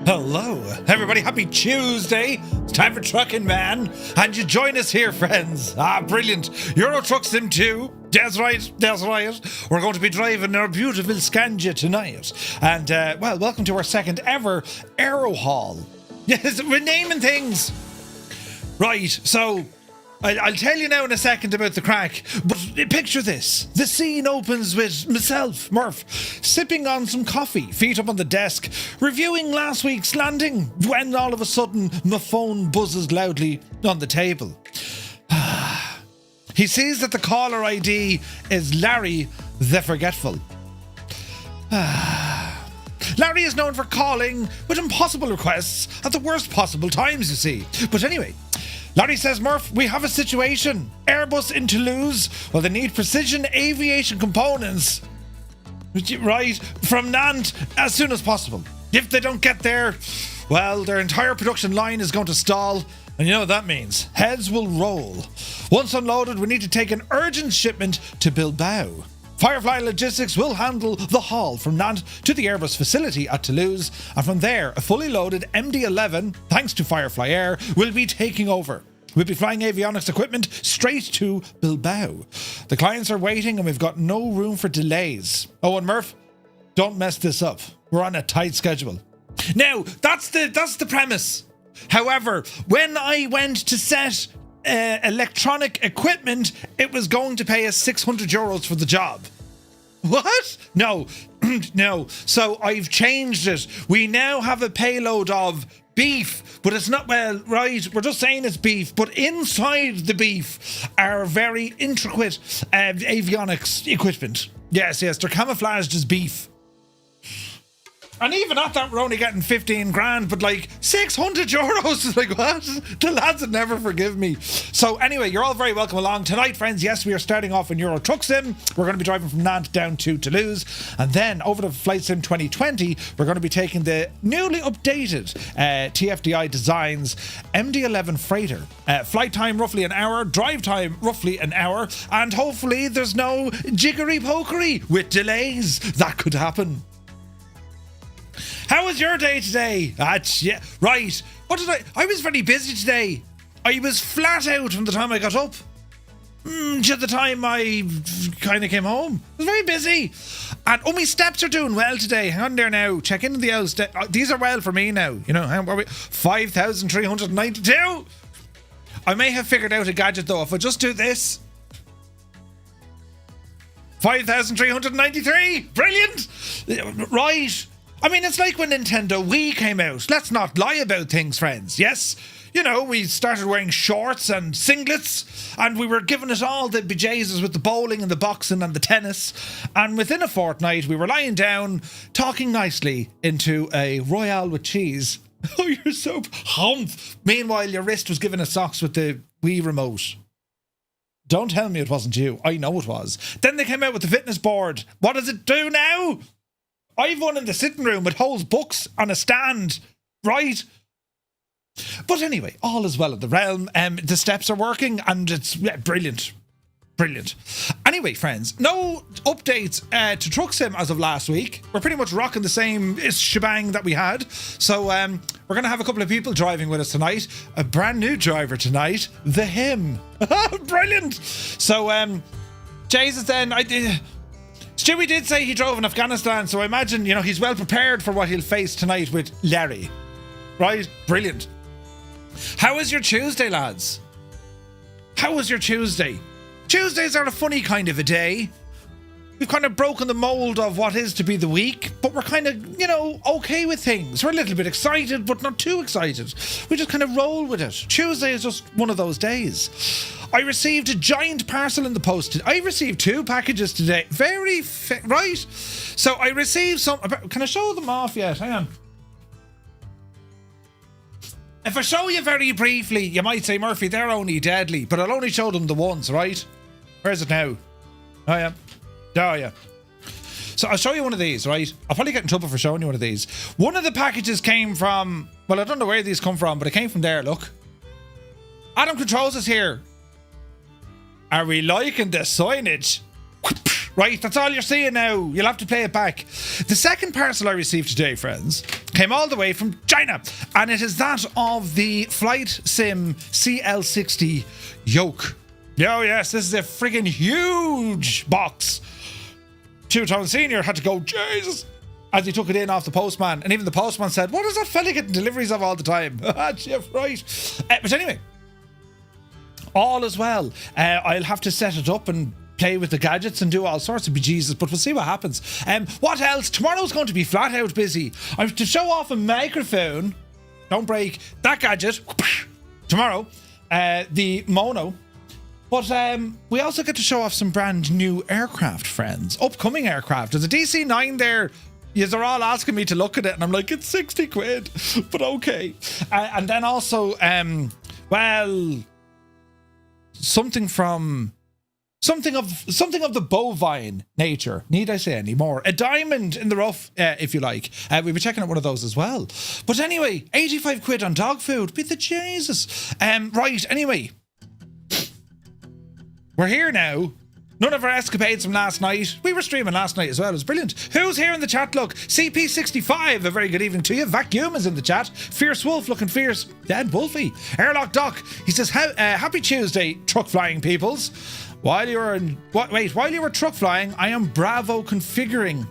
Hello, everybody. Happy Tuesday. It's time for Trucking Man. And you join us here, friends. Brilliant. Euro Truck Sim 2. That's right. We're going to be driving our beautiful Scania tonight. And, welcome to our second ever AeroHaul. Yes, we're naming things. Right, so I'll tell you now in a second about the crack, but picture this. The scene opens with myself, Murph, sipping on some coffee, feet up on the desk, reviewing last week's landing, when all of a sudden my phone buzzes loudly on the table. He sees that the caller ID is Larry DaForgetful. Larry is known for calling with impossible requests at the worst possible times, you see. But anyway, Larry says, Murph, we have a situation. Airbus in Toulouse, well, they need precision aviation components, right, from Nantes as soon as possible. If they don't get there, well, their entire production line is going to stall. And you know what that means. Heads will roll. Once unloaded, we need to take an urgent shipment to Bilbao. Firefly Logistics will handle the haul from Nantes to the Airbus facility at Toulouse, and from there, a fully loaded MD-11, thanks to Firefly Air, will be taking over. We'll be flying avionics equipment straight to Bilbao. The clients are waiting, and we've got no room for delays. Oh, and Murph, don't mess this up. We're on a tight schedule. Now, that's the premise. However, when I went to set electronic equipment, it was going to pay us €600 for the job. What? No. No. So I've changed it. We now have a payload of beef, but it's not, well, right, we're just saying it's beef, but inside the beef are very intricate avionics equipment. Yes, they're camouflaged as beef. And even at that, we're only getting 15 grand, but like €600. Like, what? The lads would never forgive me. So anyway, you're all very welcome along tonight, friends. Yes, we are starting off in Euro Truck Sim. We're going to be driving from Nantes down to Toulouse. And then over to Flight Sim 2020, we're going to be taking the newly updated TFDI Designs MD-11 freighter. Flight time roughly an hour, drive time roughly an hour, and hopefully there's no jiggery-pokery with delays. That could happen. How was your day today? Yeah, right. What did I was very busy today. I was flat out from the time I got up to the time I kind of came home. I was very busy. And my steps are doing well today. Hang on there now. Check into the old step. These are well for me now. You know, how are we? 5,392. I may have figured out a gadget though. If I just do this. 5,393. Brilliant. Right. I mean, it's like when Nintendo Wii came out. Let's not lie about things, friends. Yes, you know, we started wearing shorts and singlets, and we were giving it all the bejesus with the bowling and the boxing and the tennis. And within a fortnight, we were lying down, talking nicely into a Royale with cheese. Oh, you're so humph. Meanwhile, your wrist was giving us socks with the Wii remote. Don't tell me it wasn't you. I know it was. Then they came out with the fitness board. What does it do now? I've one in the sitting room. It holds books on a stand, right? But anyway, all is well in the realm. The steps are working and it's brilliant. Brilliant. Anyway, friends, no updates to Truck Sim as of last week. We're pretty much rocking the same shebang that we had. So we're going to have a couple of people driving with us tonight. A brand new driver tonight, the him. Brilliant. So, Jesus then, Stewie did say he drove in Afghanistan, so I imagine, you know, he's well prepared for what he'll face tonight with Larry. Right? Brilliant. How was your Tuesday, lads? How was your Tuesday? Tuesdays are a funny kind of a day. We've kind of broken the mould of what is to be the week, but we're kind of, you know, okay with things. We're a little bit excited, but not too excited. We just kind of roll with it. Tuesday is just one of those days. I received a giant parcel in the post. I received 2 packages today. Right? So I received some. Can I show them off yet? Hang on. If I show you very briefly, you might say, Murphy, they're only deadly, but I'll only show them the once, right? Where's it now? Oh, yeah. Oh, yeah. So I'll show you one of these, right? I'll probably get in trouble for showing you one of these. One of the packages came from, well, I don't know where these come from, but it came from there, look. Adam Controls is here. Are we liking the signage? Right, that's all you're seeing now. You'll have to play it back. The second parcel I received today, friends, came all the way from China, and it is that of the Flight Sim CL60 yoke. Oh yes, this is a friggin' huge box. Two-Tone Senior had to go, Jesus, as he took it in off the postman, and even the postman said, what is that fella getting deliveries of all the time? Jeff, right. But anyway, all is well. I'll have to set it up and play with the gadgets and do all sorts of bejesus, but we'll see what happens. What else? Tomorrow's going to be flat out busy. I'm to show off a microphone. Don't break that gadget. Tomorrow, the Mono. But we also get to show off some brand new aircraft, friends. Upcoming aircraft. There's a DC-9 there. You're all asking me to look at it, and I'm like, it's 60 quid, but okay. And then also, well, something of the bovine nature. Need I say any more? A diamond in the rough, if you like. We'll be checking out one of those as well. But anyway, 85 quid on dog food. Be the Jesus. Right, anyway. We're here now. None of our escapades from last night. We were streaming last night as well. It was brilliant. Who's here in the chat? Look, CP65, a very good evening to you. Vacuum is in the chat. Fierce Wolf looking fierce. Dead Wolfie. Airlock Doc. He says, happy Tuesday, truck flying peoples. While you were truck flying, I am Bravo configuring.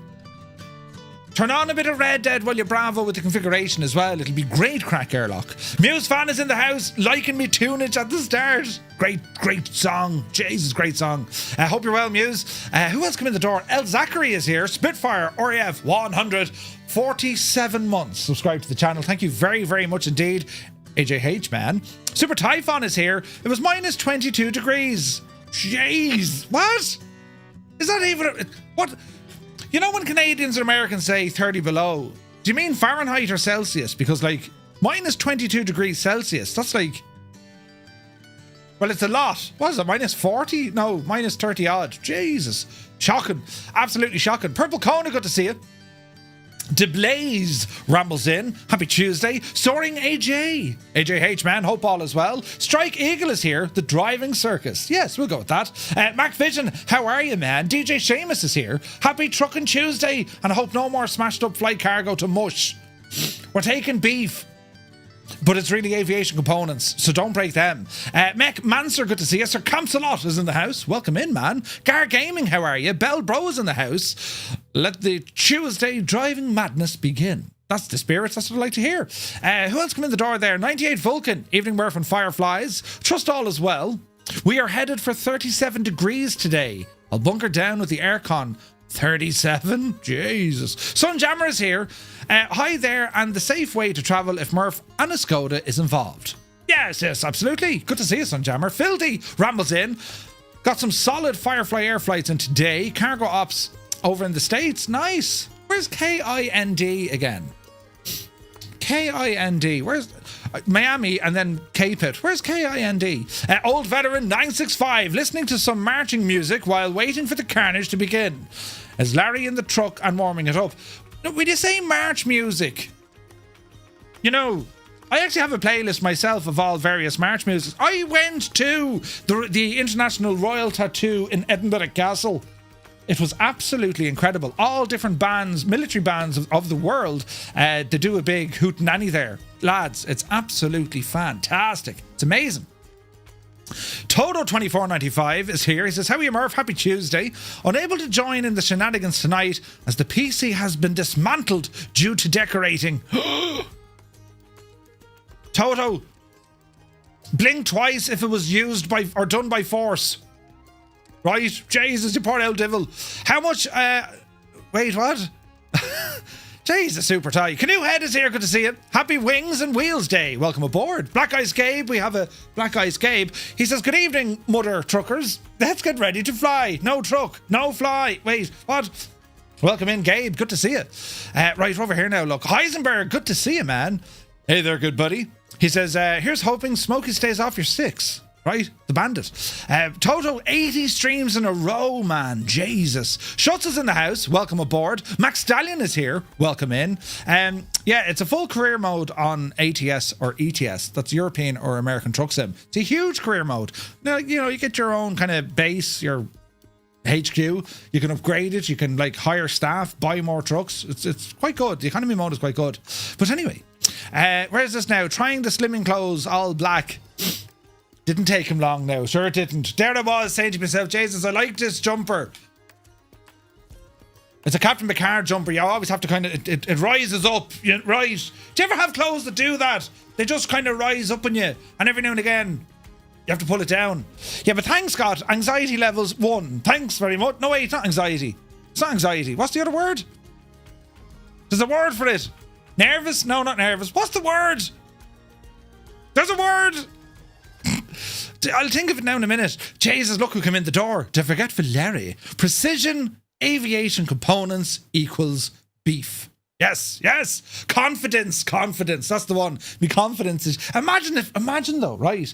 Turn on a bit of Red Dead while you're Bravo with the configuration as well. It'll be great crack, Airlock. Muse fan is in the house, liking me tunage at the start. Great song. Jesus, great song. Hope you're well, Muse. Who else come in the door? El Zachary is here. Spitfire, RAF 100, 47 months. Subscribe to the channel. Thank you very, very much indeed. AJH, man. Super Typhon is here. It was minus 22 degrees. Jeez. What? Is that even... What... You know when Canadians and Americans say 30 below, do you mean Fahrenheit or Celsius? Because like minus 22 degrees Celsius, that's like, well, it's a lot. What is it, minus 40? No, minus 30 odd. Jesus. Shocking. Absolutely shocking. Purple Kona, good to see you. DeBlaze rambles in. Happy Tuesday. Soaring AJ. AJH, man. Hope all is well. Strike Eagle is here. The driving circus. Yes, we'll go with that. Mac Vision, how are you, man? DJ Seamus is here. Happy Trucking Tuesday. And I hope no more smashed up flight cargo to mush. We're taking beef. But it's really aviation components, so don't break them. Mech Manser, good to see you. Sir Campsalot is in the house. Welcome in, man. Gar Gaming, how are you? Bell Bro is in the house. Let the Tuesday driving madness begin. That's the spirit. That's what I like to hear. Who else come in the door there? 98 Vulcan. Evening Murph and Fireflies. Trust all as well. We are headed for 37 degrees today. I'll bunker down with the aircon. 37? Jesus. Sunjammer is here. Hi there, and the safe way to travel if Murph and a Skoda is involved. Yes, absolutely. Good to see you, Sunjammer. Filthy rambles in. Got some solid Firefly air flights in today. Cargo ops over in the States. Nice. Where's KIND again? KIND. Where's Miami and then K-Pit? Where's KIND? Old veteran 965 listening to some marching music while waiting for the carnage to begin. As Larry in the truck and warming it up. No, when you say march music, you know, I actually have a playlist myself of all various march music. I went to the International Royal Tattoo in Edinburgh Castle. It was absolutely incredible. All different bands, military bands of the world, they do a big hootenanny there. Lads, it's absolutely fantastic. It's amazing. Toto2495 is here. He says, how are you, Murph? Happy Tuesday. Unable to join in the shenanigans tonight as the PC has been dismantled due to decorating. Toto, blink twice if it was used by or done by force. Right? Jesus, you poor old devil. How much, wait, what? Jesus, super tight. Canoe Head is here. Good to see you. Happy Wings and Wheels Day. Welcome aboard. Black Eyes Gabe. We have a Black Eyes Gabe. He says, good evening, mother truckers. Let's get ready to fly. No truck. No fly. Wait, what? Welcome in, Gabe. Good to see you. Right, over here now, look. Heisenberg. Good to see you, man. Hey there, good buddy. He says, here's hoping Smokey stays off your six. Right? The bandit. Toto, 80 streams in a row, man. Jesus. Schutz is in the house. Welcome aboard. Max Stallion is here. Welcome in. Yeah, it's a full career mode on ATS or ETS. That's European or American Truck Sim. It's a huge career mode. Now, you know, you get your own kind of base, your HQ. You can upgrade it. You can like hire staff, buy more trucks. It's quite good. The economy mode is quite good. But anyway, where's this now? Trying the slimming clothes all black. Didn't take him long now. Sure it didn't. There I was saying to myself, Jesus, I like this jumper. It's a Captain Picard jumper. You always have to kind of, it rises up, right? Do you ever have clothes that do that? They just kind of rise up on you. And every now and again, you have to pull it down. Yeah, but thanks, Scott. Anxiety levels 1. Thanks very much. No, wait, it's not anxiety. It's not anxiety. What's the other word? There's a word for it. Nervous? No, not nervous. What's the word? There's a word. I'll think of it now in a minute. Jesus, look who came in the door. DaForgetful Larry. Precision aviation components equals beef. Yes. Confidence. That's the one. Me confidence is... Imagine though, right?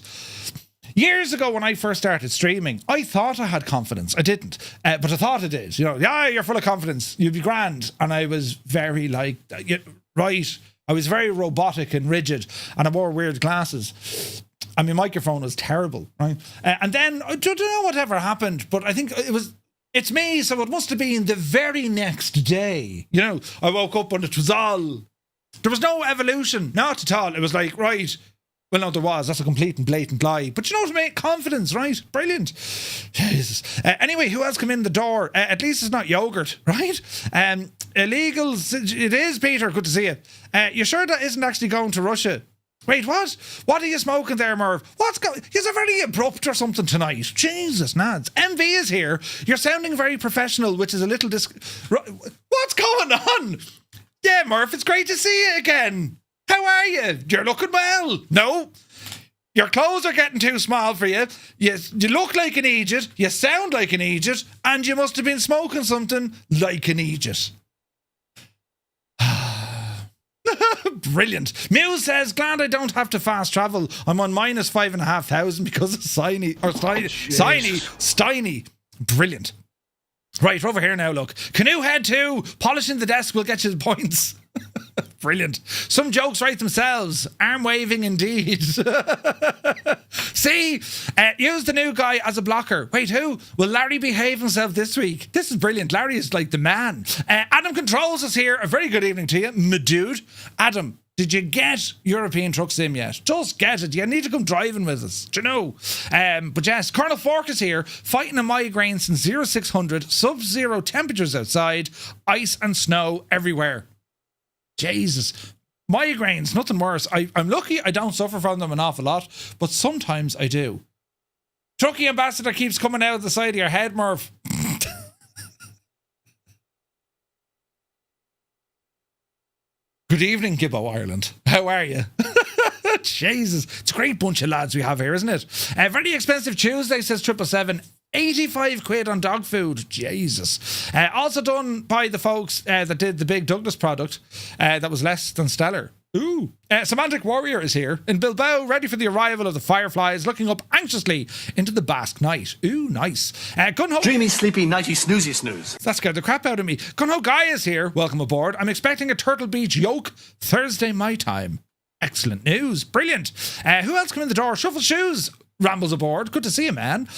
Years ago when I first started streaming, I thought I had confidence. I didn't. But I thought I did. Yeah, you're full of confidence. You'll be grand. And I was very like... right. I was very robotic and rigid. And I wore weird glasses. And my microphone was terrible, right? And then, I don't know whatever happened, but I think it's me, so it must have been the very next day. I woke up and it was all... There was no evolution, not at all. It was like, right, well, no, there was. That's a complete and blatant lie. But you know what I mean? Confidence, right? Brilliant. Jesus. Anyway, who else come in the door? At least it's not yogurt, right? Illegals, it is, Peter. Good to see you. You sure that isn't actually going to Russia? Wait, what? What are you smoking there, Murph? You're very abrupt or something tonight. Jesus, Nads. MV is here. You're sounding very professional, which is a little What's going on? Yeah, Murph, it's great to see you again. How are you? You're looking well. No. Your clothes are getting too small for you. You look like an idiot. You sound like an idiot. And you must have been smoking something like an idiot. Brilliant. Muse says, glad I don't have to fast travel. I'm on minus 5,500 because of Steiny. Brilliant. Right, over here now, look. Canoe head 2. Polishing the desk will get you points. Brilliant. Some jokes write themselves. Arm waving indeed. See? Use the new guy as a blocker. Wait, who? Will Larry behave himself this week? This is brilliant. Larry is like the man. Adam Controls is here. A very good evening to you, my dude. Adam, did you get European Truck Sim yet? Just get it. You need to come driving with us. Do you know? But yes, Colonel Fork is here, fighting a migraine since 0600, sub-zero temperatures outside, ice and snow everywhere. Jesus. Migraines, nothing worse. I'm lucky I don't suffer from them an awful lot, but sometimes I do. Truckee Ambassador keeps coming out of the side of your head, Murph. Good evening, Gibbo Ireland. How are you? Jesus. It's a great bunch of lads we have here, isn't it? Very expensive Tuesday, says 777. 85 quid on dog food. Jesus. Also done by the folks that did the big Douglas product that was less than stellar. Ooh. Semantic Warrior is here in Bilbao, ready for the arrival of the Fireflies, looking up anxiously into the Basque night. Ooh, nice. Gunho. Dreamy, sleepy, nighty, snoozy, snooze. That scared the crap out of me. Gunho Guy is here. Welcome aboard. I'm expecting a Turtle Beach yoke Thursday my time. Excellent news. Brilliant. Who else come in the door? Shuffle Shoes rambles aboard. Good to see you, man.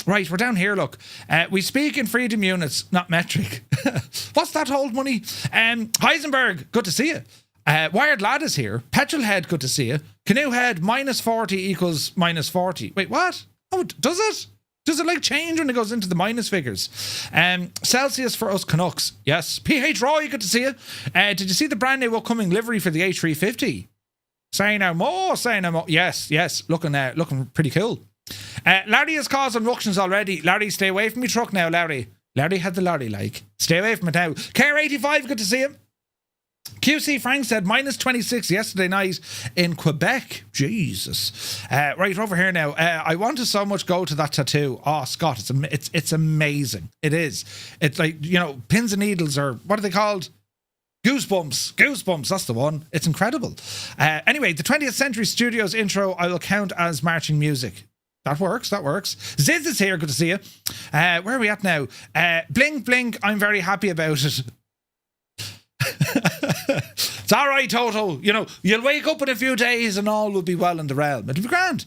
Right, we're down here, look. We speak in freedom units, not metric. What's that old money? Heisenberg, good to see you. Wired Lad is here. Petrol Head, good to see you. Canoe Head, minus 40 equals minus 40. Wait, what? Oh, does it? Does it like change when it goes into the minus figures? Celsius for us Canucks. Yes. PH Roy, good to see you. Did you see the brand new upcoming livery for the A350? Say no more. Yes. Looking pretty cool. Larry is causing ructions already. Larry, stay away from your truck now, Larry. Larry had the lorry, like. Stay away from it now. Care85, good to see you. QC Frank said minus 26 yesterday night in Quebec. Jesus. Right, over here now. I want to so much go to that tattoo. Oh, Scott, it's amazing. It is. It's like, pins and needles, or what are they called? Goosebumps, that's the one. It's incredible. Anyway, the 20th Century Studios intro I will count as marching music. That works. Ziz is here, good to see you. Where are we at now? Blink, I'm very happy about it. It's alright, Toto. You'll wake up in a few days and all will be well in the realm. It'll be grand.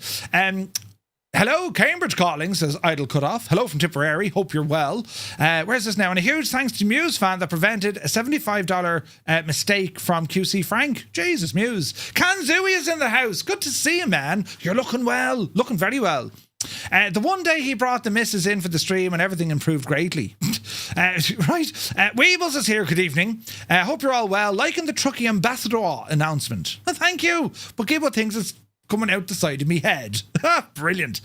Hello, Cambridge calling, says Idle Cutoff. Hello from Tipperary. Hope you're well. Where's this now? And a huge thanks to Muse fan that prevented a $75 mistake from QC Frank. Jesus, Muse. Kanzui is in the house. Good to see you, man. You're looking well. Looking very well. The one day he brought the missus in for the stream and everything improved greatly. Right. Weebles is here. Good evening. Hope you're all well. Liking the Truckee Ambassador announcement. Thank you. But Gibbo thinks it's coming out the side of me head. Brilliant.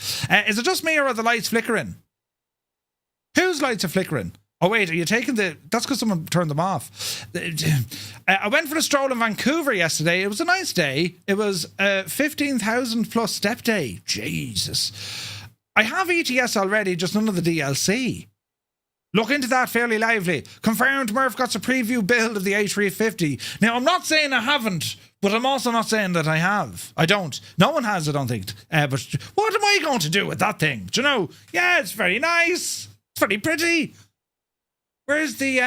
Is it just me or are the lights flickering? Whose lights are flickering? Oh wait, are you taking the... That's because someone turned them off. I went for a stroll in Vancouver yesterday. It was a nice day. It was 15,000 plus step day. Jesus. I have ETS already, just none of the DLC. Look into that fairly lively. Confirmed Murph got a preview build of the A350. Now, I'm not saying I haven't, but I'm also not saying that I have. I don't. No one has, I don't think. But what am I going to do with that thing? Do you know? Yeah, it's very nice. It's very pretty. Where's the,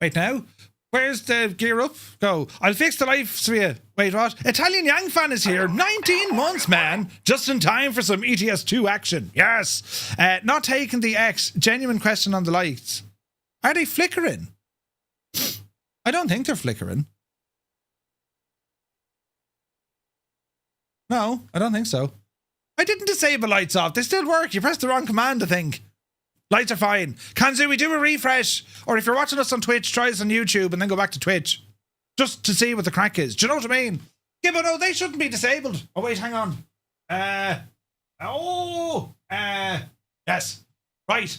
Wait now. Where's the gear up? Go. I'll fix the lights for you. Wait, what? Italian Yang fan is here. 19 months, man. Just in time for some ETS2 action. Yes. Not taking the X. Genuine question on the lights. Are they flickering? I don't think they're flickering. No, I don't think so. I didn't disable lights off. They still work. You pressed the wrong command, I think. Lights are fine. Kanzu, we do a refresh. Or if you're watching us on Twitch, try us on YouTube and then go back to Twitch. Just to see what the crack is. Do you know what I mean? Yeah, but no, they shouldn't be disabled. Oh, wait, hang on. Yes. Right.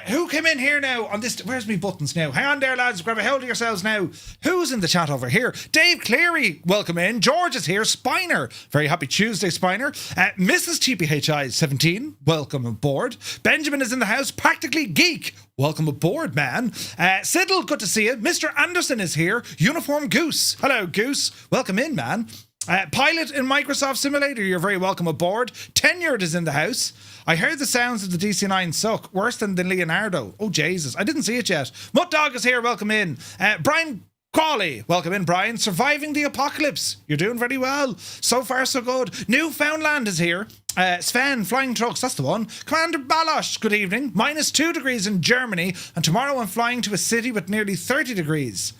Who came in here now on this? Where's me buttons now? Hang on there, lads. Grab a hold of yourselves now. Who's in the chat over here? Dave Cleary, welcome in. George is here. Spiner, very happy Tuesday, Spiner. Mrs. TPHI 17, welcome aboard. Benjamin is in the house. Practically Geek, welcome aboard, man. Siddle, good to see you. Mr. Anderson is here. Uniform Goose, hello Goose, welcome in, man. Pilot in Microsoft Simulator, you're very welcome aboard. Tenured is in the house. I heard the sounds of the DC-9 suck, worse than the Leonardo. Oh, Jesus, I didn't see it yet. Mutt Dog is here, welcome in. Brian Crawley, welcome in, Brian. Surviving the apocalypse, you're doing very well. So far, so good. Newfoundland is here. Sven, Flying Trucks, that's the one. Commander Balosh, good evening. -2 degrees in Germany, and tomorrow I'm flying to a city with nearly 30 degrees.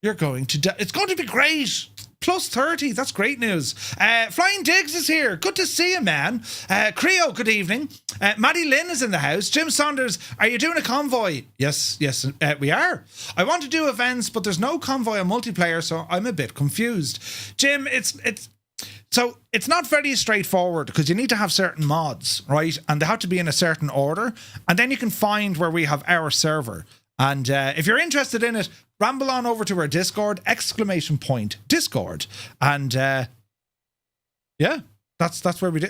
You're going to die. It's going to be great. +30, that's great news. Flying Diggs is here. Good to see you, man. Creo, good evening. Maddie Lynn is in the house. Jim Saunders, are you doing a convoy? Yes, we are. I want to do events, but there's no convoy on multiplayer, so I'm a bit confused. Jim, it's not very straightforward because you need to have certain mods, right? And they have to be in a certain order. And then you can find where we have our server. And if you're interested in it, ramble on over to our Discord, !Discord. And yeah, that's where we do.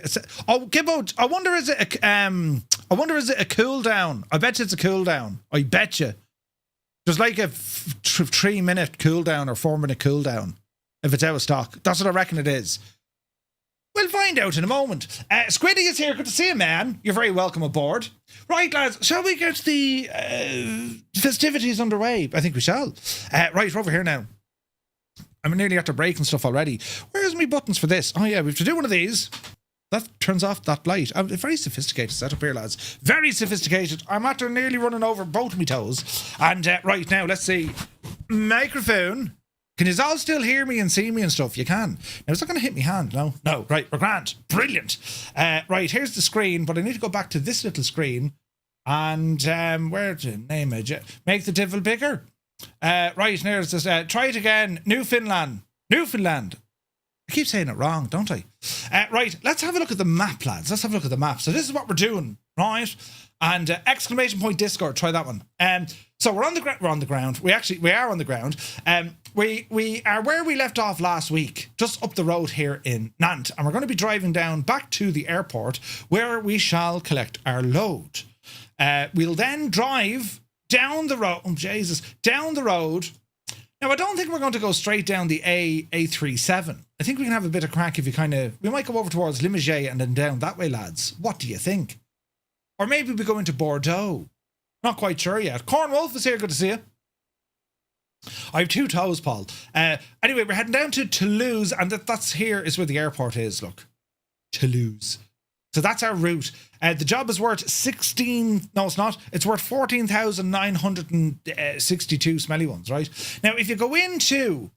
Oh, Gibbo, I wonder is it a cooldown? I bet you it's a cooldown. I bet you. There's like a 3-minute cooldown or 4-minute cooldown if it's out of stock. That's what I reckon it is. We'll find out in a moment. Squiddy is here. Good to see you, man. You're very welcome aboard. Right, lads, shall we get the festivities underway? I think we shall. Right, we're over here now. I'm nearly after breaking stuff already. Where's my buttons for this? Oh, yeah, we have to do one of these. That turns off that light. I'm very sophisticated setup here, lads. Very sophisticated. I'm after nearly running over both of my toes. And right now, let's see. Microphone. Can you all still hear me and see me and stuff? You can. Now, is that going to hit me hand? No. Right, we're grand. Brilliant. Right, here's the screen, but I need to go back to this little screen. And where to name it? Make the devil bigger. Right, there's this. Try it again. Newfoundland. I keep saying it wrong, don't I? Right, let's have a look at the map, lads. Let's have a look at the map. So this is what we're doing, right? And !Discord, try that one. So we're on the ground. We are on the ground. We are where we left off last week, just up the road here in Nantes, and we're going to be driving down back to the airport where we shall collect our load. We'll then drive down the road. Oh, Jesus, down the road. Now, I don't think we're going to go straight down the A37. I think we can have a bit of crack if we might go over towards Limoges and then down that way, lads. What do you think? Or maybe we go into Bordeaux. Not quite sure yet. Corn Wolf is here. Good to see you. I have 2 toes, Paul. Anyway, we're heading down to Toulouse, and that's here is where the airport is. Look, Toulouse. So that's our route. The job is worth 16. No, it's not. It's worth 14,962 smelly ones, right? Now, if you go into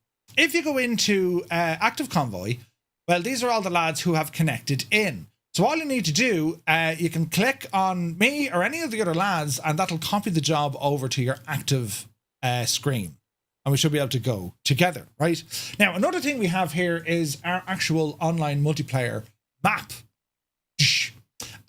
active convoy, well, these are all the lads who have connected in. So all you need to do, you can click on me or any of the other lads, and that'll copy the job over to your active screen. And we should be able to go together, right? Now, another thing we have here is our actual online multiplayer map.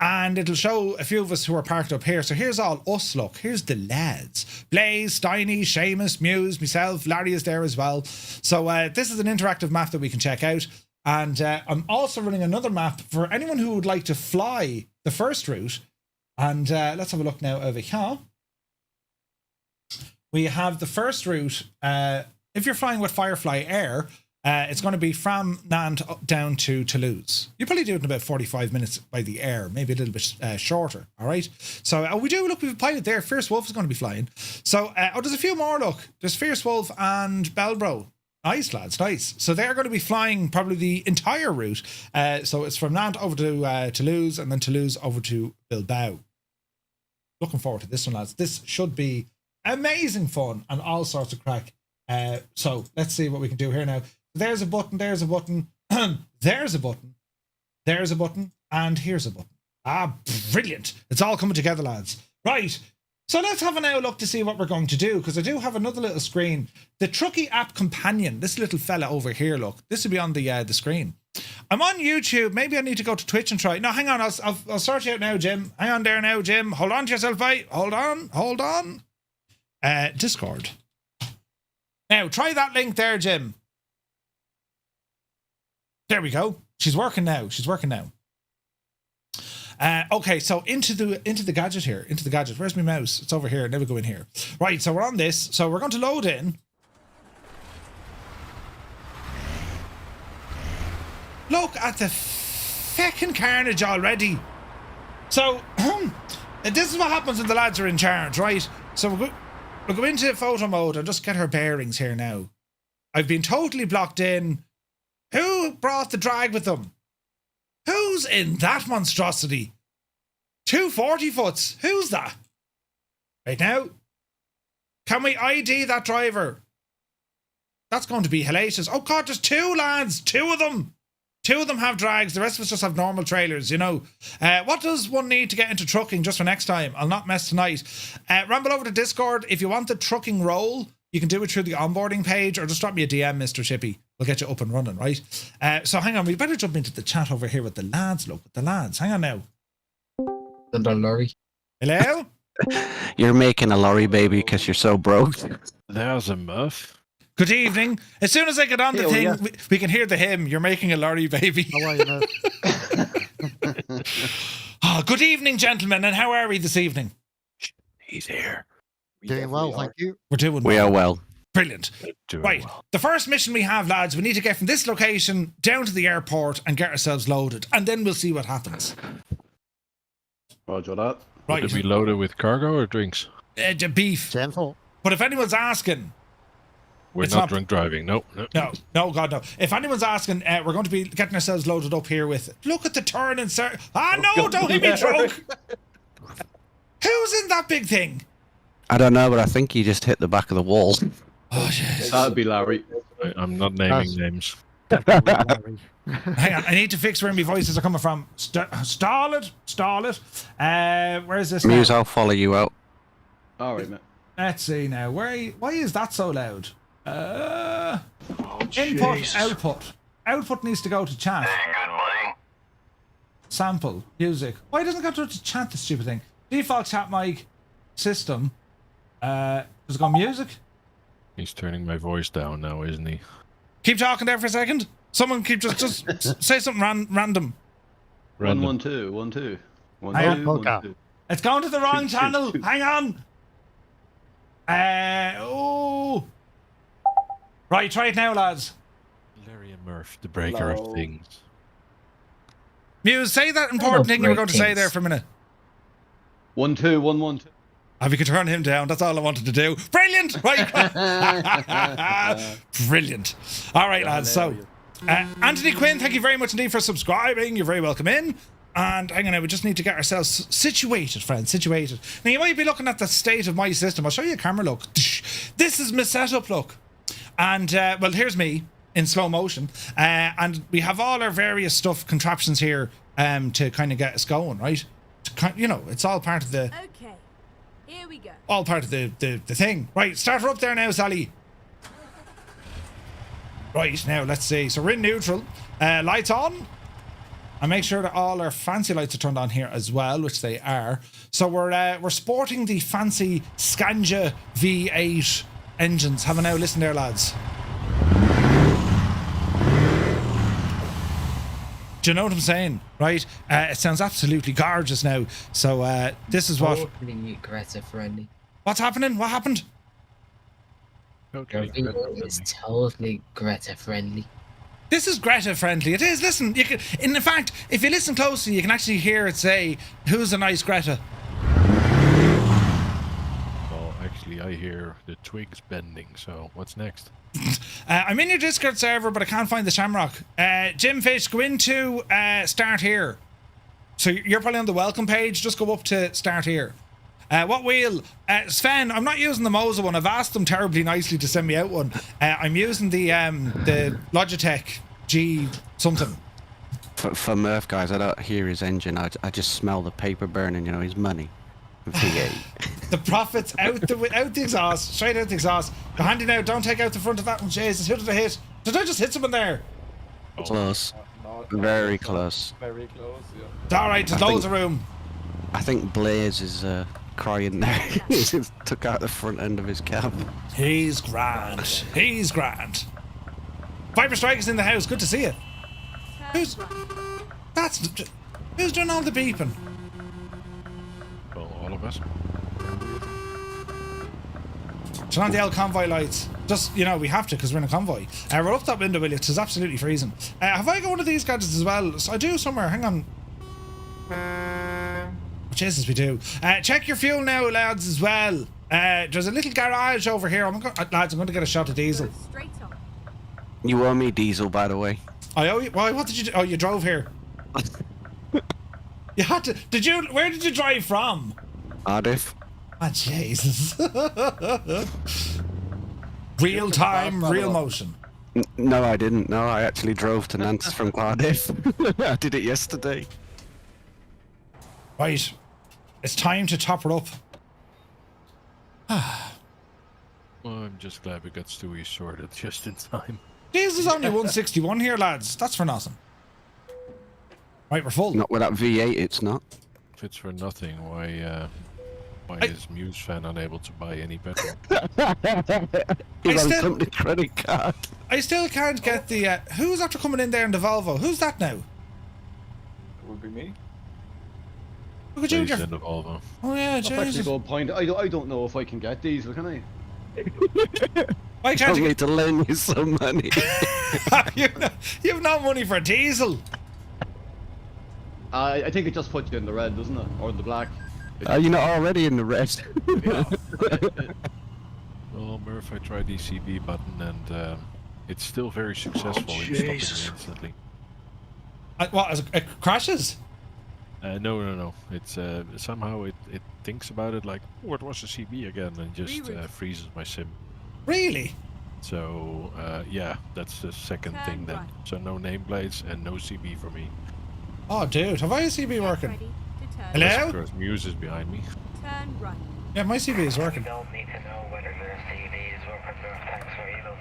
And it'll show a few of us who are parked up here. So here's all us, look. Here's the lads. Blaze, Steiny, Seamus, Muse, myself, Larry is there as well. So this is an interactive map that we can check out. And I'm also running another map for anyone who would like to fly the first route. And let's have a look now over here. We have the first route. If you're flying with Firefly Air, it's going to be from Nantes down to Toulouse. You probably do it in about 45 minutes by the air, maybe a little bit shorter. All right. So we have a pilot there. Fierce Wolf is going to be flying. So there's a few more. Look, there's Fierce Wolf and Belbro. Nice, lads, nice. So they're going to be flying probably the entire route. So it's from Nantes over to Toulouse, and then Toulouse over to Bilbao. Looking forward to this one, lads. This should be amazing fun and all sorts of crack. So let's see what we can do here now. There's a button, there's a button, there's a button, there's a button, and here's a button. Ah, brilliant. It's all coming together, lads. Right. So let's have a now look to see what we're going to do, because I do have another little screen. The Truckee app companion, this little fella over here, look. This will be on the screen. I'm on YouTube. Maybe I need to go to Twitch and try it. No, hang on. I'll sort you out now, Jim. Hang on there now, Jim. Hold on to yourself, mate. Hold on. Discord. Now, try that link there, Jim. There we go. She's working now. Okay, so into the gadget here. Into the gadget. Where's my mouse? It's over here. Never go in here. Right, so we're on this. So we're going to load in. Look at the feckin' carnage already. So, this is what happens when the lads are in charge, right? So we'll go into photo mode and just get her bearings here now. I've been totally blocked in. Who brought the drag with them? Who's in that monstrosity? 240 foots. Who's that? Right now. Can we ID that driver? That's going to be hellacious. Oh God, there's 2 lads. 2 of them. 2 of them have drags. The rest of us just have normal trailers, you know. What does one need to get into trucking just for next time? I'll not mess tonight. Ramble over to Discord. If you want the trucking role, you can do it through the onboarding page, or just drop me a DM, Mr. Shippy. We'll get you up and running, right? So hang on, we better jump into the chat over here with the lads. Look, with the lads. Hang on now. Under lorry. Hello? You're making a lorry baby because you're so broke. There's a Murph. Good evening. As soon as I get on the thing, we can hear the hymn. You're making a lorry baby. How are you, Murph? Oh, good evening, gentlemen. And how are we this evening? He's here. Doing well, thank you. We're doing We are well. Brilliant. Doing Right. well. The first mission we have, lads, we need to get from this location down to the airport and get ourselves loaded. And then we'll see what happens. Roger that. Right. Did we load it with cargo or drinks? Beef. Gentle. But if anyone's asking... We're It's not not- drunk driving. No. No, God, no. If anyone's asking, we're going to be getting ourselves loaded up here with... Look at the turn and... no, don't hit me drunk! Who's in that big thing? I don't know, but I think he just hit the back of the wall. Oh, shit. That'd be Larry. I'm not naming names. Hang on, I need to fix where my voices are coming from. Stall it. Where's this Muse, now? I'll follow you out. All right, mate. Let's see now. Why is that so loud? Oh, Input, Jesus. output. Output needs to go to chat. Hey, good morning. Sample, music. Why doesn't it go to chat, this stupid thing? Default chat mic system. Does it go music? He's turning my voice down now, isn't he? Keep talking there for a second. Someone keep just say something random. Random. 1 1 2 1 2 1 Hang on, 2 Polka. 1 2. It's going to the wrong Shoot, shoot, channel. shoot. Hang on. Right, try it now, lads. Larry and Murph, the breaker Hello. of things. Muse, say that important thing you were going to say break there things. for a minute. 1 2 1 1 2. If you could turn him down, that's all I wanted to do. Brilliant! Right. Brilliant. All right, lads. So, Anthony Quinn, thank you very much indeed for subscribing. You're very welcome in. And hang on, we just need to get ourselves situated, friends. Situated. Now, you might be looking at the state of my system. I'll show you a camera look. This is my setup look. And, well, here's me in slow motion. And we have all our various stuff, contraptions here to kind of get us going, right? You know, it's all part of the... Okay, here we go. All part of the thing. Right, start her up there now, Sally. Right, now, let's see. So we're in neutral. Lights on. And make sure that all our fancy lights are turned on here as well, which they are. So we're sporting the fancy Scania V8 engines. Have a now listen there, lads. Do you know what I'm saying? Right? It sounds absolutely gorgeous now. So this is what... Totally Greta friendly. What's happening? What happened? Okay. It's totally Greta friendly. This is Greta friendly. It is. Listen, you can. In fact, if you listen closely, you can actually hear it say, "Who's a nice Greta?" Well, actually, I hear the twigs bending. So what's next? I'm in your Discord server, but I can't find the Shamrock. Jim Fish, go into start here. So you're probably on the welcome page. Just go up to start here. What wheel? Sven, I'm not using the Moza one. I've asked them terribly nicely to send me out one. I'm using the Logitech G something. For Murph, guys, I don't hear his engine. I just smell the paper burning, you know, his money. V8. The profits out the exhaust, straight out the exhaust. Go handy now, don't take out the front of that one. Jesus, who did I hit? Did I just hit someone there? Close. Very close. Very close, yeah. Alright, there's loads of room. I think Blaze is crying there. He just took out the front end of his cab. He's grand. He's grand. Viper Strike is in the house. Good to see you. Who's doing all the beeping? Well, all of us. Turn on the old convoy lights. Just, you know, we have to because we're in a convoy. We're up that window, will you? It's absolutely freezing. Have I got one of these gadgets as well? So I do somewhere. Hang on. Jesus, we do. Check your fuel now, lads, as well. There's a little garage over here. Lads, I'm going to get a shot of diesel. Straight on. You owe me diesel, by the way. I owe you. Why? What did you do? Oh, you drove here. You had to. Did you? Where did you drive from? Cardiff. Ah, Jesus. Real time, real motion. No, I didn't. No, I actually drove to Nantes from Cardiff. I did it yesterday. Right. It's time to top her up. Well, I'm just glad we got Stewie sorted just in time. Jesus, only 161 here, lads. That's for nothing. Right, we're full. Not with that V8, it's not. If it's for nothing, why is Muse fan unable to buy any petrol? He's on company credit card. I still can't get the... who's after coming in there in the Volvo? Who's that now? It would be me. Look at you. Based in the Volvo. Oh yeah, That's actually a Jesus. good point. I don't know if I can get diesel, can I? Why can't Told you me get... to lend you some money. You've no money for diesel. I think it just puts you in the red, doesn't it? Or the black. You're not already in the red. Yeah. Well, Murph, I tried the CB button and it's still very successful in stopping me instantly. What? It crashes? No. It's somehow it thinks about it like, oh, it was a CB again, and just freezes my sim. Really? So yeah, that's the second thing then. So no nameplates and no CB for me. Oh, dude, have I a CB working? Ready to turn. Hello? Yes, of course, Muse is behind me. Turn right. Yeah, my CB is working. Don't need to know whether your CD is working, so thanks for email.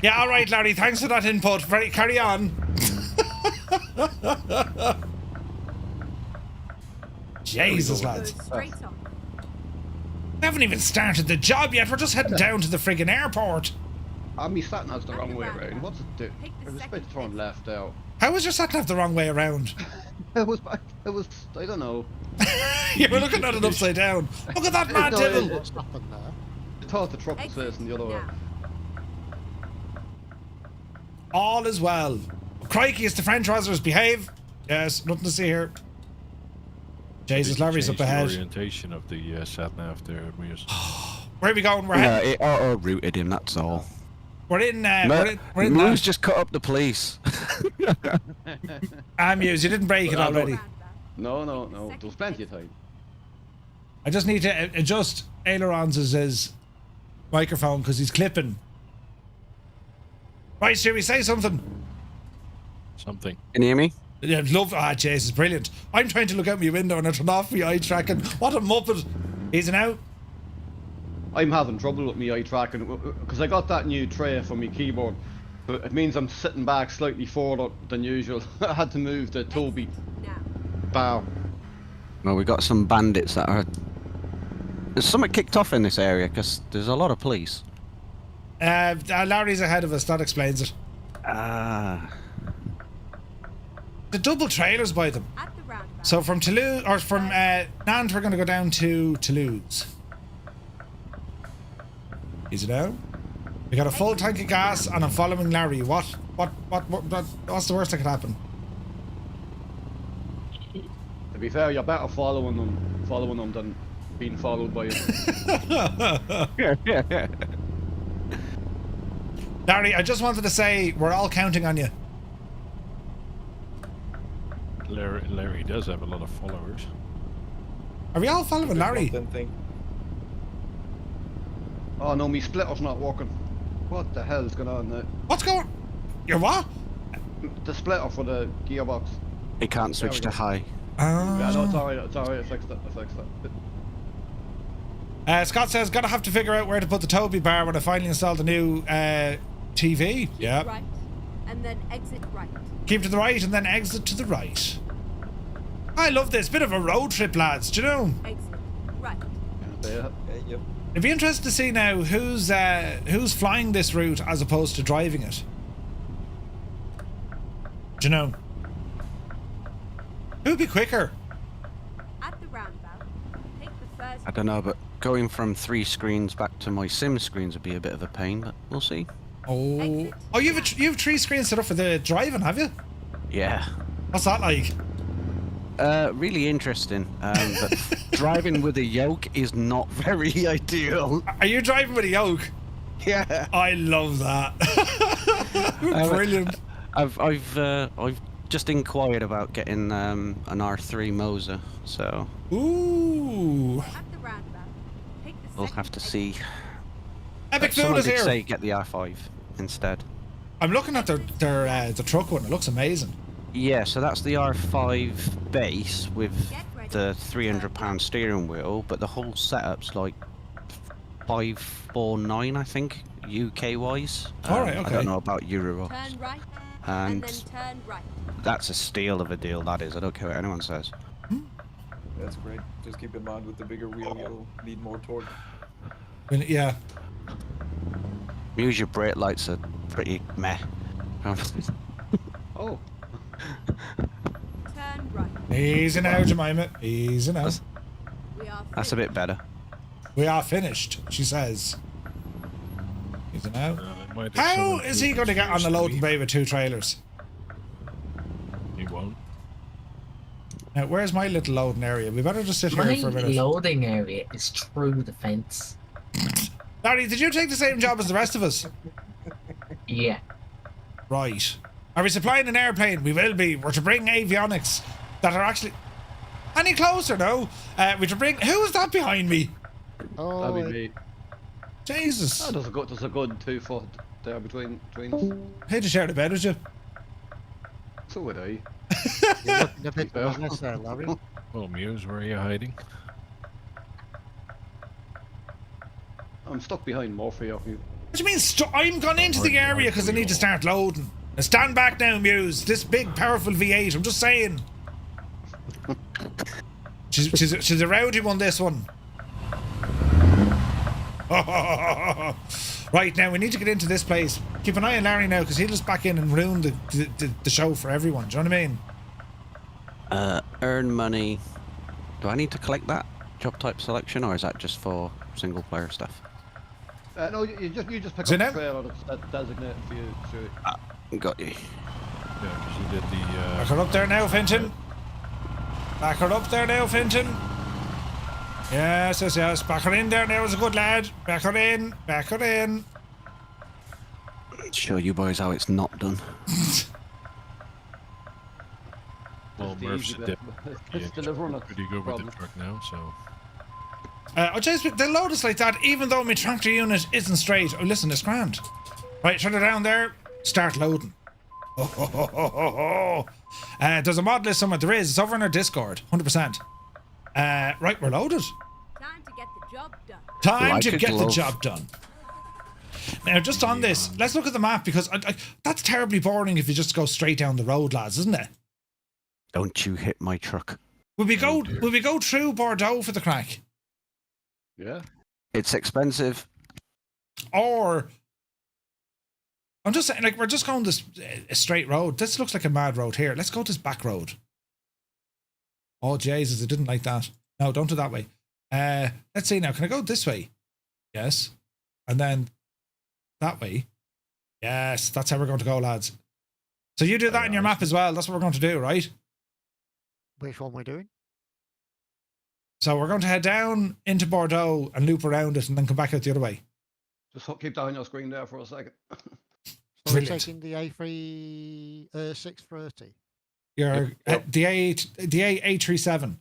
Yeah, all right, Larry. Thanks for that input. Carry on. Jesus, lads. Go straight on. We haven't even started the job yet. We're just heading down to the friggin' airport. Me sat nav's the wrong way around. What's it do? Take the I was second about to turn left out. How was your sat nav the wrong way around? I don't know. You were looking at it upside down. Look at that mad No, devil. What's happened there? I thought the truck was facing the other way. Now. All is well. Crikey, it's the French trousers. Behave. Yes, nothing to see here. Jesus, Did you Larry's change up ahead. The orientation of the sat nav there, Muse. Where are we going? We're No, heading. it auto-routed him, that's all. We're in. Muse Nantes. just cut up the police. Muse, you didn't break it already. No. There was plenty of time. I just need to adjust ailerons as his microphone because he's clipping. Right, shall we say something? Something. Can you hear me? Yeah, love. Jesus, brilliant. I'm trying to look out my window and I turn off my eye tracking. What a muppet. Easy now. I'm having trouble with my eye tracking because I got that new tray for my keyboard. But it means I'm sitting back slightly forward than usual. I had to move the Toby bar. Well, we got some bandits that are... There's something kicked off in this area because there's a lot of police. Larry's ahead of us. That explains it. Ah. The double trailers by them. At the roundabout. So from Toulouse, or from Nantes, we're going to go down to Toulouse. Easy now. We got a full tank of gas, and I'm following Larry. What's the worst that could happen? To be fair, you're better following them than being followed by them. Larry, I just wanted to say we're all counting on you. Larry does have a lot of followers. Are we all following Larry? Oh no, my splitter's not working. What the hell's going on there? What's going? Your what? The splitter for the gearbox. He can't switch to high. Yeah, no, it's alright, I fixed it. Scott says, gotta have to figure out where to put the Toby bar when I finally install the new TV. Yeah. Right. And then exit right. Keep to the right and then exit to the right. I love this. Bit of a road trip, lads. Do you know? Exit right. Yeah. Yep. It'd be interesting to see now who's flying this route as opposed to driving it. Do you know? Who'd be quicker? At the roundabout, take the first. I don't know, but going from 3 screens back to my sim screens would be a bit of a pain, but we'll see. Oh, Exit. oh, you have 3 screens set up for the driving, have you? Yeah. What's that like? Really interesting, but driving with a yoke is not very ideal. Are you driving with a yoke? Yeah. I love that. Brilliant. I've just inquired about getting an R3 Moser, so Ooh. At the roundabout, take the we'll second have to exit. see. Epic Food Someone is did here. say get the R5 instead. I'm looking at their the truck one. It looks amazing. Yeah, so that's the R5 base with the £300 steering wheel, but the whole setup's like 549, I think, UK wise. All right, okay. I don't know about Euro. Turn right. And And then turn right. that's a steal of a deal, that is. I don't care what anyone says. That's great. Just keep in mind with the bigger wheel, you'll need more torque. Yeah. Use your brake lights are pretty meh. Oh. Turn right. Easy now, Jemima. Easy now. We are. That's a bit better. We are finished, she says. Easy now. It might have How someone is who he going to get on the refused to loading leave. bay with 2 trailers? He won't. Now, where's my little loading area? We better just sit here My for a minute. loading area is through the fence. Larry, did you take the same job as the rest of us? Yeah. Right. Are we supplying an airplane? We will be. We're to bring avionics that are actually... Any closer, no? We're to bring... Who is that behind me? That'd be me. Jesus. Oh, there's a good 2 foot there between us. Hate to share the bed with you. So would I. You're looking a bit business there, Larry. Well, Muse, where are you hiding? I'm stuck behind Murphy up here. What do you mean? I'm gone into the area because I need to start loading. Now stand back now, Muse. This big, powerful V8. I'm just saying. She's a rowdy one, this one. Right, now we need to get into this place. Keep an eye on Larry now because he'll just back in and ruin the show for everyone. Do you know what I mean? Earn money. Do I need to collect that job type selection, or is that just for single player stuff? No, you just pick Is it up now? the trailer that's designated for you. Sure. Got you. Yeah, because you did the. Back her up there now, Fenton. Back her up there now, Finton. Yes, yes, yes. Back her in there now as a good lad. Back her in. Back her in. Show you boys how it's not done. Well, the Murph's easy a bit. dip. It's delivering it. Pretty good with Problem. the truck now, so. Oh, jeez, they load us like that, even though my tractor unit isn't straight. Oh, listen, it's grand. Right, shut it down there. Start loading. There's a mod list somewhere. There is. It's over in our Discord. 100%. Right, we're loaded. Time to get the job done. Time Like to a get the glove. job done. Now, just on this, let's look at the map because that's terribly boring if you just go straight down the road, lads, isn't it? Don't you hit my truck. Will we go through Bordeaux for the crack? Yeah. It's expensive. Or I'm just saying, like, we're just going this a straight road. This looks like a mad road here. Let's go this back road. Oh Jesus, I didn't like that. No, don't do that way. Let's see now. Can I go this way? Yes. And then that way. Yes, that's how we're going to go, lads. So you do that in your map as well. That's what we're going to do, right? Which one we're doing? So we're going to head down into Bordeaux and loop around it and then come back out the other way. Just keep down your screen there for a second. So we're Brilliant. taking the A3 630. You're the A37.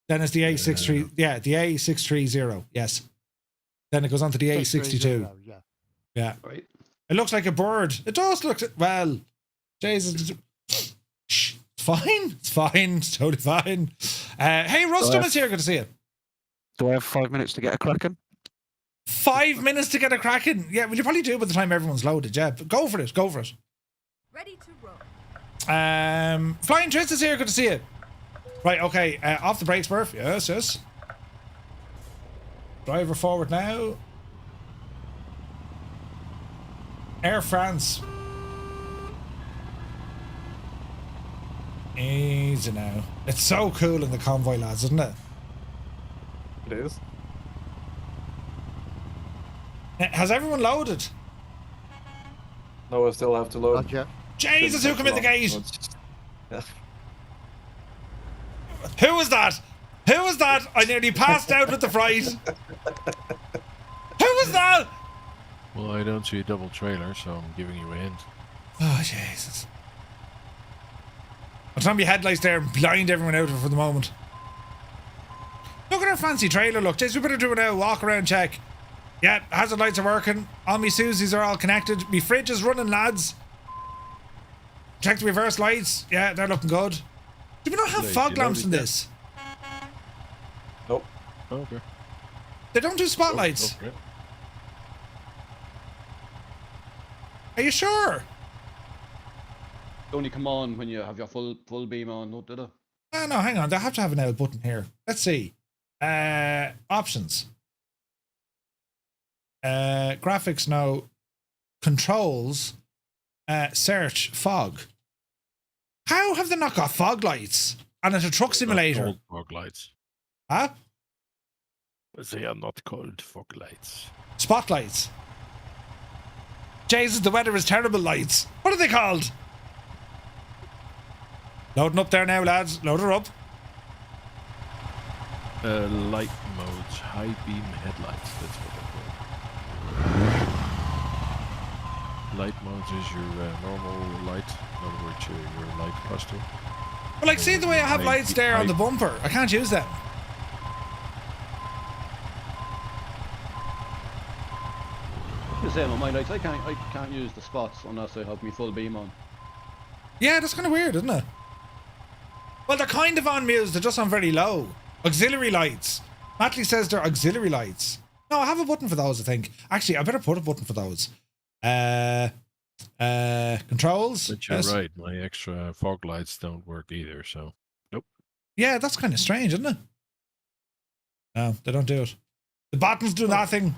Then it's the A63. Yeah, the A630. Yes. Then it goes on to the A62. 630, yeah. Yeah. Right. It looks like a bird. It does look. Well, Jesus. Shh. It's fine. It's fine. It's totally fine. Hey, Rustum is here. Good to see you. Do I have 5 minutes to get a cracking? 5 minutes to get a cracking. Yeah, well, you probably do by the time everyone's loaded. Yeah, but go for it. Go for it. Ready to roll. Flying Twist is here. Good to see you. Right. Okay. Off the brakes, Murph. Yes. Yes. Driver forward now. Air France. Easy now. It's so cool in the Convoy, lads, isn't it? It is. Has everyone loaded? No, I still have to load. Not yet. Jesus, who come in the gate? Yeah. Who was that? Who was that? I nearly passed out with the fright. Who was that? Well, I don't see a double trailer, so I'm giving you a hint. Oh, Jesus. I'll turn my headlights there and blind everyone out for the moment. Look at our fancy trailer, look. Jeez, we better do it now. Walk around check. Yeah, hazard lights are working. All me Susies are all connected. Me fridge is running, lads. Check the reverse lights. Yeah, they're looking good. Do we not have fog lamps in this? Nope. Okay. They don't do spotlights. Okay. Are you sure? They only come on when you have your full beam on, don't do they? Ah, no, hang on. They have to have an L button here. Let's see. Options. Graphics, no. Controls. Search. Fog. How have they not got fog lights? And it's a truck simulator. Not called fog lights. Huh? They are not called fog lights. Spotlights. Jesus, the weather is terrible lights. What are they called? Loading up there now, lads. Load her up. Light modes, high beam headlights. That's what they're called. Light modes is your normal light. In other words, your light cluster. Well, like, see the way I have lights there on the bumper? I can't use them. The same on my lights. I can't use the spots unless I have my full beam on. Yeah, that's kind of weird, isn't it? Well, they're kind of on muse. They're just on very low. Auxiliary lights. Matley says they're auxiliary lights. No, I have a button for those, I think. Actually, I better put a button for those. Controls. But you're Yes. right. My extra fog lights don't work either. So, nope. Yeah, that's kind of strange, isn't it? No, they don't do it. The buttons do nothing.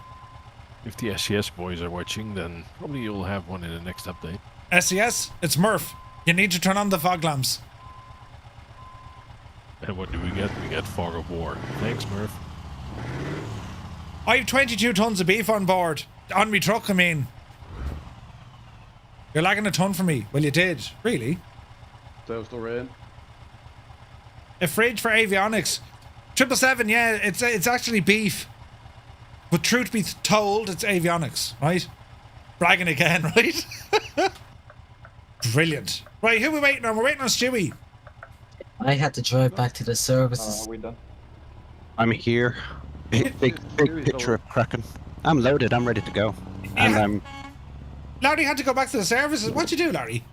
If the SES boys are watching, then probably you'll have one in the next update. SES, it's Murph. You need to turn on the fog lamps. And what do we get? We get fog of war. Thanks, Murph. I have 22 tons of beef on board. On me truck, I mean. You're lagging a ton for me. Well, you did. Really? There's the rain. A fridge for avionics. 777, yeah, it's actually beef. But truth be told, it's avionics, right? Bragging again, right? Brilliant. Right, who are we waiting on? We're waiting on Stewie. I had to drive back to the services. Are we done? I'm here. Big picture of Kraken. I'm loaded. I'm ready to go. And I'm. Larry had to go back to the services. What'd you do, Larry?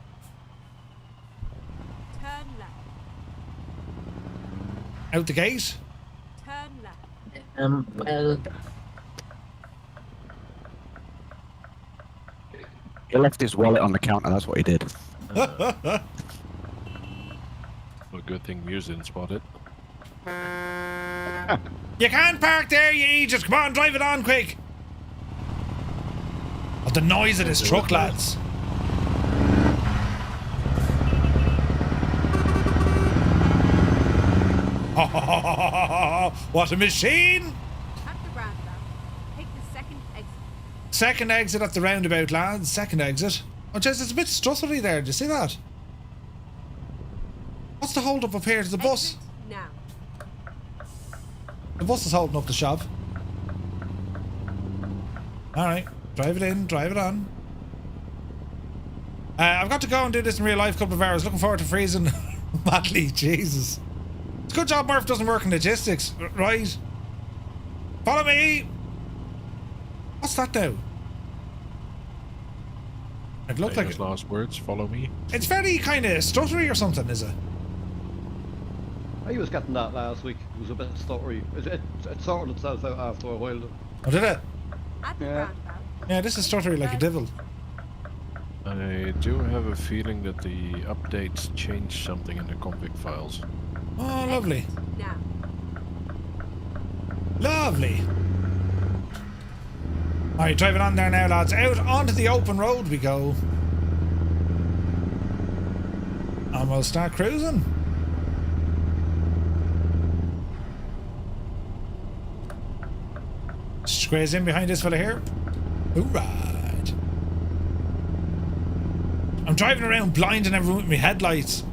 Turn left. Out the gate? Turn left. Well, He left his wallet on the counter. That's what he did. Well, good thing Muse didn't spot it. You can't park there, you Aegis. Come on, drive it on quick. Oh, the noise of this truck, lads. What a machine! At the roundabout, take the second exit. Second exit at the roundabout, lads. Second exit. Oh, jeez, it's a bit stuttery there. Do you see that? What's the hold up here to the bus? Exit now. The bus is holding up the shop. Alright, drive it in, drive it on. I've got to go and do this in real life, couple of hours. Looking forward to freezing madly, Jesus. It's a good job Murph doesn't work in logistics, right? Follow me! What's that now? It looked like Famous last words, follow me. it's very kind of stuttery or something, is it? I was getting that last week. It was a bit stuttery. It sorted itself out after a while. Oh, did it? At the Yeah. roundabout. Yeah, this is stuttery like a devil. I do have a feeling that the updates changed something in the config files. Oh, lovely. Now. Lovely. Alright, drive it on there now, lads. Out onto the open road we go. And we'll start cruising. Squares in behind this fella here. Alright. I'm driving around blinding everyone with my headlights.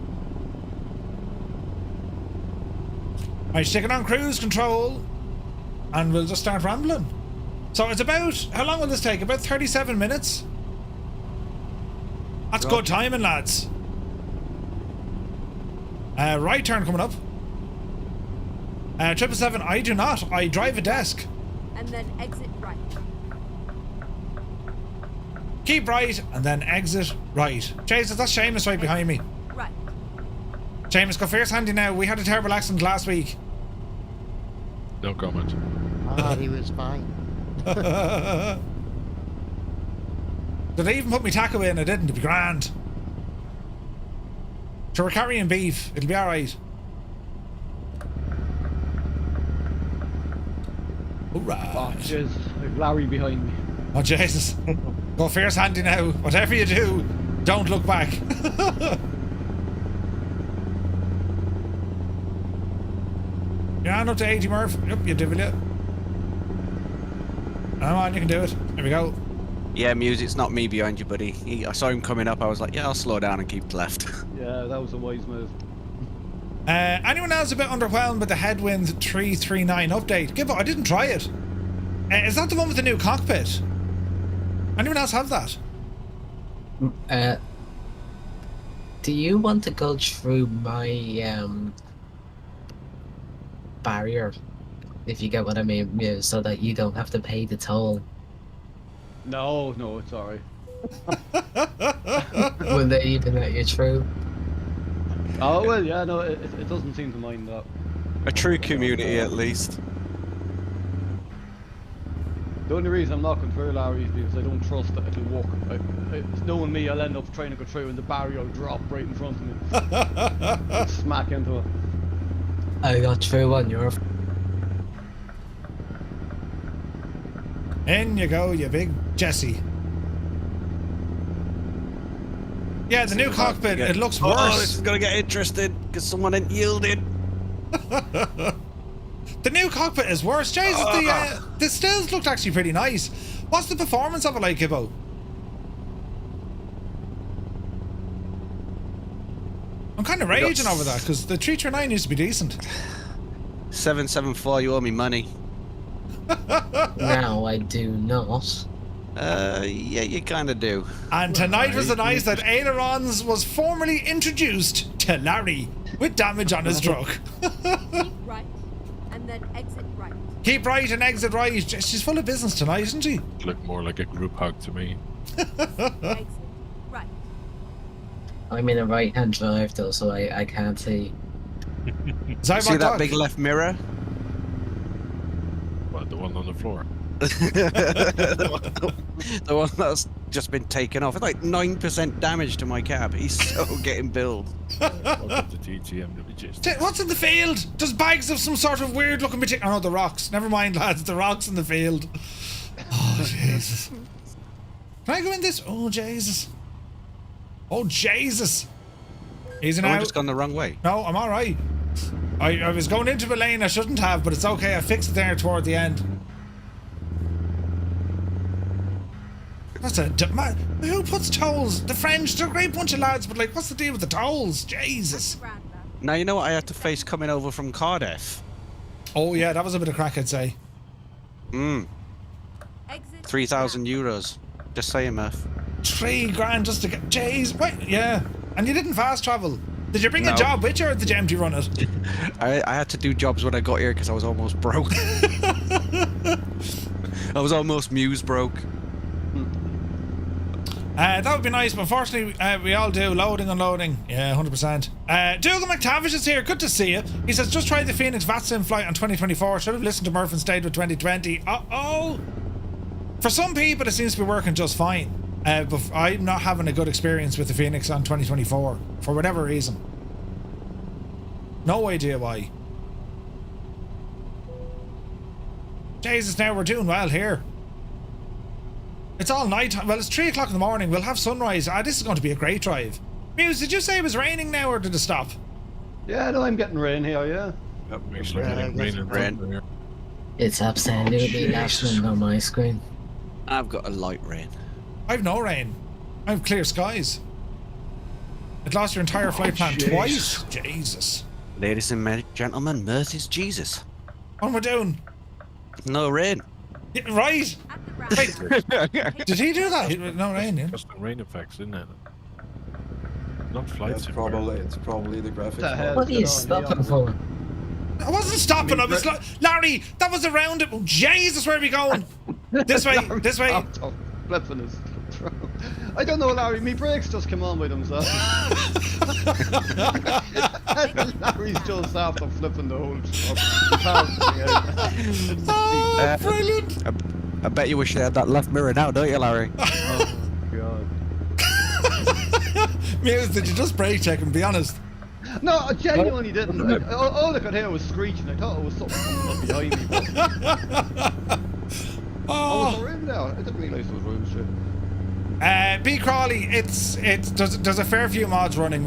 Alright, sticking on cruise control. And we'll just start rambling. So it's about, how long will this take? About 37 minutes? That's good timing, lads. Right turn coming up. 777, I do not. I drive a desk. And then exit right. Keep right, and then exit right. Jesus, that's Seamus right behind me. Right. Seamus, go fierce handy now. We had a terrible accident last week. No comment. Ah, he was fine. Did I even put my taco in? I didn't. It'd be grand. So we're carrying beef. It'll be alright. Alright. Oh, jeez. Like Larry behind me. Oh, Jesus. Go fierce handy now. Whatever you do, don't look back. You're on up to 80, Murph. Yep, you devil it. Come on, you can do it. There we go. Yeah, Muse, it's not me behind you, buddy. I saw him coming up. I was like, yeah, I'll slow down and keep to left. Yeah, that was a wise move. Anyone else a bit underwhelmed with the Headwind 339 update? Gibbo, I didn't try it. Is that the one with the new cockpit? Anyone else have that? do you want to go through my barrier, if you get what I mean, yeah, so that you don't have to pay the toll? No, it's alright. Will they even let you through? Oh, well, yeah, no, it doesn't seem to mind that. A true community, at least. The only reason I'm not going through, Larry, is because I don't trust that it'll work. Knowing me, I'll end up trying to go through and the barrier will drop right in front of me. I'll smack into it. I got through on your... In you go, you big Jesse. Yeah, the new cockpit, it looks worse. Oh, this is going to get interesting, because someone ain't yielded. The new cockpit is worse. Jesus, the stills looked actually pretty nice. What's the performance of it like, Gibbo? I'm kind of We got raging over that because the 339 used to be decent. 774, you owe me money. Now I do not. Yeah, you kind of do. And tonight was the night that ailerons was formally introduced to Larry with damage on his truck. Keep right, and then exit right. Keep right and exit right. She's full of business tonight, isn't she? Look more like a group hug to me. Exit right. I'm in a right-hand drive though, so I can't see. See that big left mirror? Well, the one on the floor. The one that's just been taken off. It's like 9% damage to my cab. He's so getting billed. Welcome to TTM Logistics. What's in the field? There's bags of some sort of weird looking material. Oh no, the rocks. Never mind, lads. The rocks in the field. Oh, Jesus. Can I go in this? Oh, Jesus. Oh, Jesus. Easy now. I've just gone the wrong way. No, I'm alright. I was going into a lane I shouldn't have, but it's okay. I fixed it there toward the end. That's man, who puts tolls? The French, they're a great bunch of lads, but like, what's the deal with the tolls? Jesus. Now you know what I had to face coming over from Cardiff. Oh yeah, that was a bit of crack, I'd say. 3,000 euros. Just saying, Murph. 3 grand just to get. Jeez, wait, yeah. And you didn't fast travel. Did you bring a No. job with you, or did you empty run it? I had to do jobs when I got here because I was almost broke. I was almost muse broke. That would be nice, but unfortunately, we all do. Loading, unloading. Yeah, 100%. Dougal McTavish is here. Good to see you. He says, just tried the Phoenix VATSIM flight on 2024. Should have listened to Murph and stayed with 2020. Uh-oh. For some people, it seems to be working just fine. But I'm not having a good experience with the Phoenix on 2024. For whatever reason. No idea why. Jesus, now we're doing well here. It's all night. Well, it's 3 o'clock in the morning. We'll have sunrise. This is going to be a great drive. Muse, did you say it was raining now, or did it stop? Yeah, no, I'm getting rain here, yeah. Yep, actually getting rain and rain. It's absolutely happening on my screen. I've got a light rain. I've no rain. I've clear skies. It lost your entire flight plan twice. Jesus. Ladies and gentlemen, Murph is Jesus. What am I doing? No rain. Yeah, right. Wait, did he do that? No rain, yeah. Just the rain effects, isn't it? Not flights. It's probably the graphics. What are you stopping for? I wasn't stopping. I was like, Larry, that was around it. Oh, Jesus, where are we going? This way, this way. Flipping his I don't know, Larry. Me brakes just come on by themselves. Larry's just after flipping the whole Oh, brilliant. I bet you wish they had that left mirror now, don't you, Larry? Oh, God. Muse, did you just brake check and be honest? No, I genuinely didn't. All I could hear was screeching. I thought it was something coming up behind me. Oh, was there room there? I didn't realise there was room, shit. B Crawley, there's a fair few mods running.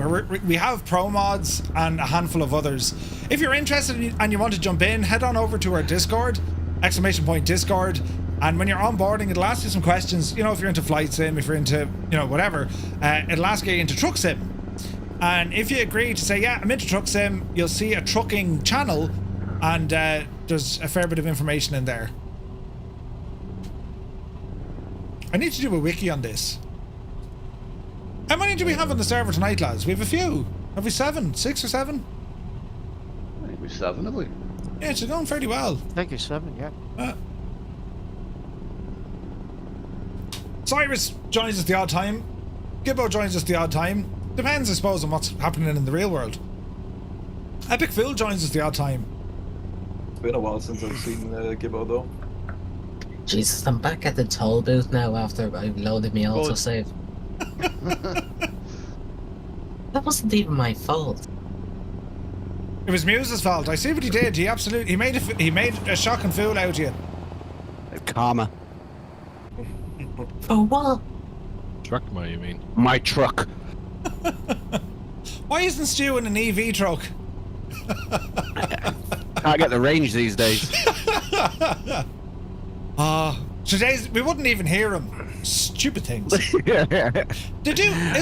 We have pro mods and a handful of others. If you're interested and you want to jump in, head on over to our Discord, !Discord, and when you're onboarding, it'll ask you some questions. You know, if you're into flight sim, if you're into, you know, whatever, it'll ask you into truck sim. And if you agree to say, yeah, I'm into truck sim, you'll see a trucking channel, and there's a fair bit of information in there. I need to do a wiki on this. How many do we have on the server tonight, lads? We have a few. Have we 7? 6 or 7? I think we're 7, have we? Yeah, it's going fairly well. I think it's 7, yeah. Cyrus joins us the odd time. Gibbo joins us the odd time. Depends, I suppose, on what's happening in the real world. Epic Phil joins us the odd time. It's been a while since I've seen Gibbo, though. Jesus, I'm back at the toll booth now after I loaded me autosave. That wasn't even my fault. It was Muse's fault. I see what he did. He made a shocking fool out of you. Karma. For what? Truckma, you mean? My truck. Why isn't Stu in an EV truck? Can't get the range these days. Today's we wouldn't even hear him. stupid things. Is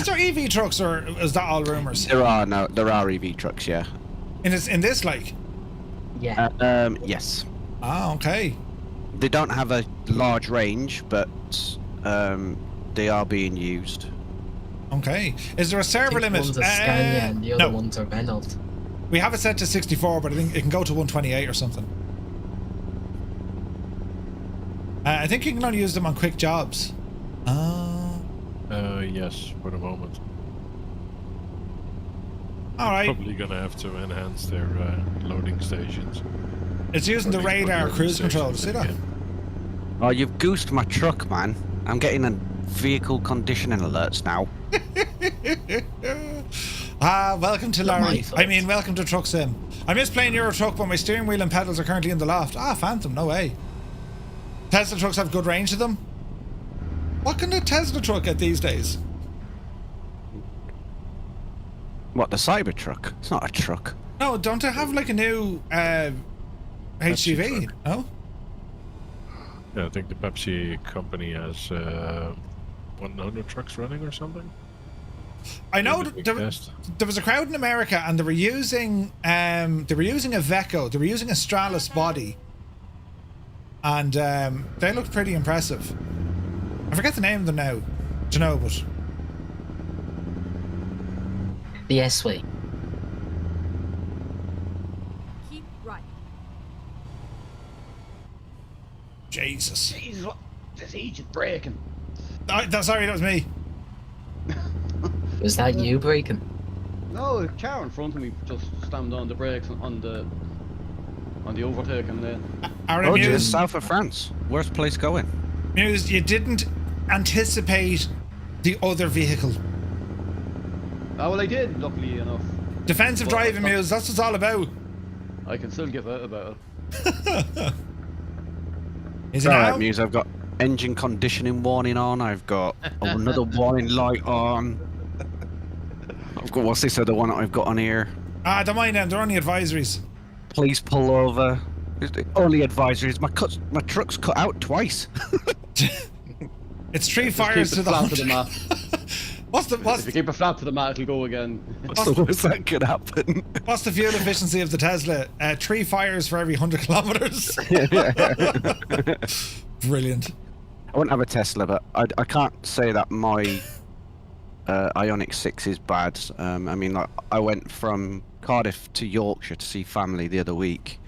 there EV trucks or is that all rumours? There are EV trucks, yeah. In this like? Yeah. Yes. Ah, okay. They don't have a large range, but they are being used. Okay. Is there a server limit? One's a Scania and the other one's a Renault. We have it set to 64, but I think it can go to 128 or something. I think you can only use them on quick jobs. Yes, for the moment. Alright. Probably gonna have to enhance their loading stations. It's using the radar cruise control. See that? Oh, you've goosed my truck, man. I'm getting a vehicle conditioning alerts now. Welcome to Larry. I mean, welcome to Truck Sim. I miss playing Euro Truck, but my steering wheel and pedals are currently in the loft. Phantom, no way. Tesla trucks have good range to them. What can a Tesla truck get these days? What, the Cybertruck? It's not a truck. No, don't they have like a new HGV? No? Yeah, I think the Pepsi company has 100 trucks running or something. I know there was a crowd in America and they were using a Veco. They were using a Stralis body. And they looked pretty impressive. I forget the name of them now. Do you know, but The S-Way. Keep right. Jesus. Jeez, what? This agent braking. Sorry, that was me. Was that you braking? No, a car in front of me just slammed on the brakes on the overtake and then. Oh, just south of France. Worst place going. Muse, you didn't anticipate the other vehicle. Oh, well, I did, luckily enough. Defensive driving, Muse, that's what it's all about. I can still give out about it. Is it Alright, now? Muse, I've got engine conditioning warning on, I've got another warning light on. I've got, what's this other one that I've got on here? Don't mind them, they're only advisories. Please pull over. Only advisories. My truck's cut out twice. It's 3 fires to the 100. If you keep a flap to the mat, it'll go again. What's the worst that could happen? What's the fuel efficiency of the Tesla? 3 fires for every 100 kilometers. Brilliant. I wouldn't have a Tesla, but I can't say that my Ioniq 6 is bad. I mean, like, I went from Cardiff to Yorkshire to see family the other week,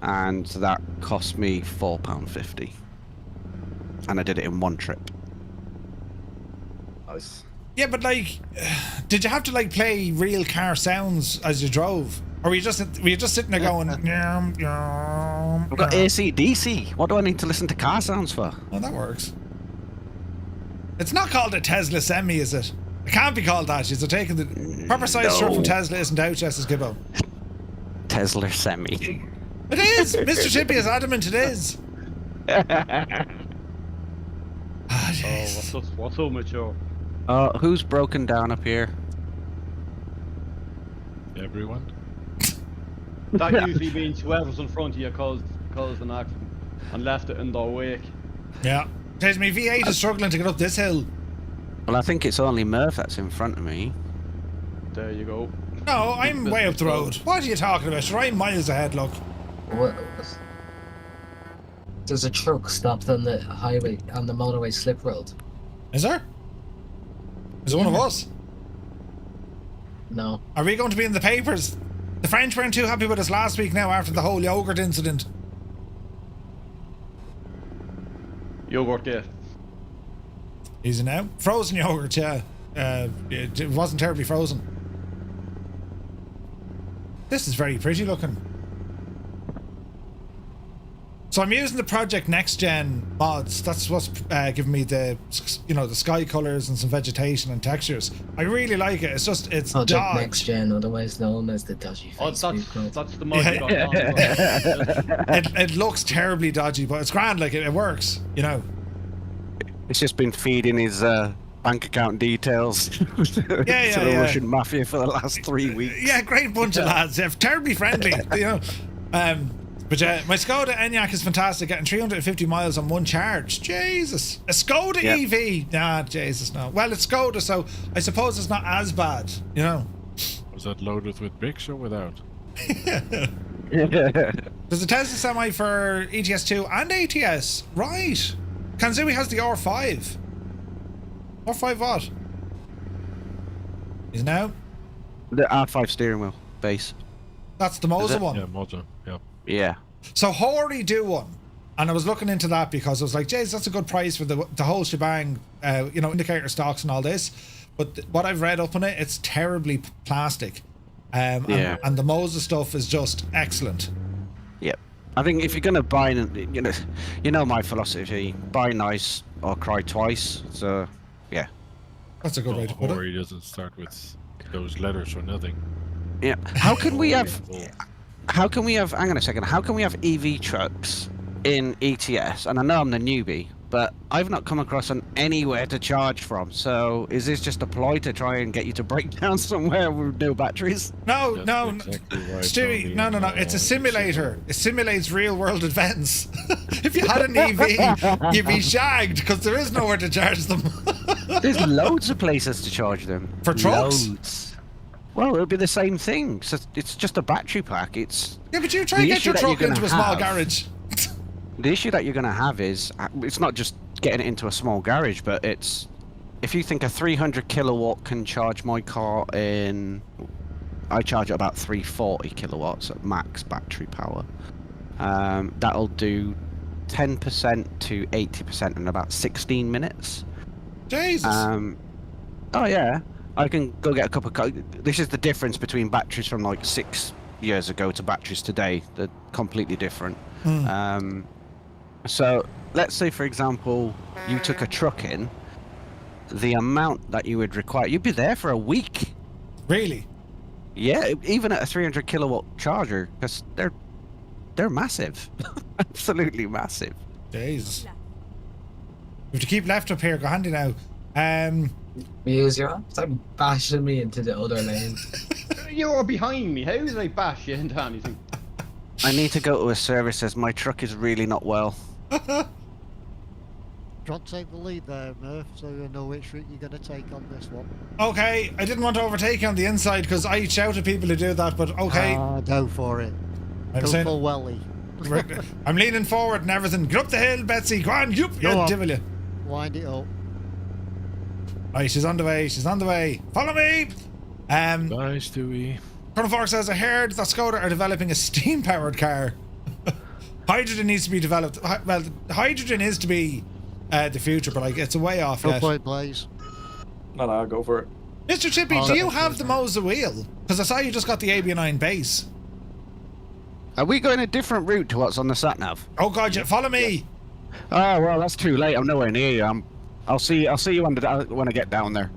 and that cost me £4.50, and I did it in one trip. Nice. Yeah, but like, did you have to like play real car sounds as you drove, or were you just sitting there going? I've got AC/DC. What do I need to listen to car sounds for? Oh, that works. It's not called a Tesla Semi, is it? It can't be called that. You're taking the proper size truck from Tesla isn't out, Justice Gibbo. Tesla Semi. It is. Mr. Chippy is adamant. It is. What's so mature? Who's broken down up here? Everyone. That usually means whoever's in front of you caused an accident and left it in their wake. Yeah. Says me V8 is struggling to get up this hill. Well, I think it's only Murph that's in front of me. There you go. No, I'm way up the road. What are you talking about? Sure, I'm miles ahead, look. What? There's a truck stopped on the highway, on the motorway slip road. Is there? Is it one of us? No. Are we going to be in the papers? The French weren't too happy with us last week now after the whole yogurt incident. Yogurt gate. Easy now. Frozen yogurt, yeah. It wasn't terribly frozen. This is very pretty looking. So I'm using the Project Next Gen mods. That's what's giving me the, the sky colors and some vegetation and textures. I really like it. It's just, it's Project dodge. Next Gen, otherwise known as the dodgy face. That's the mod you got on. It looks terribly dodgy, but it's grand. Like it works, you know. It's just been feeding his bank account details to the Russian mafia for the last 3 weeks. Yeah, great bunch of lads. Yeah, terribly friendly, you know. But my Skoda Enyaq is fantastic, getting 350 miles on one charge. Jesus. A Skoda EV? Nah, Jesus, no. Well, it's Skoda, so I suppose it's not as bad, you know. Was that loaded with bricks or without? There's a Tesla Semi for ETS2 and ATS. Right. Kanzui has the R5. R5 what? Is it now? The R5 steering wheel base. That's the Moza one. Yeah, Moza. Yeah. Yeah. So Hori do one, and I was looking into that because I was like, "Jeez, that's a good price for the whole shebang." You know, indicator stocks and all this. But what I've read up on it, it's terribly plastic. And the Moza stuff is just excellent. Yep. I think if you're gonna buy, you know my philosophy: buy nice or cry twice. So, yeah. That's a good way to put it. Hori doesn't start with those letters or nothing. Yeah. How can we have? Hang on a second. How can we have EV trucks in ETS? And I know I'm the newbie, but I've not come across anywhere to charge from. So is this just a ploy to try and get you to break down somewhere with no batteries? No, That's no, exactly right, Stewie, no. It's a simulator. It simulates real world events. If you had an EV, you'd be shagged because there is nowhere to charge them. There's loads of places to charge them. For trucks? Loads. Well, it'll be the same thing. So it's just a battery pack. It's Yeah, but you try and get your truck into a small garage. The issue that you're going to have is it's not just getting it into a small garage, but it's if you think a 300 kilowatt can charge my car in, I charge at about 340 kilowatts at max battery power. That'll do 10% to 80% in about 16 minutes. Jesus. Oh yeah. I can go get a cup of. This is the difference between batteries from like 6 years ago to batteries today. They're completely different. So let's say, for example, you took a truck in. The amount that you would require, you'd be there for a week. Really? Yeah, even at a 300 kilowatt charger, because they're massive, absolutely massive. Jesus. You have to keep left up here. Go handy now. Muse, you're bashing me into the other lane. You're behind me. How did I bash you into anything? I need to go to a service as my truck is really not well. Try to take the lead there, Murph, so you know which route you're going to take on this one. Okay, I didn't want to overtake you on the inside because I shout at people to do that, but okay. Go for it. Go full welly. I'm leaning forward and everything. Get up the hill, Betsy. Go on, you devil you. Wind it up. Right, she's on the way. She's on the way. Follow me. Bye, Stewie. Colonel Fork says, I heard that Skoda are developing a steam-powered car. Hydrogen needs to be developed. Well, hydrogen is to be the future, but like it's a way off yet. Go for it, please. No, go for it. Mr. Chippy, do you have the Moza wheel? Because I saw you just got the AB9 base. Are we going a different route to what's on the sat nav? Oh God, yeah, follow me. Oh well, that's too late. I'm nowhere near you. I'll see you when I get down there.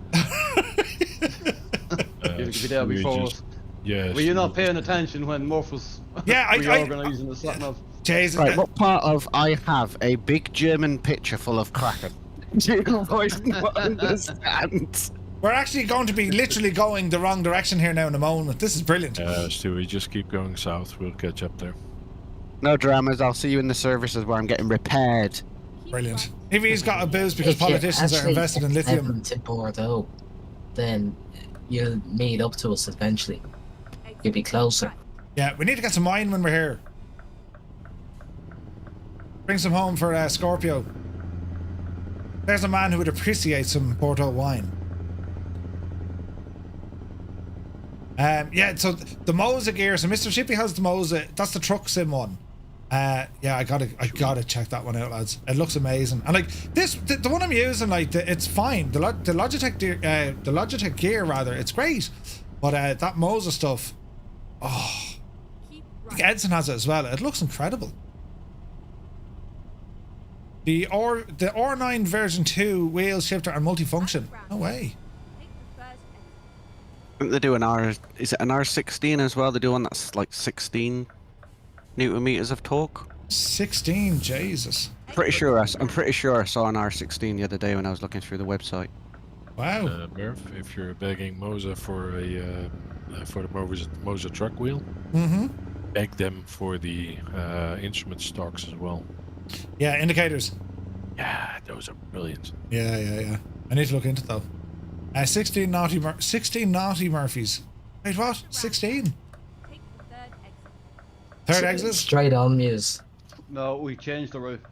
You could be there before us. Yeah. Were you not paying attention when Murph was reorganising the sat nav? Jesus. Right, what part of I have a big German picture full of Kraken? Do you guys not understand? We're actually going to be literally going the wrong direction here now in a moment. This is brilliant. Stewie, just keep going south. We'll catch up there. No dramas. I'll see you in the services where I'm getting repaired. Brilliant. If he's got a boost because politicians are invested in lithium. To Bordeaux, then you'll meet up to us eventually. You'll be closer. Yeah, we need to get some wine when we're here. Bring some home for Scorpio. There's a man who would appreciate some Bordeaux wine. Yeah, so the Moza gear. So Mr. Shippy has the Moza. That's the truck sim one. Yeah, I gotta check that one out, lads. It looks amazing. And like this, the one I'm using, like it's fine. The Logitech gear rather, it's great. But that Moza stuff, oh, I think Edson has it as well. It looks incredible. The R9 version 2 wheel shifter and multifunction. No way. I think they do is it an R16 as well? They do one that's like 16 Newton meters of torque. 16, Jesus. I'm pretty sure I saw an R16 the other day when I was looking through the website. Wow. Murph, if you're begging Moza for the Moza truck wheel, beg them for the instrument stocks as well. Yeah, indicators. Yeah, those are brilliant. Yeah. I need to look into it though. 16 naughty Murphys. Wait, what? 16? Take the third exit. Third exit? Straight on, Muse. No, we changed the route.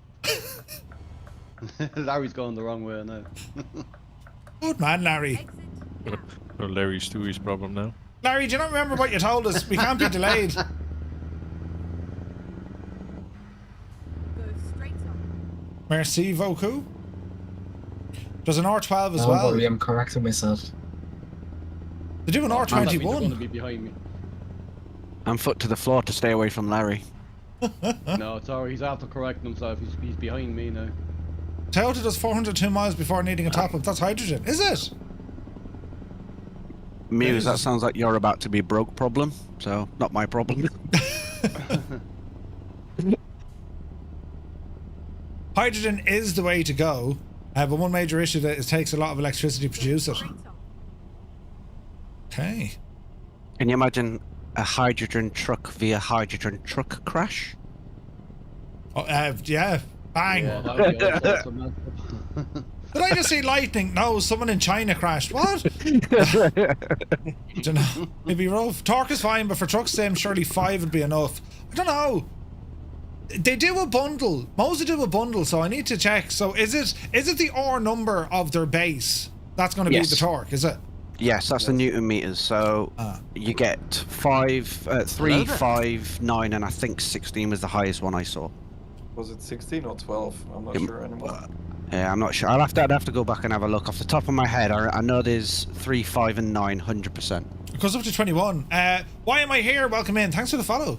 Larry's going the wrong way now. Good man, Larry. Exit now. Or Larry Stewie's problem now. Larry, do you not remember what you told us? We can't be delayed. Go straight on. Merci beaucoup. There's an R12 as Don't well. worry, I'm correcting myself. They do an That means they're going to R21. be behind me. I'm foot to the floor to stay away from Larry. No, sorry, he's after correcting himself. He's behind me now. Toyota does 402 miles before needing a top-up. That's hydrogen, is it? Muse, that sounds like you're about to be broke problem, so not my problem. Hydrogen is the way to go, but one major issue that it takes a lot of electricity to produce it. Straight on. Okay. Can you imagine a hydrogen truck via hydrogen truck crash? Oh, yeah. Bang. Yeah, that would be all sorts of mess up. Did I just see lightning? No, someone in China crashed. What? Don't know. It'd be rough. Torque is fine, but for truck sim, surely 5 would be enough. I don't know. They do a bundle. Most do a bundle, so I need to check. So is it the R number of their base? That's going to be Yes. the torque, is it? Yes, that's the Newton meters. So you get 3, 5, 9, and I think 16 was the highest one I saw. Was it 16 or 12? I'm not sure anymore. Yeah, I'm not sure. I'd have to go back and have a look. Off the top of my head, I know there's 3, 5, and 9, 100%. It goes up to 21. Why am I here? Welcome in. Thanks for the follow.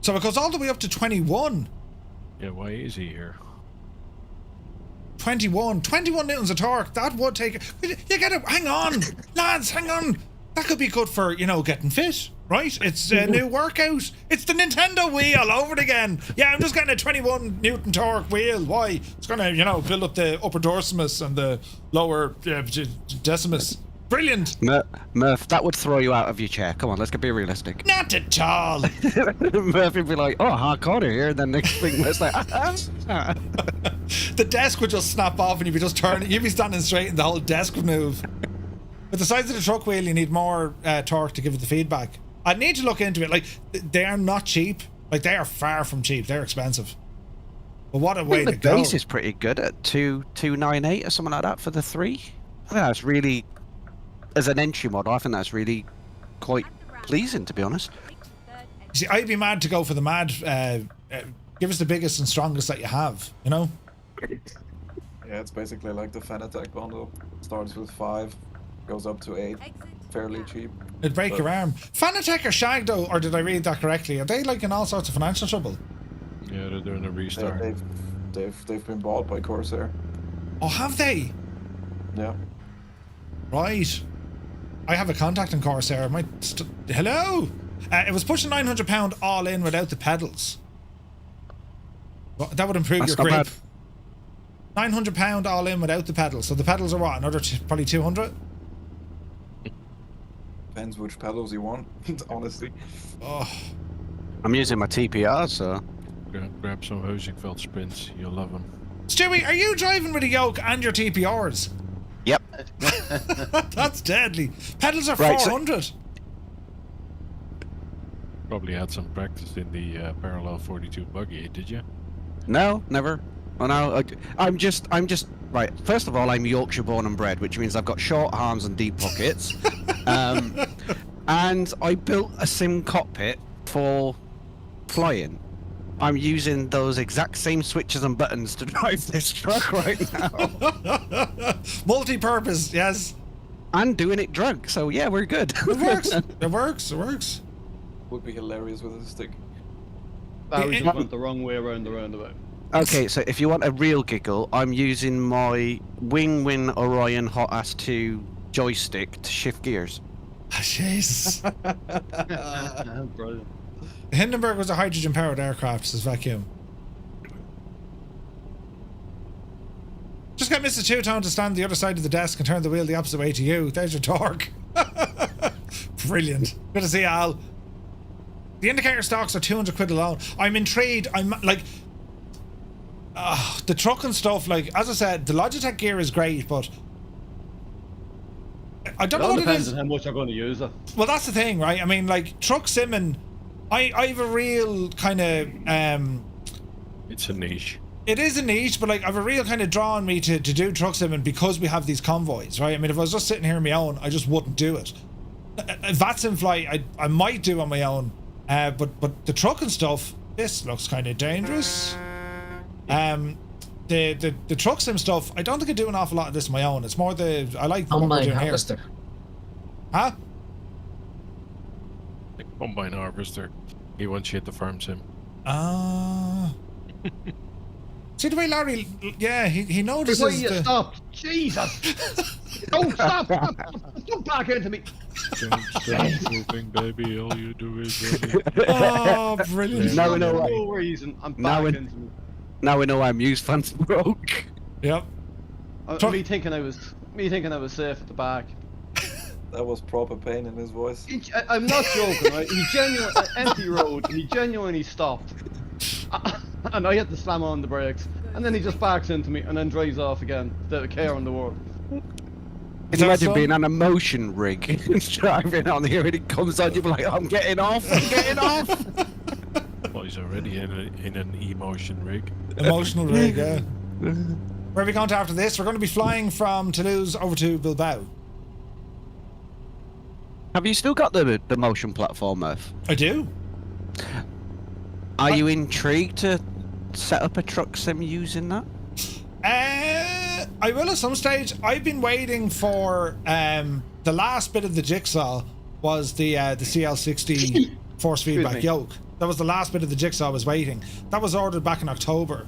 So it goes all the way up to 21. Yeah, why is he here? 21 newtons of torque. That would take. You get it. Hang on, lads. Hang on. That could be good for getting fit, right? It's a new workout. It's the Nintendo Wii all over it again. Yeah, I'm just getting a 21 newton torque wheel. Why? It's gonna build up the upper dorsimus and the lower decimus. Brilliant. Murph, that would throw you out of your chair. Come on, let's be realistic. Not at all. Murph would be like, oh, hard corner here, and then next thing Murph's like, The desk would just snap off and you'd be just turning. You'd be standing straight and the whole desk would move. With the size of the truck wheel, you need more torque to give it the feedback. I'd need to look into it. Like, they are not cheap. Like, they are far from cheap. They're expensive. But what a way to go. The base is pretty good at 298 or something like that for the 3. I think that's really, as an entry model, I think that's really quite pleasing, to be honest. Take the third exit. See, I'd be mad to go for the mad. Give us the biggest and strongest that you have, Yeah, it's basically like the Fanatec bundle. Starts with 5, goes up to 8. Exit Fairly now. cheap. It'd break your arm. Fanatec or Shag, though, or did I read that correctly? Are they like in all sorts of financial trouble? Yeah, they're doing a restart. They've been bought by Corsair. Oh, have they? Yeah. Right. I have a contact in Corsair. I might hello? It was pushing £900 all in without the pedals. Well, that would improve That's your not grip. £900 all in without the pedals. So the pedals are what? Another probably 200? Depends which pedals you want, honestly. Oh. I'm using my TPR, so. Grab some Housingveld sprints. You'll love them. Stewie, are you driving with a yoke and your TPRs? Yep. That's deadly. Pedals are Right, 400. Probably had some practice in the parallel 42 buggy, did you? No, never. Oh no, I'm just right. First of all, I'm Yorkshire born and bred, which means I've got short arms and deep pockets. And I built a sim cockpit for flying. I'm using those exact same switches and buttons to drive this truck right now. Multi-purpose, yes. And doing it drunk, so yeah, we're good. It works. It works. It works. Would be hilarious with a stick. Barry just went the wrong way around the roundabout. Okay, so if you want a real giggle, I'm using my Wing Orion Hot Ass 2 joystick to shift gears. Jeez. Brilliant. Hindenburg was a hydrogen-powered aircraft, says Vacuum. Just get Mr. Two-Tone to stand the other side of the desk and turn the wheel the opposite way to you. There's your torque. Brilliant. Good to see you, Al. The indicator stocks are 200 quid alone. I'm intrigued. I'm like, the truck and stuff. Like as I said, the Logitech gear is great, but I don't know what it depends is. on how much you're going to use it. Well, that's the thing, right? I mean, like truck simming, I have a real kind of It's a niche. It is a niche, but like I've a real kind of draw on me to do truck simming because we have these convoys, right? I mean, if I was just sitting here on my own, I just wouldn't do it. VATS in flight, I might do on my own, but the truck and stuff, this looks kind of dangerous. The truck sim stuff, I don't think I do an awful lot of this on my own. It's more I like what we're Combine doing here. harvester. Huh? The combine harvester. He wants you at the farm sim. See the way Larry, yeah, he notices Why you stop? Jesus! Don't stop! Don't back into me! Don't stop moving, baby. All you do is Oh, brilliant. Now we know why. No reason. I'm Now back we- into me. Now we know why Muse fans broke. Yep. Me thinking I was safe at the back. That was proper pain in his voice. I'm not joking, right? He genuinely, empty road, he genuinely stopped. And I had to slam on the brakes. And then he just backs into me and then drives off again. The care in the world. Is that Imagine so? being on a motion rig and driving on here and it comes on, you'll be like, I'm getting off, I'm getting off. Well, he's already in an emotion rig. Emotional rig, yeah. Where are we going to after this? We're going to be flying from Toulouse over to Bilbao. Have you still got the motion platform, Murph? I do. Are you intrigued to set up a truck sim using that? I will at some stage. I've been waiting for the last bit of the jigsaw was the CL60 force feedback me. yoke. That was the last bit of the jigsaw I was waiting. That was ordered back in October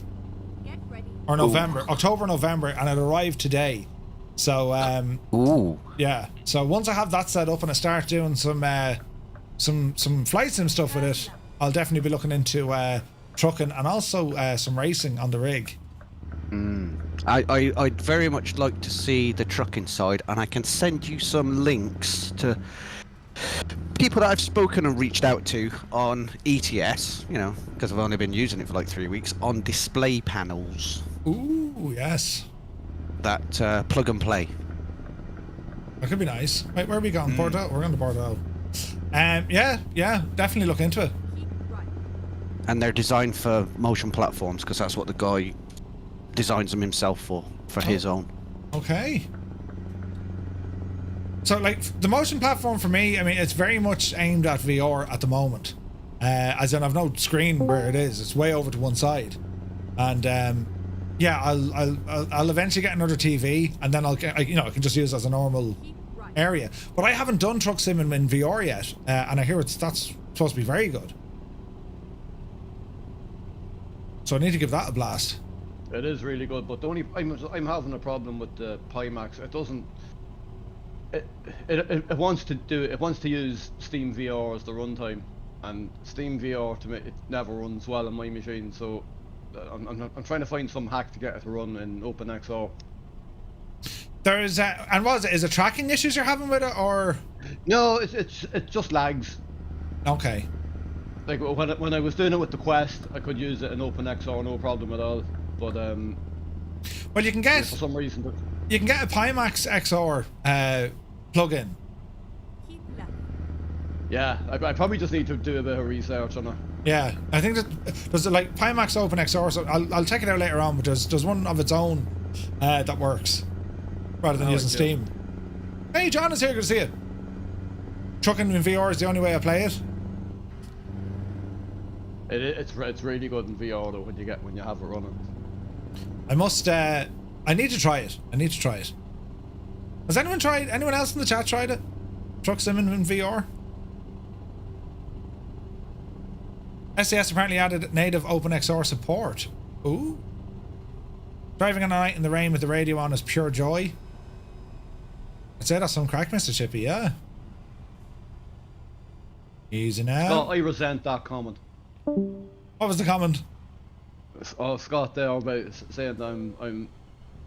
Get ready. or November. October, November, and it arrived today. So Ooh. yeah. So once I have that set up and I start doing some flight sim stuff with it, I'll definitely be looking into trucking and also some racing on the rig. I'd very much like to see the trucking side, and I can send you some links to people that I've spoken and reached out to on ETS, you know, because I've only been using it for like 3 weeks, on display panels Ooh, yes. that plug and play. That could be nice. Wait, where are we going? Bordeaux? We're going to Bordeaux. Yeah, definitely look into it. Keep right. And they're designed for motion platforms, because that's what the guy designs them himself for his own. Okay. So, like, the motion platform for me, I mean, it's very much aimed at VR at the moment. As in, I've no screen where it is. It's way over to one side. And, yeah, I'll eventually get another TV, and then I can just use it as a normal Keep right. area. But I haven't done truck sim in VR yet, and I hear that's supposed to be very good. So I need to give that a blast. It is really good, but the only I'm having a problem with the Pimax. It doesn't. It wants to do it. It wants to use Steam VR as the runtime, and Steam VR to me it never runs well on my machine. So I'm trying to find some hack to get it to run in OpenXR. There's and what is it? Is it tracking issues you're having with it, or? No, it just lags. Okay. Like when I was doing it with the Quest, I could use it in OpenXR no problem at all. But Well, you can get for some reason. a Pimax XR plug-in. Keep left. Yeah, I probably just need to do a bit of research on it. Yeah, I think that there's like Pimax Open XR. So I'll check it out later on. But there's one of its own that works rather than using Steam. Hey, John is here. Good to see you. Trucking in VR is the only way I play it. It's really good in VR though when you have it running. I must. I need to try it. Has anyone else in the chat tried it? Truck sim in VR? SES apparently added native OpenXR support. Ooh. Driving on a night in the rain with the radio on is pure joy. I'd say that's some crack, Mr. Chippy, yeah. Easy now. Scott, I resent that comment. What was the comment? Oh, Scott there about saying that I'm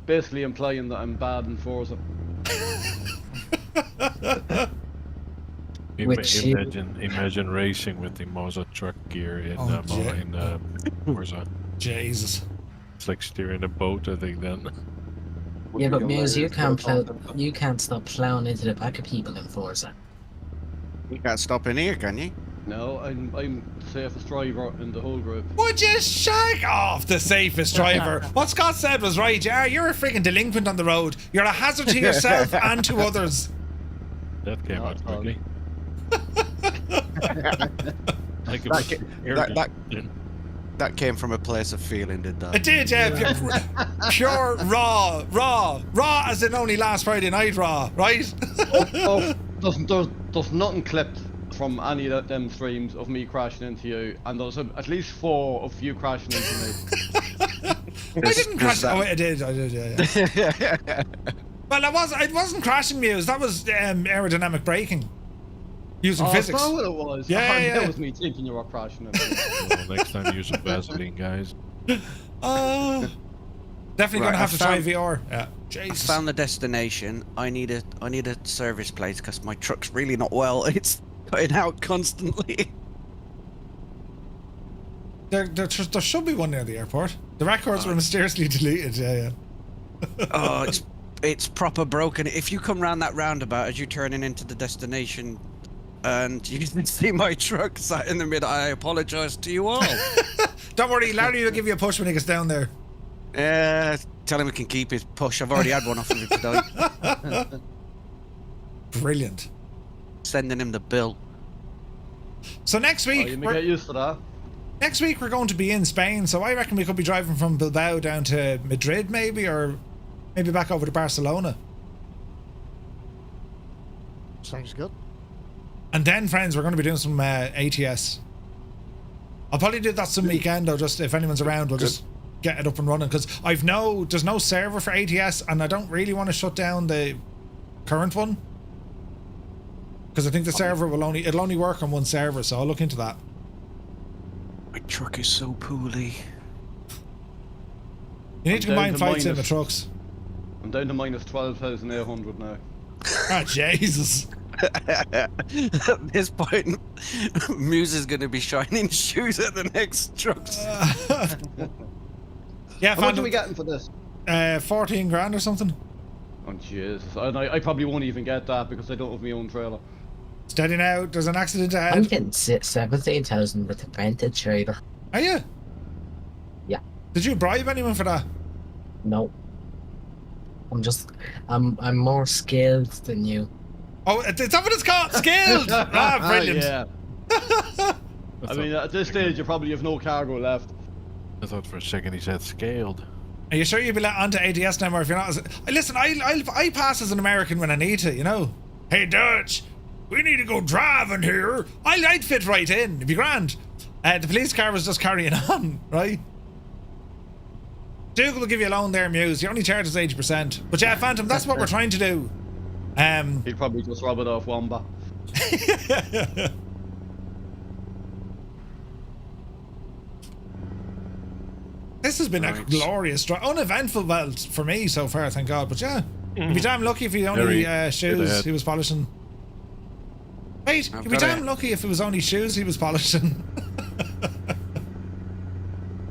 basically implying that I'm bad in Forza. Imagine racing with the Mazda truck gear in Forza. Jesus. It's like steering a boat, I think. Then. Yeah, but Muse, you can't stop plowing into the back of people in Forza. You can't stop in here, can you? No, I'm the safest driver in the whole group. Would you shag off the safest driver? What Scott said was right. Yeah, you're a freaking delinquent on the road. You're a hazard to yourself and to others. That came out quickly. That came from a place of feeling, did that? It did, yeah. Pure raw as in only last Friday night raw, right? There's nothing clipped from any of them streams of me crashing into you, and there's at least 4 of you crashing into me. I didn't crash. Oh, wait, I did, yeah. Well, I wasn't crashing, Muse. That was aerodynamic braking. Using physics. That's not what it was. Yeah. That was me thinking you were crashing into me. Well, next time use some Vaseline, guys. Definitely gonna have to try VR. Yeah. Jesus. I found the destination. I need a service place because my truck's really not well. It's cutting out constantly. There should be one near the airport. The records were mysteriously deleted. Yeah. Oh, it's proper broken. If you come round that roundabout as you're turning into the destination, and you can see my truck sat in the middle, I apologise to you all. Don't worry, Larry will give you a push when he gets down there. Tell him he can keep his push. I've already had one off of him today. Brilliant. Sending him the bill. So next week, you may get used to that. Next week we're going to be in Spain, so I reckon we could be driving from Bilbao down to Madrid, maybe, or maybe back over to Barcelona. Sounds good. And then, friends, we're going to be doing some ATS. I'll probably do that some weekend, though, just if anyone's around, we'll just get it up and running, because there's no server for ATS, and I don't really want to shut down the current one, because I think the server it'll only work on one server, so I'll look into that. My truck is so poorly. You need to combine flights in the trucks. I'm down to minus 12,800 now. Ah, Jesus. At this point, Muse is going to be shining shoes at the next trucks. Yeah, how much are we getting for this? 14 grand or something. Oh Jesus! I probably won't even get that because I don't have my own trailer. Steady now. There's an accident ahead. I'm getting 17,000 with the rented trailer. Are you? Yeah. Did you bribe anyone for that? No. I'm more skilled than you. Oh, is that what it's called? Skilled! Ah, brilliant. Yeah. I mean, at this stage, you probably have no cargo left. I thought for a second he said scaled. Are you sure you'll be let onto ADS now, Murph? You're not. Listen, I pass as an American when I need to, you know. Hey, Dutch, we need to go driving here. I'd fit right in. It'd be grand. The police car was just carrying on, right? Dougal will give you a loan there, Muse. He only charges 80%. But yeah, Phantom, that's what we're trying to do. He'd probably just rob it off Wamba. This has been a glorious drive. Uneventful, well, for me so far, thank God. But yeah, you'd be damn lucky if he only shoes he was polishing. Wait, you'd be damn lucky if it was only shoes he was polishing.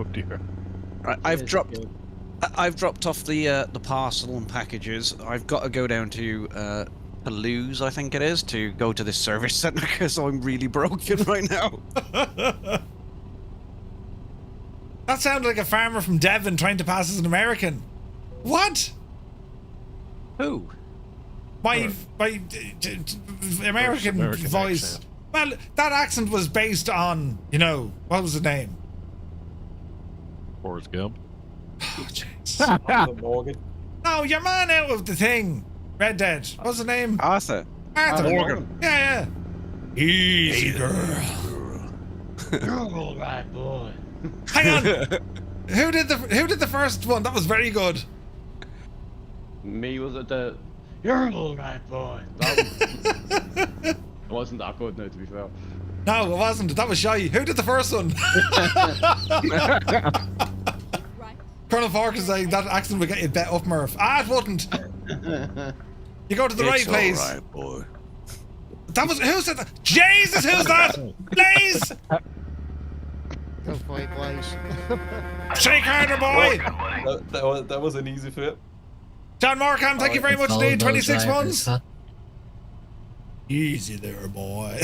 Oh dear. Right, I've dropped off the parcel and packages. I've got to go down to Toulouse, I think it is, to go to this service centre because I'm really broken right now. That sounded like a farmer from Devon trying to pass as an American. What? Who? My American voice. Accent. Well, that accent was based on, you know, what was the name? Forrest Gump. Oh, jeez. Morgan. No, your man out of the thing. Red Dead. What's the name? Arthur. Morgan. Yeah. Easy girl. You're all right, boy. Hang on. Who did the first one? That was very good. Me, was it the... You're all right, boy. It wasn't that good now, to be fair. No, it wasn't. That was shy. Who did the first one? Colonel Fork is saying that accent would get you bet up, Murph. Ah, it wouldn't. You go to the right place. All right, boy. That was who said that? Jesus, who's that? Blaze! Go for it, Blaze. Shake harder, boy! That was an easy fit. John Markham, thank you very much indeed. 26 months. Huh? Easy there, boy.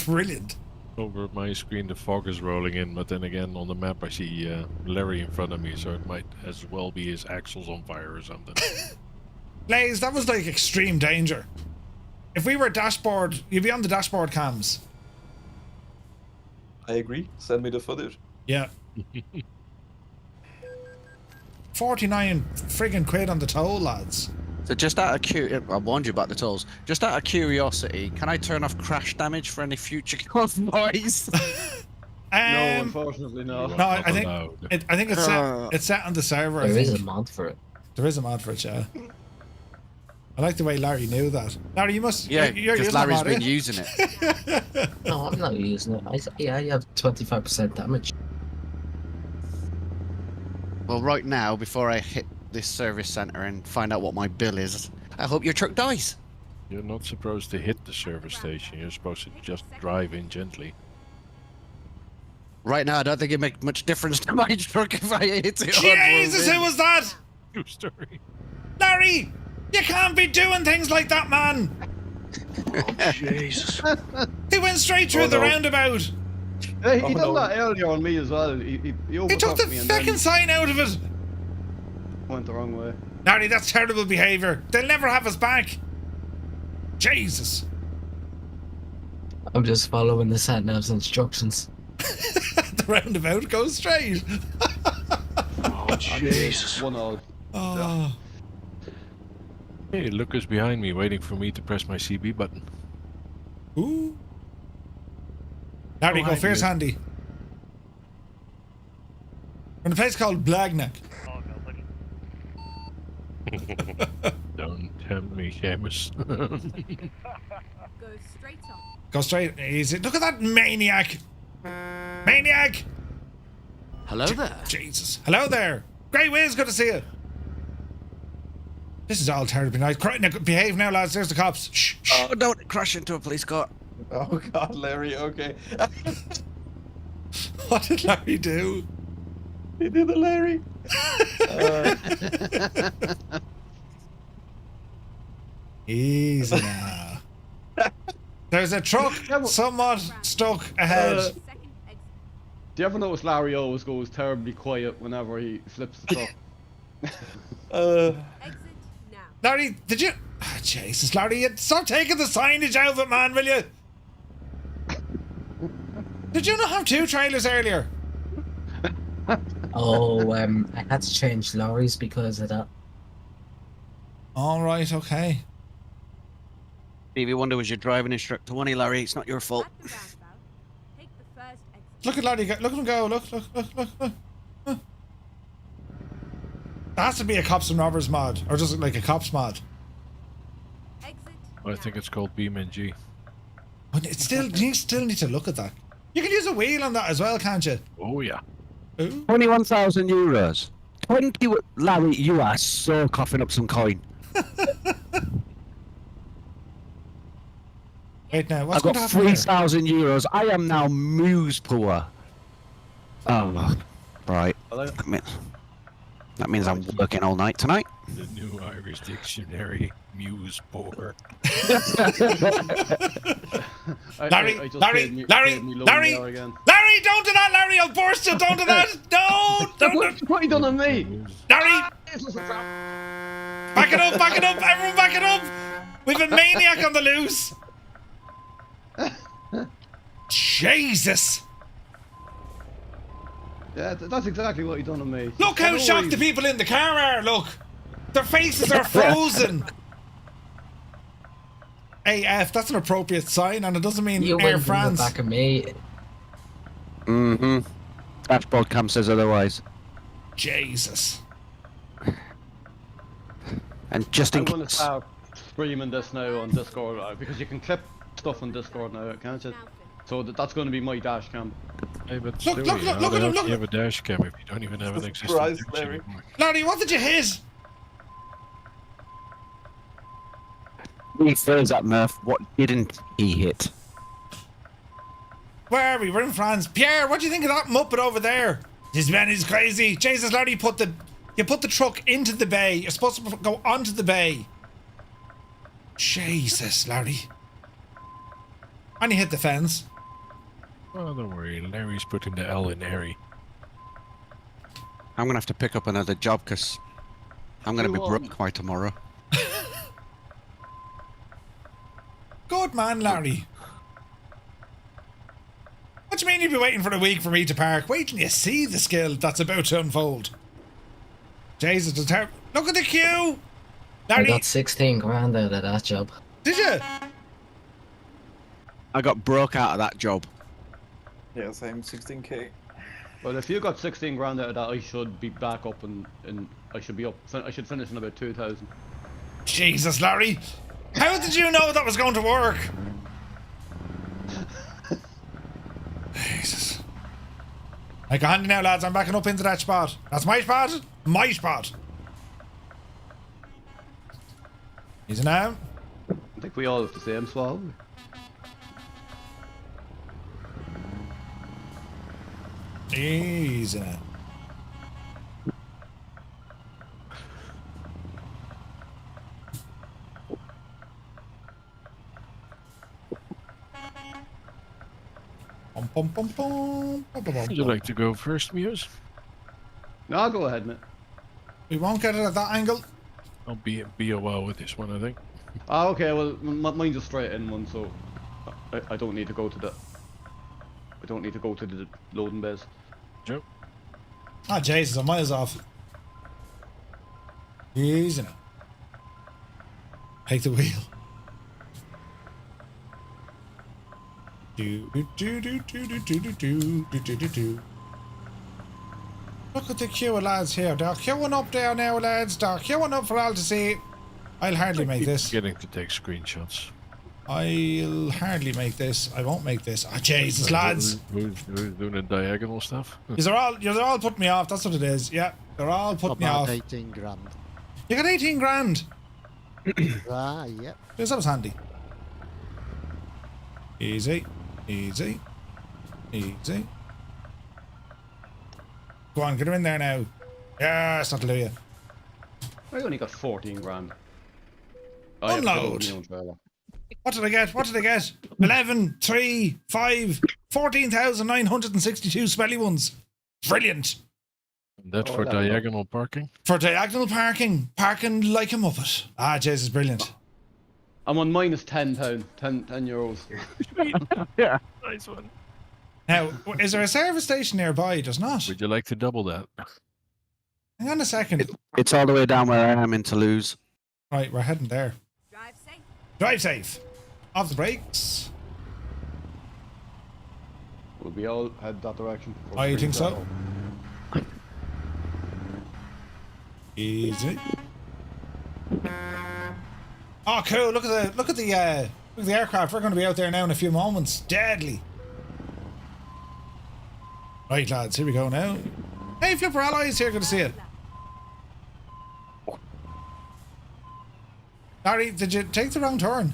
Brilliant. Over my screen, the fog is rolling in, but then again, on the map, I see Larry in front of me, so it might as well be his axles on fire or something. Blaze, that was like extreme danger. If we were dashboard, you'd be on the dashboard cams. I agree. Send me the footage. Yeah. 49 friggin' quid on the toll, lads. So just out of I warned you about the tolls. Just out of curiosity, can I turn off crash damage for any future convoys? No, unfortunately, no. No, I think it's set on the server. There is a mod for it. There is a mod for it, yeah. I like the way Larry knew that. Larry, you must. Yeah, you're because using Larry's that mod, been eh? using it. No, I'm not using it. I have 25% damage. Well, right now, before I hit this service centre and find out what my bill is, I hope your truck dies. You're not supposed to hit the service station. You're supposed to just drive in gently. Right now, I don't think it makes much difference to my truck if I hit it. Jesus, who was that? True story. Larry, you can't be doing things like that, man. Oh, Jesus. He went straight through the roundabout. Hey, he done that earlier on me as well. He He took the overtook me and fucking then sign out of it. went the wrong way. Larry, that's terrible behaviour. They'll never have us back. Jesus. I'm just following the sat nav's instructions. The roundabout goes straight. Oh, Jesus. 1-0. Oh. Hey, look who's behind me, waiting for me to press my CB button. Ooh. Larry, go fierce handy. In a place called Blagnac. Don't tempt me, Seamus. Go straight on. Go straight. Easy. Look at that maniac. Maniac. Hello there. Jesus. Hello there. Great Wiz, good to see you. This is all terribly nice. Behave now, lads. There's the cops. Shh. Oh, don't crash into a police car. Oh God, Larry. Okay. What did Larry do? He did the Larry. Easy now. There's a truck somewhat stuck ahead. Second exit. Do you ever notice Larry always goes terribly quiet whenever he flips the truck? Exit now. Larry, did you? Oh, Jesus, Larry, stop taking the signage out of it, man, will you? Did you not have two trailers earlier? Oh, I had to change lorries because of that. All right, okay. Stevie Wonder was your driving instructor, wasn't he, Larry? It's not your fault. At the roundabout, take the first exit. Look at Larry go. Look at him go. Look. There has to be a cops and robbers mod, or just like a cops mod. Exit I think it's called BeamNG. But it's still, you still need to look at that. You can use a wheel on that as well, can't you? Oh yeah. Ooh. 21,000 euros. 20. Larry, you are so coughing up some coin. Wait now, what's I've going to got happen here? 3,000 euros. I am now moose poor. Oh, right. That means I'm working all night tonight. The new Irish dictionary, muse poor. Larry, I just Larry, paid me- Larry, paid me loan Larry, there again. Larry, don't do that, Larry! I'll burst you! Don't do that! No! Don't! What you done on me? Larry! Back it up! Back it up! Everyone, back it up! We've a maniac on the loose. Jesus! Yeah, that's exactly what you done on me. Look how No shocked the worries. people in the car are. Look, their faces are frozen. AF, that's an appropriate sign, and it doesn't mean You Air went in the France. back of me. Mm-hmm. Dashboard cam says otherwise. Jesus. And just I'm in gonna case. start streaming this now on Discord because you can clip stuff on Discord now, can't you? So that's going to be my dash cam. Hey, but Look, still, look, you look, know, look at how him, do look you at have a dash cam if you don't even have an Jesus existing Christ, dash Larry. anymore? Larry, what did you hit? Rephrase that, Murph. What didn't he hit? Where are we? We're in France. Pierre, what do you think of that muppet over there? This man is crazy. Jesus, Larry, you put the truck into the bay. You're supposed to go onto the bay. Jesus, Larry. And he hit the fence. Oh, don't worry. Larry's putting the L in Harry. I'm gonna have to pick up another job because I'm gonna be broke by tomorrow. Good man, Larry. What do you mean you'd be waiting for a week for me to park? Wait till you see the skill that's about to unfold. Jesus, it's terrible. Look at the queue! Larry! I got 16 grand out of that job. Did you? I got broke out of that job. Yeah, same 16k. Well, if you got 16 grand out of that, I should be back up and I should be up. I should finish in about 2,000. Jesus, Larry! How did you know that was going to work? Jesus. Like a handy now, lads. I'm backing up into that spot. That's my spot. My spot. Easy now. I think we all have the same swab. Easy now. Bum, bum, bum, bum, bum, Would you like to go first, Muse? No, I'll go ahead, mate. We won't get it at that angle. I'll be a while with this one, I think. Ah, okay. Well, mine's a straight in one, so I don't need to go to the. I don't need to go to the loading base. Joe. Ah, Jesus, I'm miles off. Easy now. Take the wheel. Do do do do do do do do do do do do. Look at the queue of lads here. They're queuing up there now, lads. They're queuing up for all to see. I'll hardly make this. Getting to take screenshots. I'll hardly make this. I won't make this. Ah, Jesus, lads. Who's doing the diagonal stuff? You're all putting me off. That's what it is. Yeah, they're all putting me About off. 18 grand. You got 18 grand. Ah, yep. Yes, that was handy. Easy, easy, easy. Go on, get her in there now. Yes, that'll do you. I only got 14 grand. Unload. What did I get? What did I get? 11, 3, 5, 14,962 smelly ones. Brilliant. And that's for diagonal parking? For diagonal parking. Parking like a muppet. Ah, Jesus, brilliant. I'm on minus 10 pound, 10 euros. Yeah, nice one. Now, is there a service station nearby? There's not. Would you like to double that? Hang on a second. It's all the way down where I am in Toulouse. Right, we're heading there. Drive safe. Drive safe. Off the brakes. Will we all head that direction? I think so. Easy. Oh, cool! Look at the aircraft. We're going to be out there now in a few moments. Deadly. Right, lads. Here we go now. Hey, Flipper Allies here. Good to see you. Larry, did you take the wrong turn?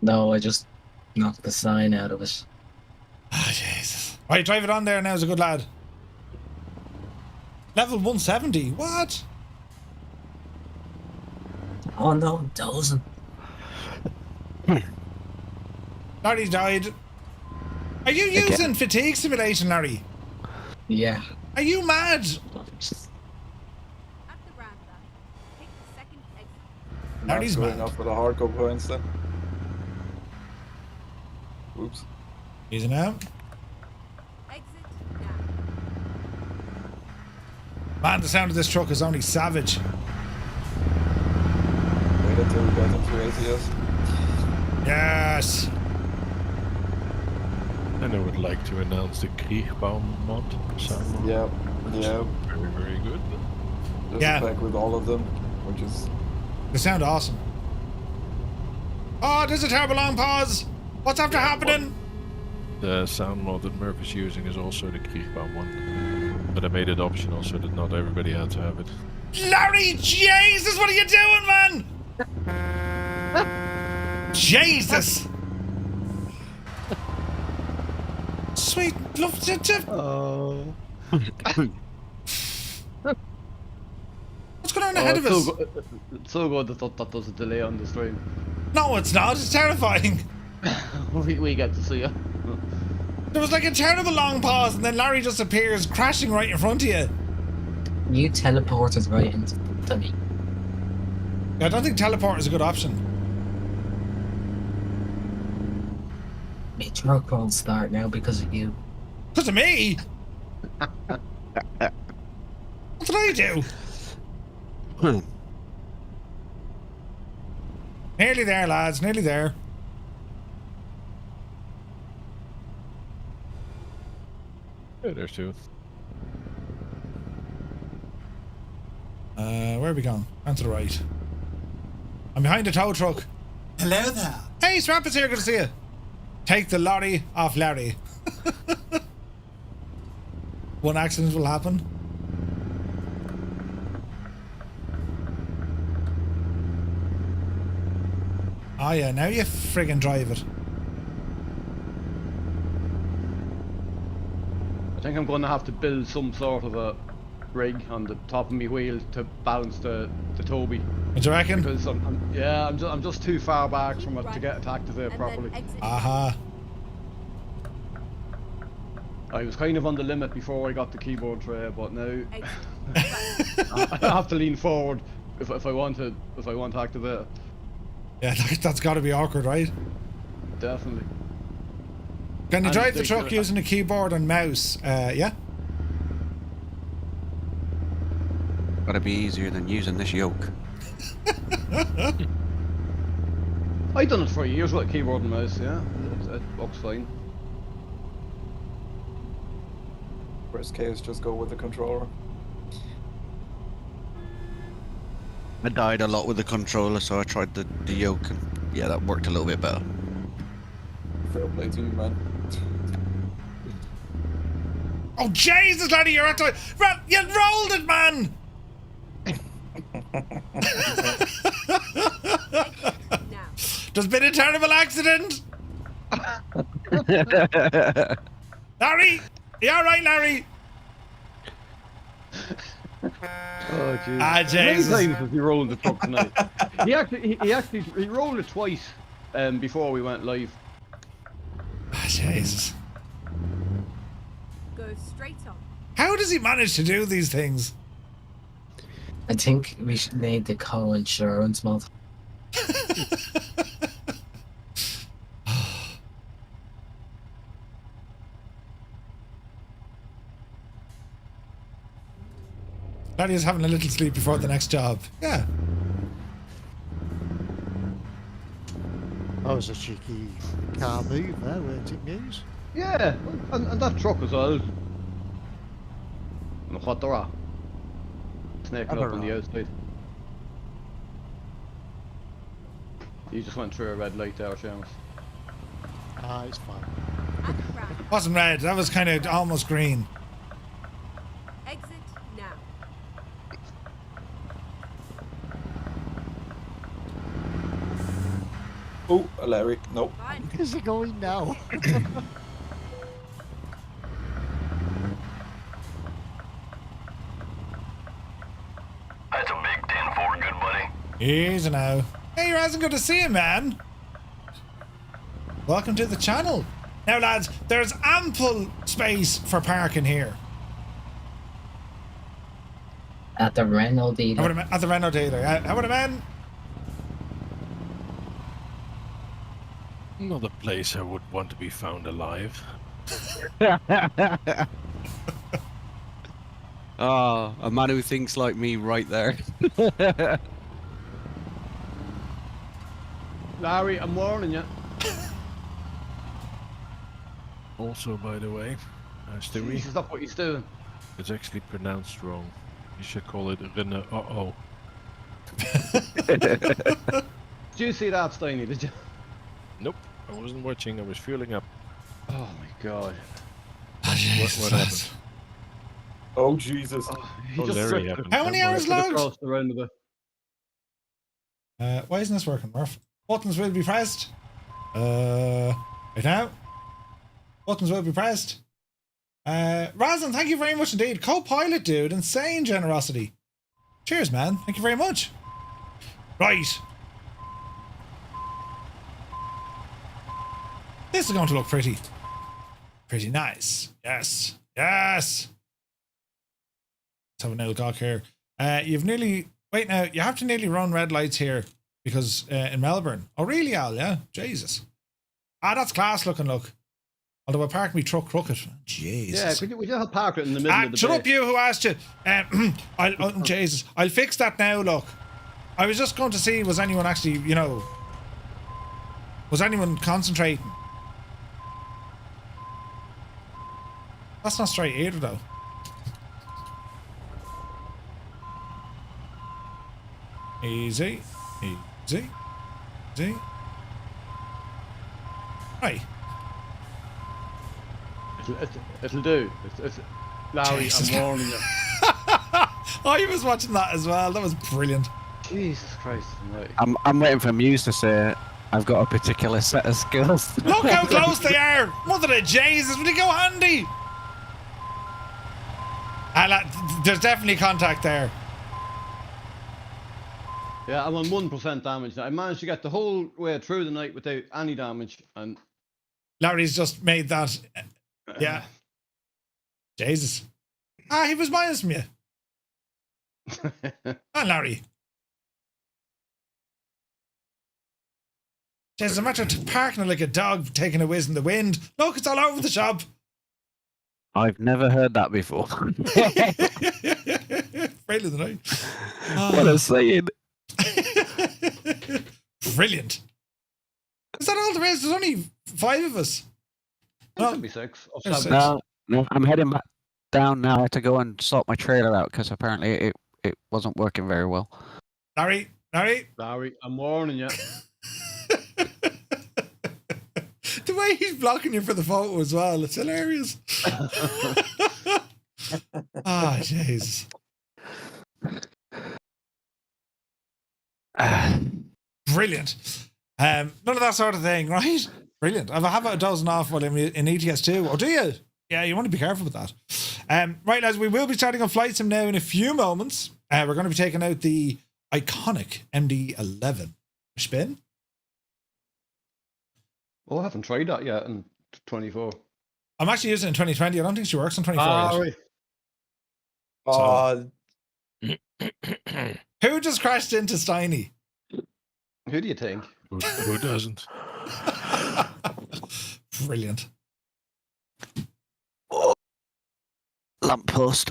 No, I just knocked the sign out of it. Ah, Jesus. Right, drive it on there now as a good lad. Level 170. What? Oh no, it doesn't. Larry died. Are you using fatigue simulation, Larry? Yeah. Are you mad? At the roundabout, take the second exit. Larry's going mad. off with a hardcore points then. Oops. Easy now. Exit now. Man, the sound of this truck is only savage. Wait until we get into ATS. Yes. And I would like to announce the Kriegbau mod sound mod. Yeah, Which yeah. is very, very good. There's Yeah. a pack with all of them, which is... They sound awesome. Oh, there's a terrible long pause. What's after happening? The sound mod that Murph is using is also the Kriegbau one. But I made it optional so that not everybody had to have it. Larry, Jesus, what are you doing, man? Jesus! Sweet love. Oh. What's going on ahead of us? It's so good that there's a delay on the stream. No, it's not. It's terrifying. we get to see it. There was like a terrible long pause, and then Larry just appears, crashing right in front of you. You teleported right into me. I don't think teleport is a good option. My truck won't start now because of you. Because of me? What did I do? Nearly there, lads. Nearly there. Yeah, there's two. Where are we going? On to the right. I'm behind a tow truck. Hello there. Hey, Swamp is here. Good to see you. Take the lorry off Larry. One accident will happen. Oh yeah, now you friggin' drive it. I think I'm going to have to build some sort of a rig on the top of my wheel to balance the Toby. What do you reckon? Because I'm just too far back from it to get it activated properly. Aha. I was kind of on the limit before I got the keyboard tray, but now I have to lean forward if I want to activate it. Yeah, that's got to be awkward, right? Definitely. Can you And drive the they truck could- using a keyboard and mouse? Yeah. Gotta be easier than using this yoke. I done it for years with a keyboard and mouse. Yeah, it works fine. Worst case, just go with the controller. I died a lot with the controller, so I tried the yoke, and yeah, that worked a little bit better. Fair play to you, man. Oh Jesus, laddie, you're at the you rolled it, man. There's been a terrible accident. Larry, you all right, Larry? Oh jeez. Ah, How many Jesus. times has he rolled the truck tonight? he rolled it twice before we went live. Ah, Jesus. Go straight on. How does he manage to do these things? I think we should need the co-insurance mod. Laddie is having a little sleep before the next job. Yeah. That was a cheeky car move there, weren't it, News? Yeah, and that truck as well. And what there are. Snaking up on the outside. You just went through a red light there, Seamus. Ah, it's fine. Wasn't red. That was kind of almost green. Exit now. Oh, Larry. Nope. Where's it going now? That's a big 10-4, good buddy. Easy now. Hey, Razin, good to see you, man. Welcome to the channel. Now, lads, there's ample space for parking here. At the Renault dealer. At the Renault dealer. How about a man? Not a place I would want to be found alive. Ah, a man who thinks like me right there. Larry, I'm warning you. Also, by the way, Stewie, Jesus, that's what he's doing. it's actually pronounced wrong. You should call it Renault. Uh-oh. Did you see that, Steiny? Did you? Nope, I wasn't watching. I was fueling up. Oh my god. What happened? Oh, Jesus. He Oh, just Larry ripped happened. How many hours it logged? across the round of it. Why isn't this working, Murph? Buttons will be pressed. Right now. Buttons will be pressed. Razan, thank you very much indeed. Co-pilot, dude. Insane generosity. Cheers, man. Thank you very much. Right. This is going to look pretty nice. Yes. Yes. Let's have a nail cock here. You've nearly... Wait now, you have to nearly run red lights here because in Melbourne. Oh, really, Al? Yeah? Jesus. Ah, that's class looking, look. Although I parked me truck crooked. Jesus. Yeah, we just park it in the middle of the shut bay. up, you who asked you. Jesus. I'll fix that now, look. I was just going to see, was anyone actually, you know... Was anyone concentrating? That's not straight either, though. Easy. Easy. Easy. Right. It'll do. Larry, Jesus. I'm warning you. I was watching that as well. That was brilliant. Jesus Christ. Right. I'm waiting for Muse to say I've got a particular set of skills. Look how close they are. Mother of Jesus, will they go handy? There's definitely contact there. Yeah, I'm on 1% damage now. I managed to get the whole way through the night without any damage, and Larry's just made that. Yeah. Jesus. Ah, he was minus me. Ah, Larry. Jesus, I'm actually parking it like a dog taking a whiz in the wind. Look, it's all over the shop. I've never heard that before. Friend of the night. What a saying. Brilliant. Is that all there is? There's only 5 of us. it could be 6 or There's 7. No, I'm heading back down now to go and sort my trailer out because apparently it wasn't working very well. Larry, Larry, I'm warning you. the way he's blocking you for the photo as well, it's hilarious. Ah, jeez. Brilliant. None of that sort of thing, right? Brilliant. I have a dozen off while I'm in ETS2. Oh, do you? Yeah, you want to be careful with that. Right, lads, we will be starting on flight sim now in a few moments. We're going to be taking out the iconic MD-11 spin. Oh, I haven't tried that yet in 24. I'm actually using it in 2020. I don't think she works in 24 yet. Right. Who just crashed into Steiny? Who do you think? Who doesn't? Brilliant. Lamppost.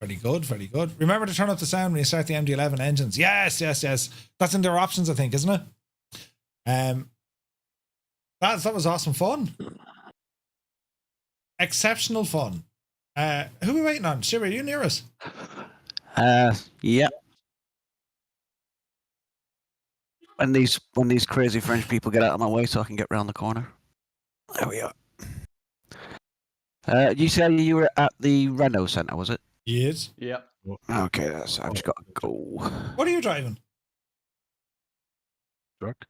Very good, very good. Remember to turn up the sound when you start the MD-11 engines. Yes. That's in their options, I think, isn't it? That was awesome fun. Exceptional fun. Who are we waiting on? Shira, are you near us? Yeah. When these crazy French people get out of my way so I can get round the corner. There we are. You said you were at the Renault Centre, was it? Yes. Yeah. Okay, I've just got to go. What are you driving? Truck.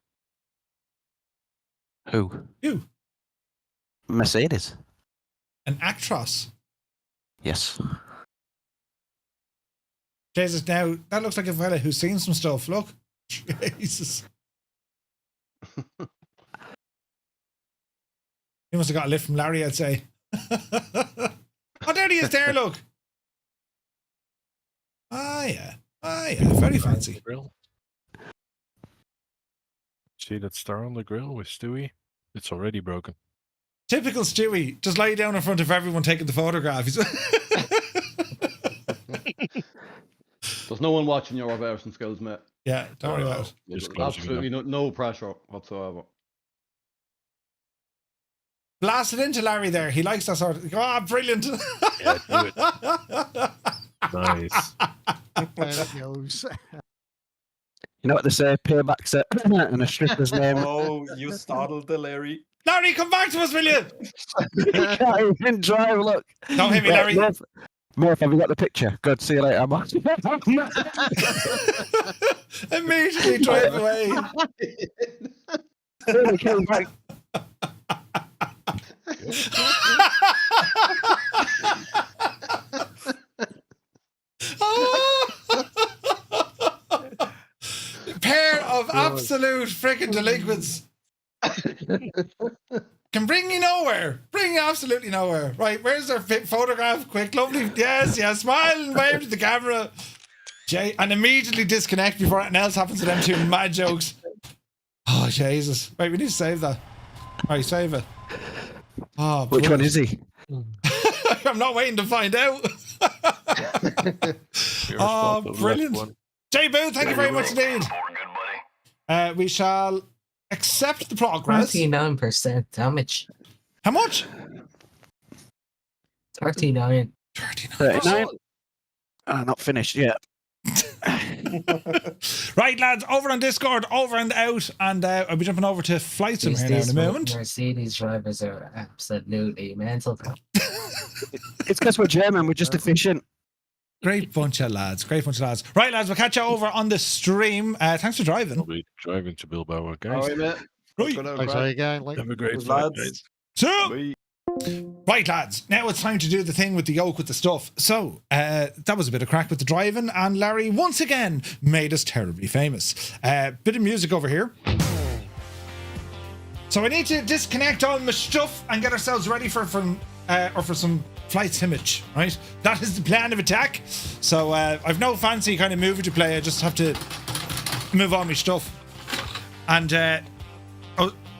Who? You. Mercedes. An Actros. Yes. Jesus, now that looks like a fella who's seen some stuff. Look. Jesus. He must have got a lift from Larry, I'd say. Oh, there he is there, look. Ah, yeah. Very fancy. Grill. See that star on the grill with Stewie? It's already broken. Typical Stewie. Just lie down in front of everyone taking the photograph. There's no one watching your aviation skills, mate. Yeah, don't worry about it. Just closing it up. Absolutely no pressure whatsoever. Blasted into Larry there. He likes that sort of. Oh, brilliant. Yeah, do it. Nice. There it goes. You know what they say? Payback's and a stripper's name. Oh, you startled the Larry. Larry, come back to us, will you? Can't even drive, look. Don't hit me, Larry. Murph, have you got the picture? Good, see you later, man. Immediately drive away. Really came back. Pair of absolute freaking delinquents. Can bring you nowhere. Bring you absolutely nowhere. Right, where's their photograph? Quick, lovely. Yes, smile and wave to the camera. Jay, and immediately disconnect before anything else happens to them two mad jokes. Oh, Jesus. Right, we need to save that. Right, save it. Oh, which one is he? I'm not waiting to find out. Oh, brilliant. Jay Boo, thank you very much indeed. We shall accept the progress. 39% damage. How much? 39. 39? Not finished yet. Right, lads, over on Discord, over and out, and I'll be jumping over to flight sim here now in a moment. Mercedes drivers are absolutely mental. It's because we're German, we're just efficient. Great bunch of lads, great bunch of lads. Right, lads, we'll catch you over on the stream. Thanks for driving. I'll be driving to Bilbao, guys. All right, mate. Right. Thanks, how you going? Like, Have a great flight, guys. So, right, lads, now it's time to do the thing with the yoke with the stuff. So, that was a bit of crack with the driving, and Larry once again made us terribly famous. Bit of music over here. So I need to disconnect all my stuff and get ourselves ready for some flight simage, right? That is the plan of attack. So I've no fancy kind of movie to play. I just have to move all my stuff. And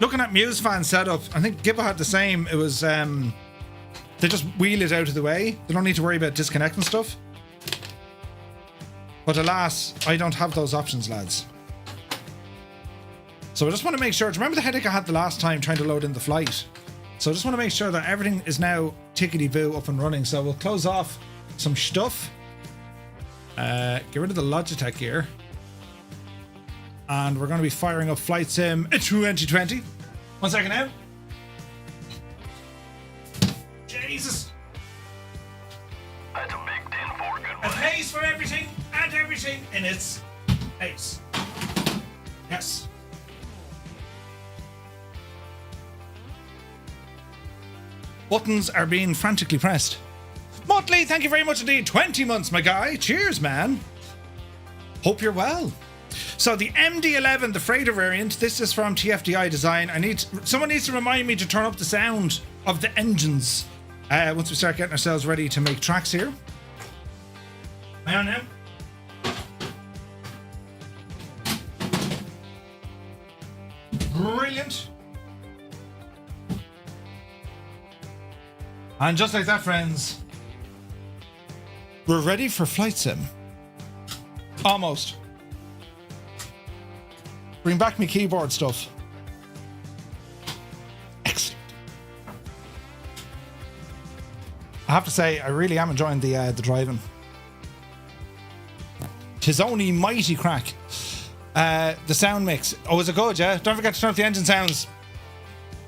looking at Muse fan setup, I think Gibbo had the same. It was they just wheel it out of the way. They don't need to worry about disconnecting stuff. But alas, I don't have those options, lads. So I just want to make sure. Do you remember the headache I had the last time trying to load in the flight? So I just want to make sure that everything is now tickety-boo up and running. So we'll close off some stuff. Get rid of the Logitech gear. And we're going to be firing up Flight Sim 2020. 1 second now. Jesus. That's a big 10-4, good A place for everything and everything in its place. Yes. Buttons are being frantically pressed. Motley, thank you very much indeed. 20 months, my guy. Cheers, man. Hope you're well. So the MD-11, the freighter variant, this is from TFDI Design. Someone needs to remind me to turn up the sound of the engines once we start getting ourselves ready to make tracks here. Hang on now. Brilliant. And just like that, friends, we're ready for Flight Sim. Almost. Bring back my keyboard stuff. Excellent. I have to say, I really am enjoying the driving. 'Tis only mighty crack. The sound mix. Oh, is it good, yeah? Don't forget to turn up the engine sounds.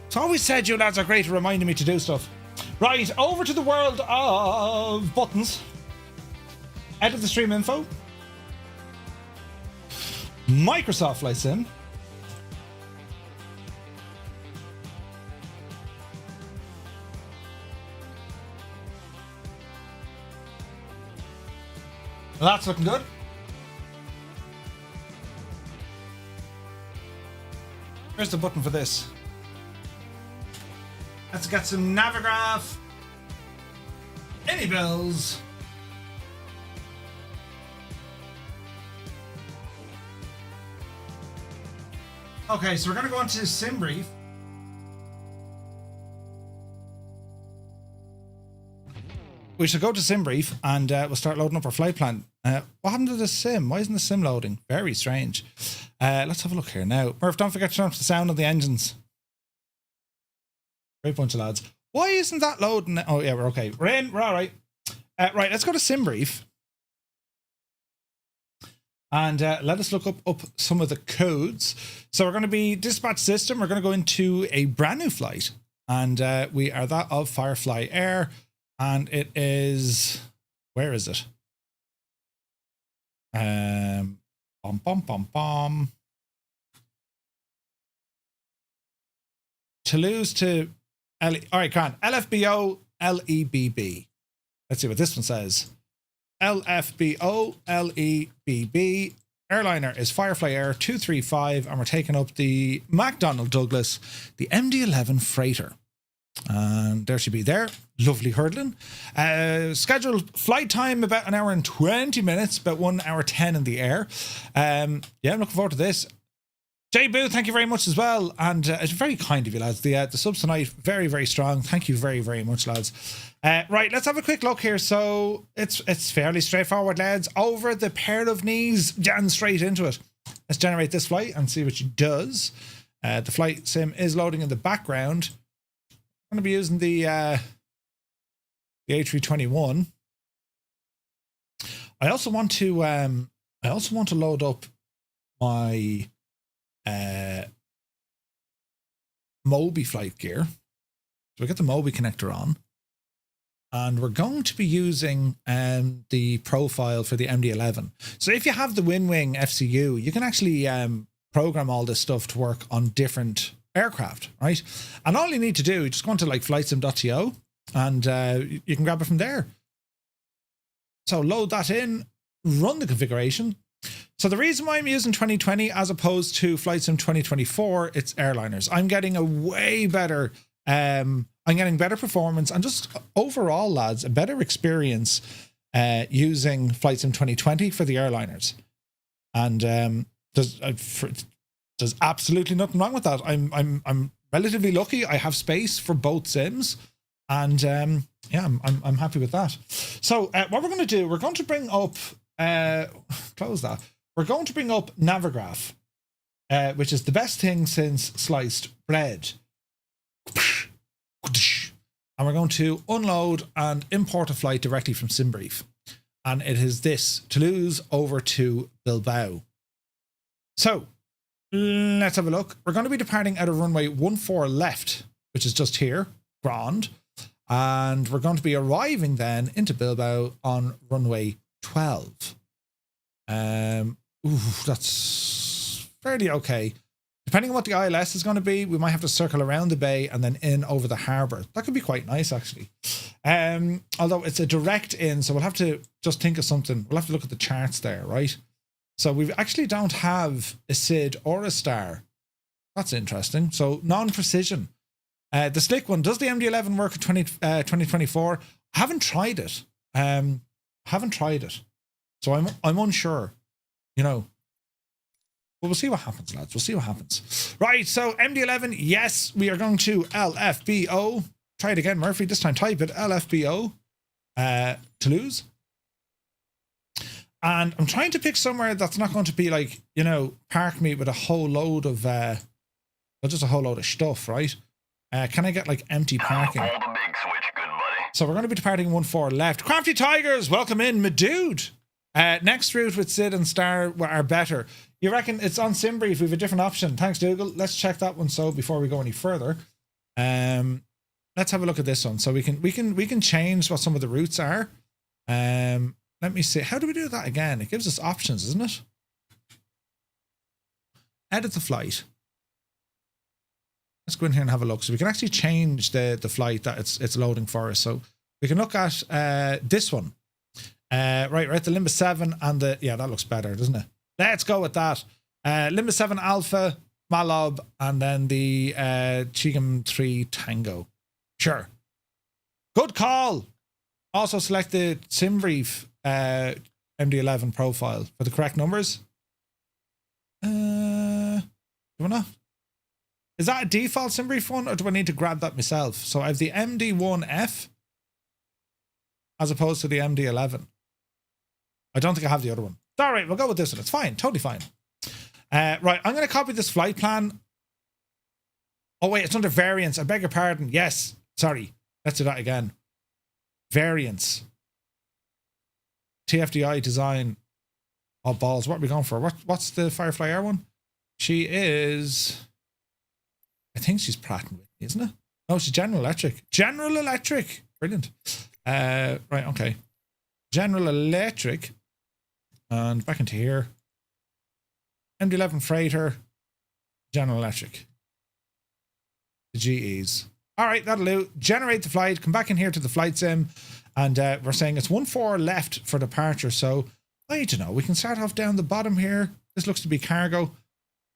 It's always said you lads are great at reminding me to do stuff. Right, over to the world of buttons. Edit the stream info. Microsoft Flight Sim. Well, that's looking good. Where's the button for this? Let's get some Navigraph. Any bells. Okay, so we're going to go on to Sim Brief. We should go to Sim Brief and we'll start loading up our flight plan. What happened to the sim? Why isn't the sim loading? Very strange. Let's have a look here now. Murph, don't forget to turn up the sound of the engines. Great bunch of lads. Why isn't that loading? Oh, yeah, we're okay. We're in. We're all right. Right, let's go to Sim Brief. And let us look up some of the codes. So we're going to be dispatch system. We're going to go into a brand new flight. And we are that of Firefly Air. And it is Where is it? Bum, bum, bum, bum. Toulouse to L. All right, Grant. LFBO LEBB. Let's see what this one says. LFBO LEBB. Airliner is Firefly Air 235, and we're taking up the McDonnell Douglas, the MD-11 freighter. And there she be there. Lovely hurdling. Scheduled flight time about 1 hour and 20 minutes, about 1 hour 10 in the air. Yeah, I'm looking forward to this. Jay Boo, thank you very much as well. And it's very kind of you, lads. The subs tonight, very, very strong. Thank you very, very much, lads. Right, let's have a quick look here. So it's fairly straightforward, lads. Over the pair of knees, and straight into it. Let's generate this flight and see what she does. The flight sim is loading in the background. I'm going to be using the A321. I also want to load up my Moby flight gear. So we get the Moby connector on, and we're going to be using the profile for the MD-11. So if you have the WinWing FCU, you can actually program all this stuff to work on different aircraft, right? And all you need to do, just go into like flightsim.to, and you can grab it from there. So load that in, run the configuration. So the reason why I'm using 2020 as opposed to FlightSim 2024, it's airliners. I'm getting a way better, I'm getting better performance and just overall, lads, a better experience using FlightSim 2020 for the airliners. And there's absolutely nothing wrong with that. I'm relatively lucky. I have space for both sims, and yeah, I'm happy with that. So what we're going to do, we're going to bring up close that. We're going to bring up Navigraph, which is the best thing since sliced bread. And we're going to unload and import a flight directly from SimBrief. And it is this, Toulouse over to Bilbao. So let's have a look. We're going to be departing out of runway 14 left, which is just here, grand. And we're going to be arriving then into Bilbao on runway 12. That's fairly okay. Depending on what the ILS is going to be, we might have to circle around the bay and then in over the harbour. That could be quite nice, actually. Although it's a direct in, so we'll have to just think of something. We'll have to look at the charts there, right? So we actually don't have a SID or a star. That's interesting. So non-precision. The slick one, does the MD-11 work at 2024? I haven't tried it. So I'm unsure, you know. But we'll see what happens, lads. We'll see what happens. Right, so MD-11, yes, we are going to LFBO. Try it again, Murphy. This time type it, LFBO, Toulouse. And I'm trying to pick somewhere that's not going to be like, you know, park me with a whole load of, well, just a whole load of stuff, right? Can I get like empty parking? Pull the big switch, good buddy. So we're going to be departing 14 left. Crafty Tigers, welcome in, my dude. Next route with Sid and Star are better. You reckon it's on SimBrief? We have a different option. Thanks, Dougal. Let's check that one. So before we go any further, let's have a look at this one. So we can change what some of the routes are. Let me see. How do we do that again? It gives us options, isn't it? Edit the flight. Let's go in here and have a look. So we can actually change the flight that it's loading for us. So we can look at this one. Right, the Limbus 7 and the, yeah, that looks better, doesn't it? Let's go with that. Limbus 7 Alpha, Malob, and then the Chigam 3 Tango. Sure. Good call. Also select the SimBrief MD-11 profile for the correct numbers. Do I not? Is that a default SimBrief one, or do I need to grab that myself? So I have the MD-1F as opposed to the MD-11. I don't think I have the other one. All right, we'll go with this one. It's fine, totally fine. Right, I'm going to copy this flight plan. Oh wait, it's under variants. I beg your pardon. Yes, sorry. Let's do that again. Variants. TFDI design. Oh balls, what are we going for? What's the Firefly Air one? She is, I think she's Pratt & Whitney, isn't it? No, she's General Electric. General Electric. Brilliant. Right, okay. General Electric. And back into here. MD-11 Freighter. General Electric. The GEs. All right, that'll do. Generate the flight. Come back in here to the flight sim. And we're saying it's 1-4 left for departure. So, I don't know. We can start off down the bottom here. This looks to be cargo.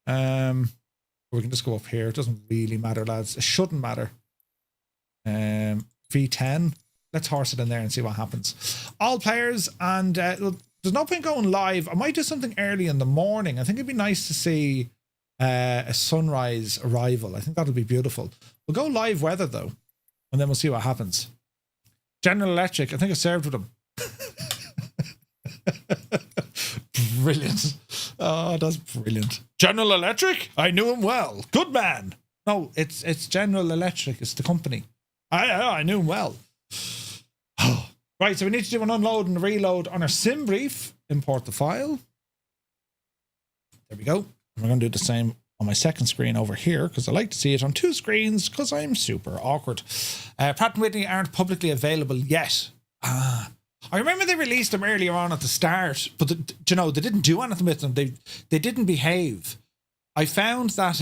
We can just go up here. It doesn't really matter, lads. It shouldn't matter. V10. Let's horse it in there and see what happens. All players, and there's no point going live. I might do something early in the morning. I think it'd be nice to see a sunrise arrival. I think that'll be beautiful. We'll go live weather though, and then we'll see what happens. General Electric, I think I served with them. Brilliant. Oh, that's brilliant. General Electric? I knew him well. Good man. No, it's General Electric. It's the company. I knew him well. Right, so we need to do an unload and a reload on our sim brief. Import the file. There we go. And we're going to do the same on my second screen over here because I like to see it on two screens because I'm super awkward. Pratt & Whitney aren't publicly available yet. I remember they released them earlier on at the start, but they didn't do anything with them. They didn't behave. I found that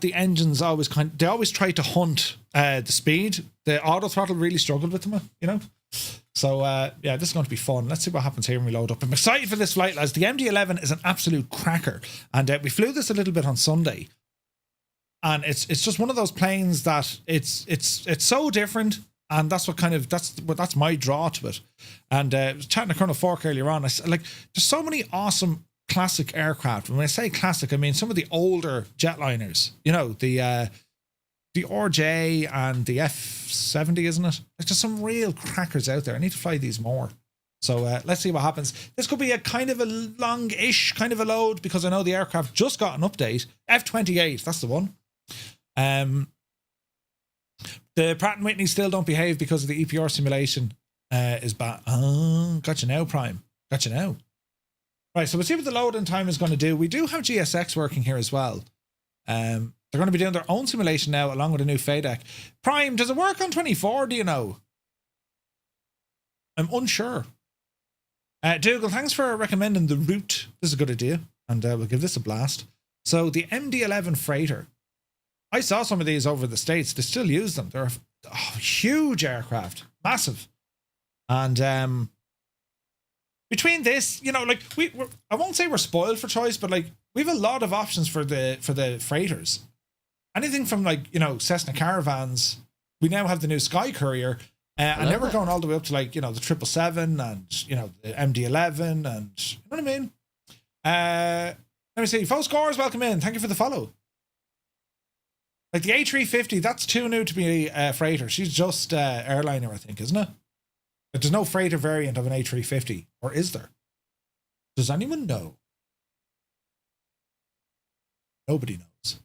the engines always they always try to hunt the speed. The auto throttle really struggled with them, you know. So yeah, this is going to be fun. Let's see what happens here when we load up. I'm excited for this flight, lads. The MD-11 is an absolute cracker, and we flew this a little bit on Sunday, and it's just one of those planes that it's so different. And that's my draw to it. And I was chatting to Colonel Fork earlier on. I said, like, there's so many awesome classic aircraft. When I say classic, I mean some of the older jetliners. You know, the RJ and the F-70, isn't it? There's just some real crackers out there. I need to fly these more. So let's see what happens. This could be a kind of a long-ish kind of a load because I know the aircraft just got an update. F-28, that's the one. The Pratt & Whitney still don't behave because of the EPR simulation is bad. Oh, gotcha now, Prime. Gotcha now. Right, so we'll see what the load-in time is going to do. We do have GSX working here as well. They're going to be doing their own simulation now along with a new FADEC. Prime, does it work on 24, do you know? I'm unsure. Dougal, thanks for recommending the route. This is a good idea. And we'll give this a blast. So the MD-11 Freighter. I saw some of these over the States. They still use them. They're a huge aircraft. Massive. And between this, you know, like I won't say we're spoiled for choice, but like we have a lot of options for the freighters. Anything from like, you know, Cessna Caravans. We now have the new Sky Courier. And now we're going all the way up to like, you know, the 777 and, you know, the MD-11 and, you know what I mean? Let me see. Faux Scores, welcome in. Thank you for the follow. Like the A350, that's too new to be a freighter. She's just airliner, I think, isn't it? But there's no freighter variant of an A350. Or is there? Does anyone know? Nobody knows.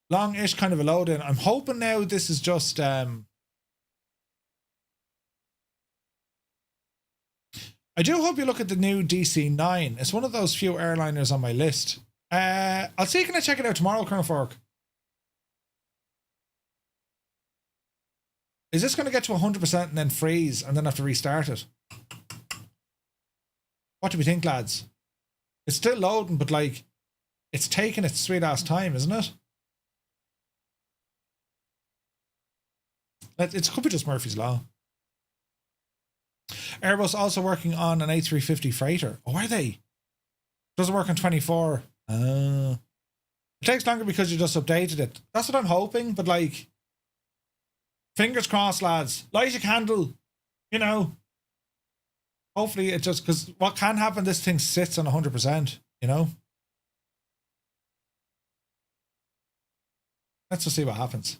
Long-ish kind of a load-in. I'm hoping now this is just... I do hope you look at the new DC-9. It's one of those few airliners on my list. I'll see, can I check it out tomorrow, Colonel Fork? Is this going to get to 100% and then freeze and then have to restart it? What do we think, lads? It's still loading, but like, it's taking its sweet ass time, isn't it? It could be just Murphy's Law. Airbus also working on an A350 freighter. Oh, are they? Doesn't work on 24. It takes longer because you just updated it. That's what I'm hoping, but like, fingers crossed, lads. Light a candle, you know. Hopefully it just, because what can happen, this thing sits on 100%, you know. Let's just see what happens.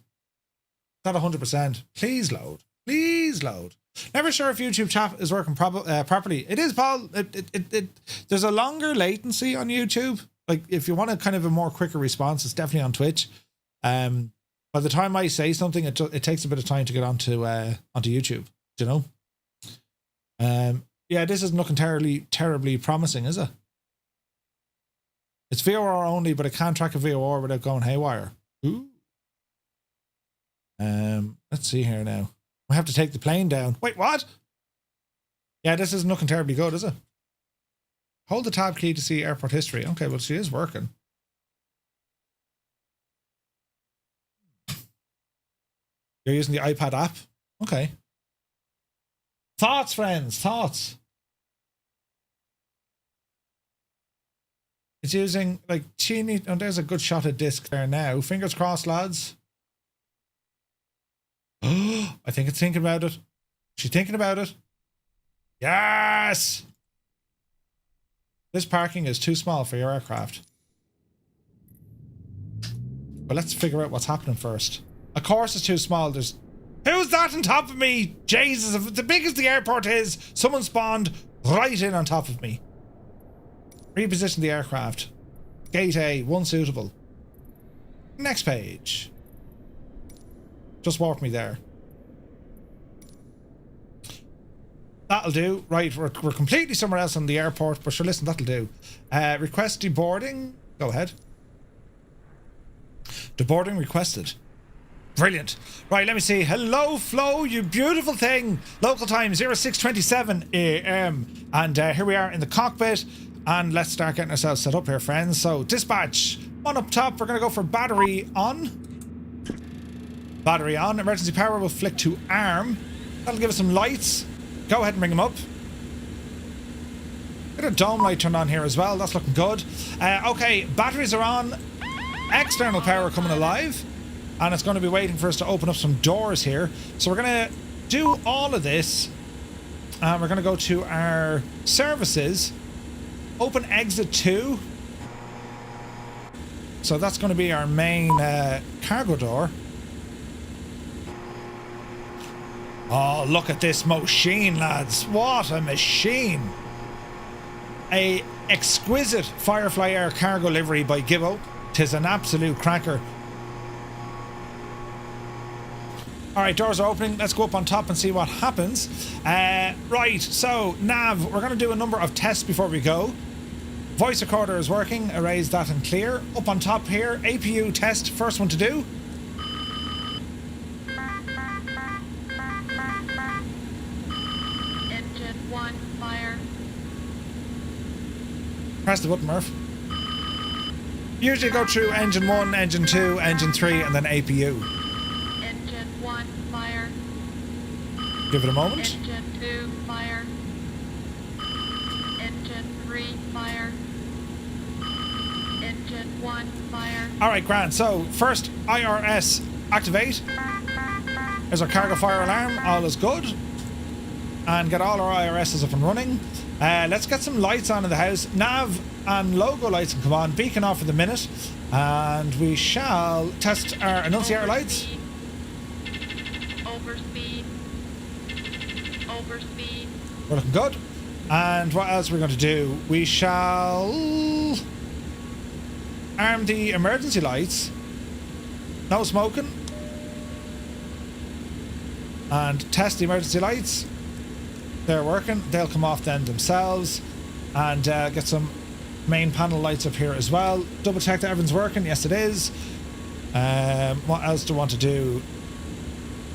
It's at 100%. Please load. Please load. Never sure if YouTube chat is working properly. It is, Paul. There's a longer latency on YouTube. Like, if you want a kind of a more quicker response, it's definitely on Twitch. By the time I say something, it takes a bit of time to get onto YouTube. Do you know? Yeah, this isn't looking terribly promising, is it? It's VOR only, but it can't track a VOR without going haywire. Ooh. Let's see here now. We have to take the plane down. Wait, what? Yeah, this isn't looking terribly good, is it? Hold the tab key to see airport history. Okay, well, she is working. You're using the iPad app? Okay. Thoughts, friends, thoughts. It's using, like, teeny... Oh, there's a good shot of disc there now. Fingers crossed, lads. I think it's thinking about it. She's thinking about it. Yes! This parking is too small for your aircraft. But let's figure out what's happening first. Of course it's too small. There's... Who's that on top of me? Jesus, if it's the big as the airport is, someone spawned right in on top of me. Reposition the aircraft. Gate A, unsuitable. Next page. Just warp me there. That'll do. Right, we're completely somewhere else on the airport, but sure, listen, that'll do. Request deboarding. Go ahead. Deboarding requested. Brilliant. Right, let me see. Hello, Flo, you beautiful thing. Local time 06:27 a.m. And here we are in the cockpit. And let's start getting ourselves set up here, friends. So, dispatch. One up top. We're going to go for battery on. Battery on. Emergency power will flick to arm. That'll give us some lights. Go ahead and bring them up. Get a dome light turned on here as well. That's looking good. Okay, batteries are on. External power coming alive. And it's going to be waiting for us to open up some doors here. So we're going to do all of this. And we're going to go to our services. Open exit 2. So that's going to be our main cargo door. Oh, look at this machine, lads. What a machine. A exquisite Firefly Air cargo livery by Gibbo. 'Tis an absolute cracker. Alright, doors are opening. Let's go up on top and see what happens. Right, so, nav, we're going to do a number of tests before we go. Voice recorder is working. Erase that and clear. Up on top here, APU test, first one to do. Engine 1, fire. Press the button, Murph. Usually go through engine 1, engine 2, engine 3, and then APU. Engine 1, fire. Give it a moment. Engine 2, fire. Engine 3, fire. Engine 1, fire. Alright, grand. So, first, IRS activate. There's our cargo fire alarm. All is good. And get all our IRSs up and running. Let's get some lights on in the house. Nav and logo lights can come on. Beacon off for the minute. And we shall test our annunciator lights. Overspeed. Overspeed. We're looking good. And what else we're going to do? We shall arm the emergency lights. No smoking. And test the emergency lights. They're working. They'll come off then themselves. And get some main panel lights up here as well. Double check that everything's working. Yes, it is. What else do I want to do?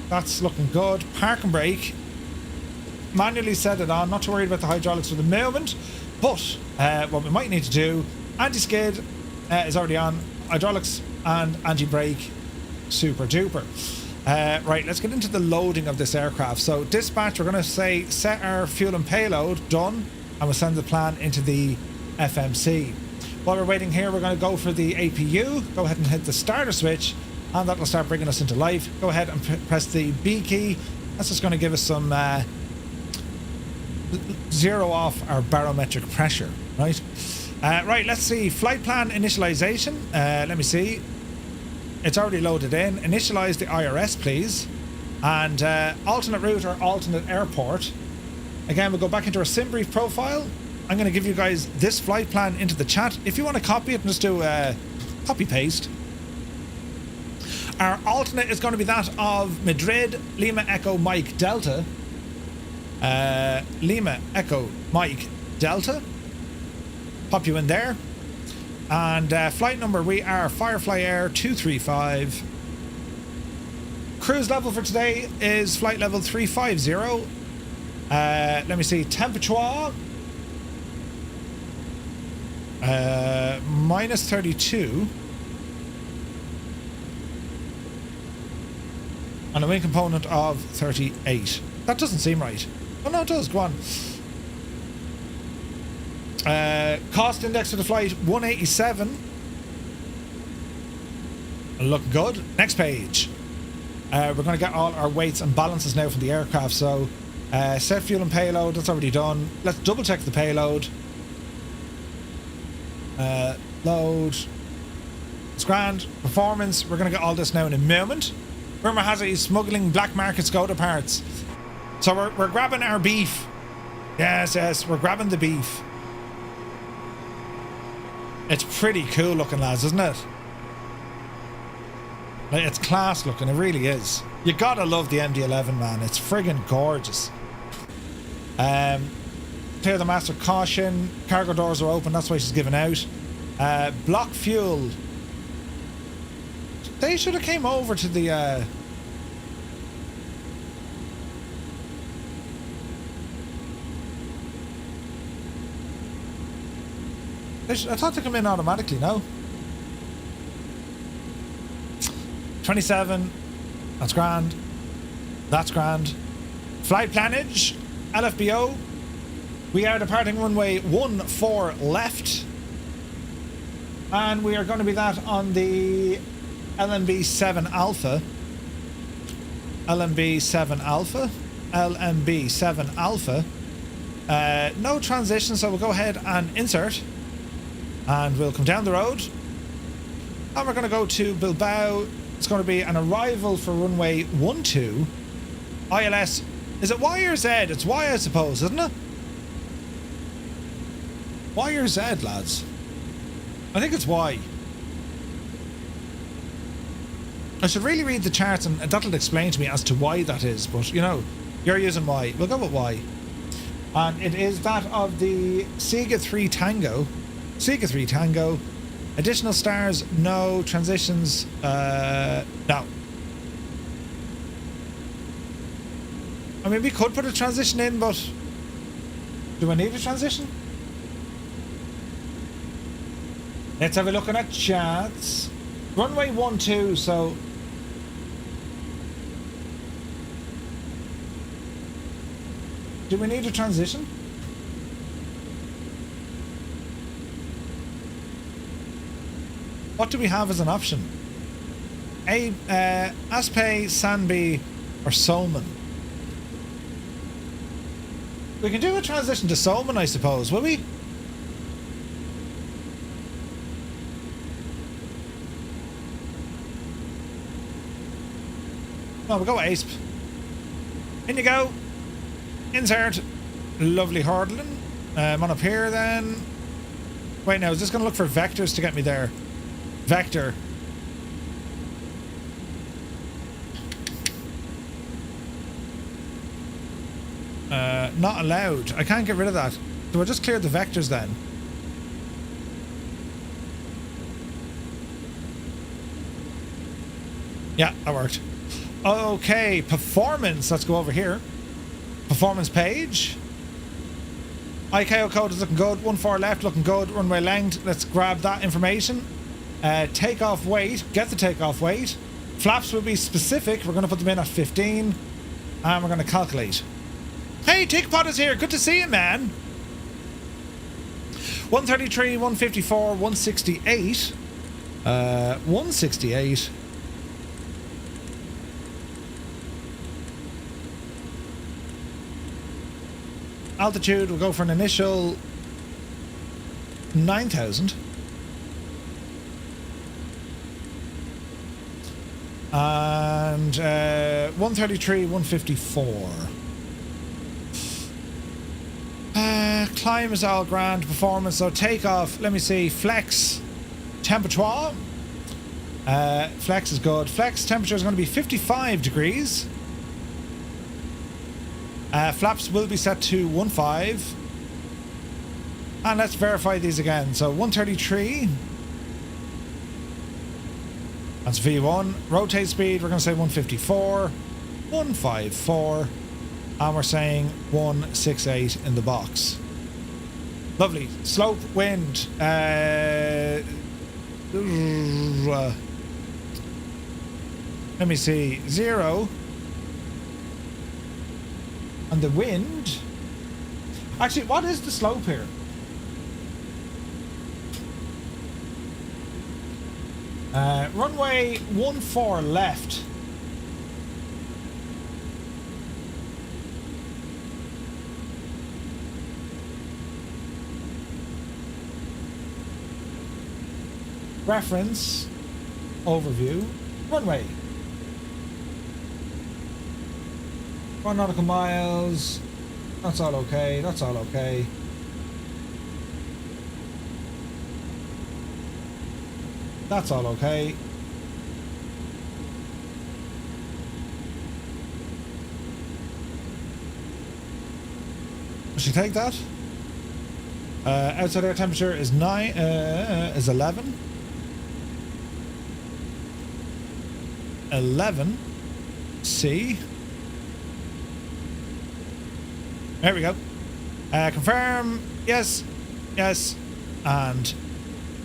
That's looking good. Park and brake. Manually set it on. Not too worried about the hydraulics for the moment. But what we might need to do, anti-skid is already on. Hydraulics and anti-brake, super duper. Right, let's get into the loading of this aircraft. So dispatch, we're going to say set our fuel and payload, done, and we'll send the plan into the FMC. While we're waiting here, we're going to go for the APU. Go ahead and hit the starter switch, and that'll start bringing us into life. Go ahead and press the B key. That's just going to give us some zero off our barometric pressure, right? Right, let's see. Flight plan initialization. Let me see. It's already loaded in. Initialize the IRS, please. And alternate route or alternate airport. Again, we'll go back into our SimBrief profile. I'm going to give you guys this flight plan into the chat. If you want to copy it, just do copy paste. Our alternate is going to be that of Madrid, Lima Echo Mike Delta. Lima Echo Mike Delta. Pop you in there. And flight number, we are Firefly Air 235. cruise level for today is flight level 350. Let me see, temperature minus 32. And a wind component of 38. That doesn't seem right. Oh no, it does. Go on. Cost index for the flight 187. Looking good. Next page. We're going to get all our weights and balances now from the aircraft. So set fuel and payload, that's already done. Let's double check the payload. Load. It's grand. Performance. We're going to get all this now in a moment. Rumour has it he's smuggling black market Skoda parts. So we're grabbing our beef. Yes, we're grabbing the beef. It's pretty cool looking, lads, isn't it? Like, it's class looking, it really is. You gotta love the MD-11, man. It's friggin' gorgeous. Clear the master caution. Cargo doors are open, that's why she's giving out. Block fuel. They should have came over to the I thought they come in automatically, no? 27. That's grand. That's grand. Flight planage. LFBO. We are departing runway 14 left. And we are going to be that on the LMB-7 Alpha. LMB-7 Alpha. LMB-7 Alpha. No transition, so we'll go ahead and insert. And we'll come down the road. And we're going to go to Bilbao. It's going to be an arrival for runway 12. ILS. Is it Y or Z? It's Y, I suppose, isn't it? Y or Z, lads? I think it's Y. I should really read the charts and that'll explain to me as to why that is. But, you know, you're using Y. We'll go with Y. And it is that of the Sega 3 Tango. Sega 3 Tango. Additional stars, no. Transitions, no. I mean, we could put a transition in, but do I need a transition? Let's have a look at chats. Runway 12, so... do we need a transition? What do we have as an option? Aspe, Sanby, or Solman? We can do a transition to Solman, I suppose, will we? No, we'll go with ASP. In you go. Insert. Lovely hurdling. I'm on up here then. Wait, now, is this going to look for vectors to get me there? Vector. Not allowed. I can't get rid of that. So I just cleared the vectors then. Yeah, that worked. Okay, performance. Let's go over here. Performance page. ICAO code is looking good. 14 left, looking good. Runway length. Let's grab that information. Takeoff weight. Get the takeoff weight. Flaps will be specific. We're going to put them in at 15. And we're going to calculate. Hey, Tickpot is here. Good to see you, man. 133, 154, 168. 168. Altitude, we'll go for an initial 9,000. And 133, 154. Climb is all grand. Performance, so takeoff, let me see, flex temperature. Flex is good. Flex temperature is going to be 55 degrees. Flaps will be set to 15. And let's verify these again. So 133. That's V1. Rotate speed, we're going to say 154. 154. And we're saying 168 in the box. Lovely. Slope, wind. Let me see. 0. And the wind. Actually, what is the slope here? Runway 14 left. Reference. Overview. Runway. 1 nautical miles. That's all okay. That's all okay. That's all okay. Should take that. Outside air temperature is 11. 11 C. There we go. Confirm. Yes. Yes. And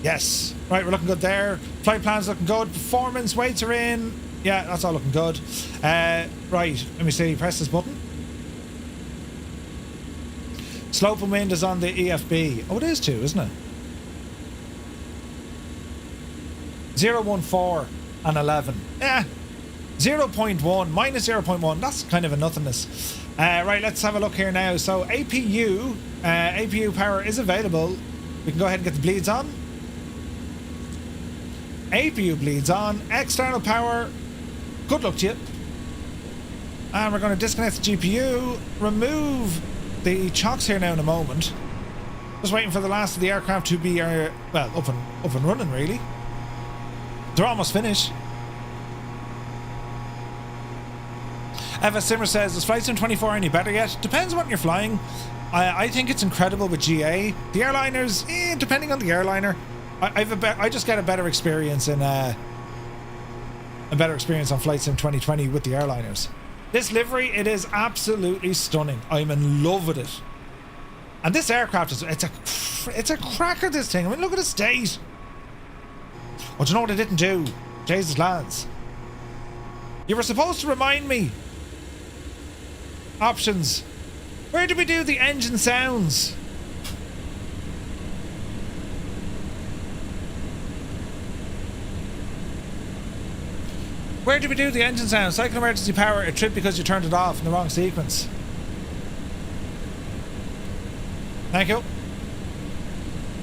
yes. Right, we're looking good there. Flight plan's looking good. Performance weights are in. Yeah, that's all looking good. Right, let me see. Press this button. Slope and wind is on the EFB. Oh, it is too, isn't it? 0.14 and 11. Yeah. 0.1 minus 0.1. That's kind of a nothingness. Right, let's have a look here now. So APU power is available. We can go ahead and get the bleeds on. APU bleeds on. External power. Good luck to you. And we're going to disconnect the GPU. Remove the chocks here now in a moment. Just waiting for the last of the aircraft to be well, up and running really. They're almost finished. FS Simmer says, is Flight Sim 24 any better yet? Depends on what you're flying. I think it's incredible with GA. The airliners, depending on the airliner, I just get a better experience in on Flight Sim 2020 with the airliners. This livery, it is absolutely stunning. I'm in love with it. And this aircraft is it's a cracker, this thing. I mean, look at the state. Oh, do you know what I didn't do? Jesus lads. You were supposed to remind me. Options. Where did we do the engine sounds? Where did we do the engine sounds? Cycle emergency power, a trip because you turned it off in the wrong sequence. Thank you.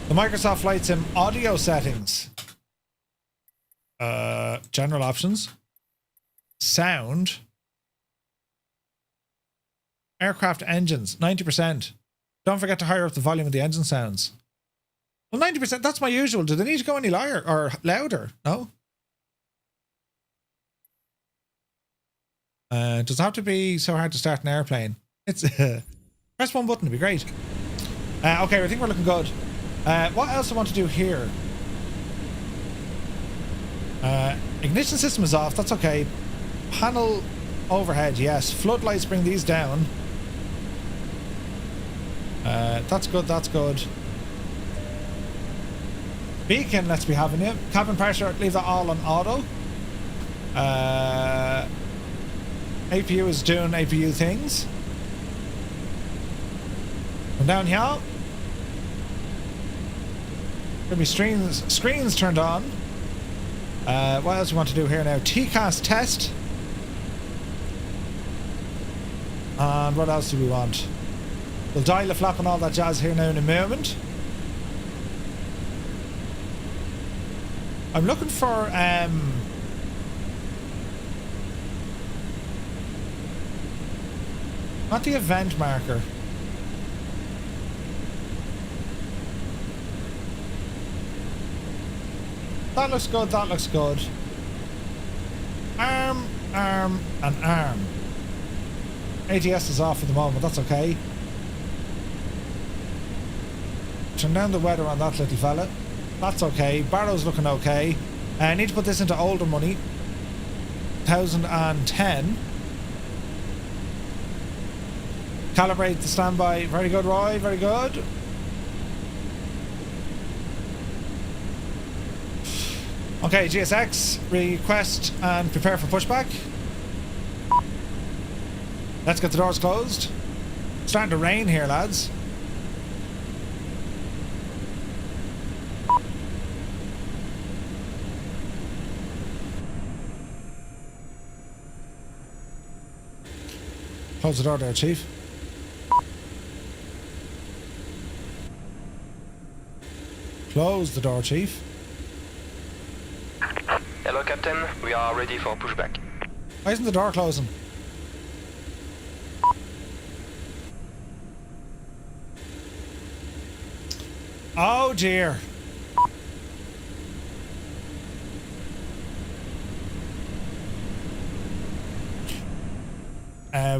The Microsoft Flight Sim audio settings. General options. Sound. Aircraft engines, 90%. Don't forget to higher up the volume of the engine sounds. Well, 90%, that's my usual. Do they need to go any louder or louder? No? Does it have to be so hard to start an airplane? It's press one button to be great. Okay, I think we're looking good. What else I want to do here? Ignition system is off, that's okay. Panel overhead, yes. Floodlights, bring these down. That's good, that's good. Beacon, let's be having it. Cabin pressure, leave that all on auto. APU is doing APU things. Come down here. Gonna be screens turned on. What else do we want to do here now? TCAS test. And what else do we want? We'll dial a flap and all that jazz here now in a moment. I'm looking for not the event marker. That looks good, that looks good. Arm, arm, and arm. ATS is off at the moment, that's okay. Turn down the weather on that little fella. That's okay. Barrow's looking okay. I need to put this into older money. 1010. Calibrate the standby. Very good, Roy. Very good. Okay, GSX. Request and prepare for pushback. Let's get the doors closed. It's starting to rain here, lads. Close the door there, Chief. Close the door, Chief. Hello, Captain. We are ready for pushback. Why isn't the door closing? Oh dear.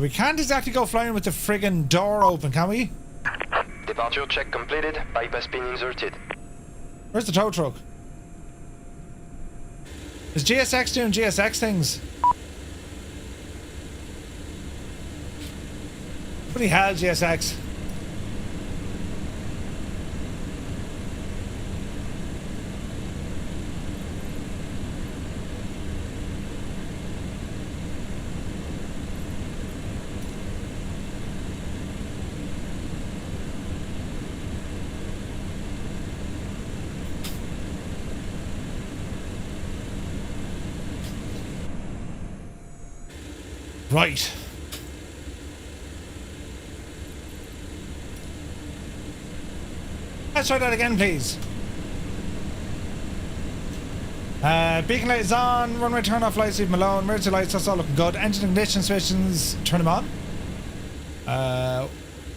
We can't exactly go flying with the friggin' door open, can we? Departure check completed. Bypass pin inserted. Where's the tow truck? Is GSX doing GSX things? Bloody hell, GSX. Right. Let's try that again, please. Beacon light is on. Runway turn off lights, leave them alone. Emergency lights, that's all looking good. Engine ignition switches, turn them on.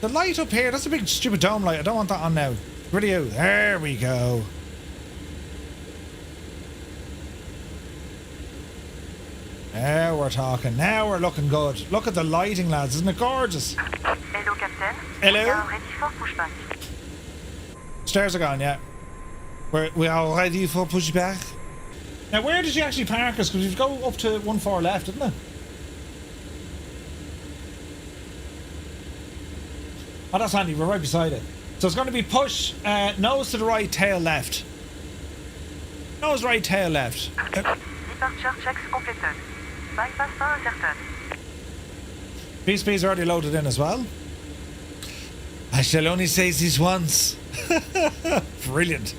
The light up here, that's a big stupid dome light. I don't want that on now. Radio, there we go. Now we're talking. Now we're looking good. Look at the lighting, lads. Isn't it gorgeous? Hello, Captain. Hello? We are ready for pushback. Stairs are gone, yeah. We are ready for pushback. Now, where did you actually park us? Because we've go up to 1-4 left, didn't it? Oh, that's handy. We're right beside it. So it's going to be push, nose to the right, tail left. Nose right, tail left. Departure checks completed. Bypass pas inserted. PCB's already loaded in as well. I shall only say this once. Brilliant.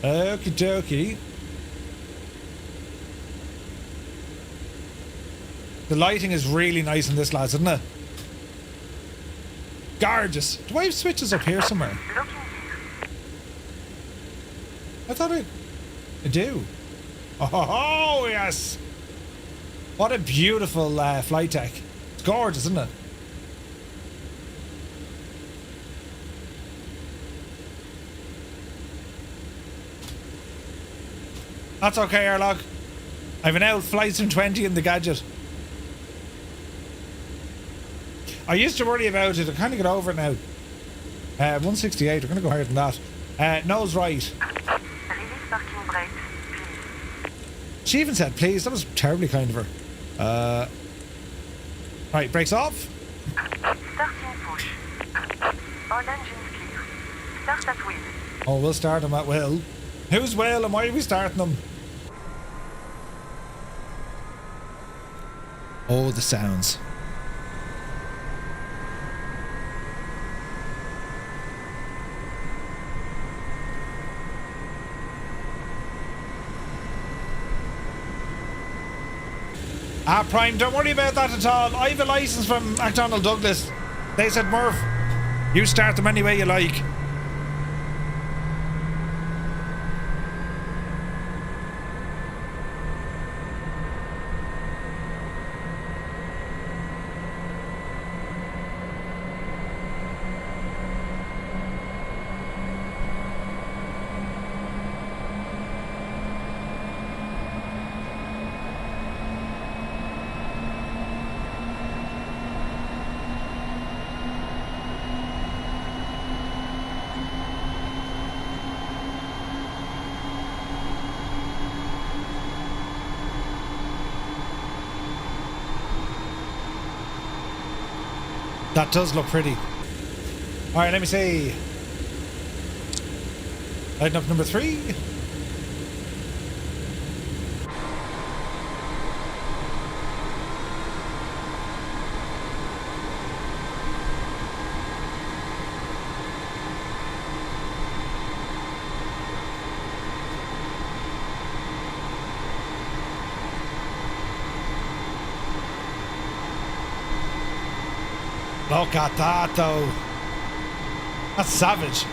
Okie dokie. The lighting is really nice in this, lads, isn't it? Gorgeous. Do I have switches up here somewhere? I thought I do. Oh, yes. What a beautiful flight deck. It's gorgeous, isn't it? That's okay, airlock. I've an out flight sim 20 in the gadget. I used to worry about it. I kind of get over it now. 168. We're going to go higher than that. Nose right. Release parking brakes, please. She even said please. That was terribly kind of her. Right, brakes off. Starting push. All engines clear. Start at will. Oh, we'll start them at will. Who's will and why are we starting them? Oh, the sounds. Prime, don't worry about that at all. I have a license from McDonnell Douglas. They said, Murph, you start them any way you like. That does look pretty. Alright, let me see. Lighten up number 3. Look at that though. That's savage.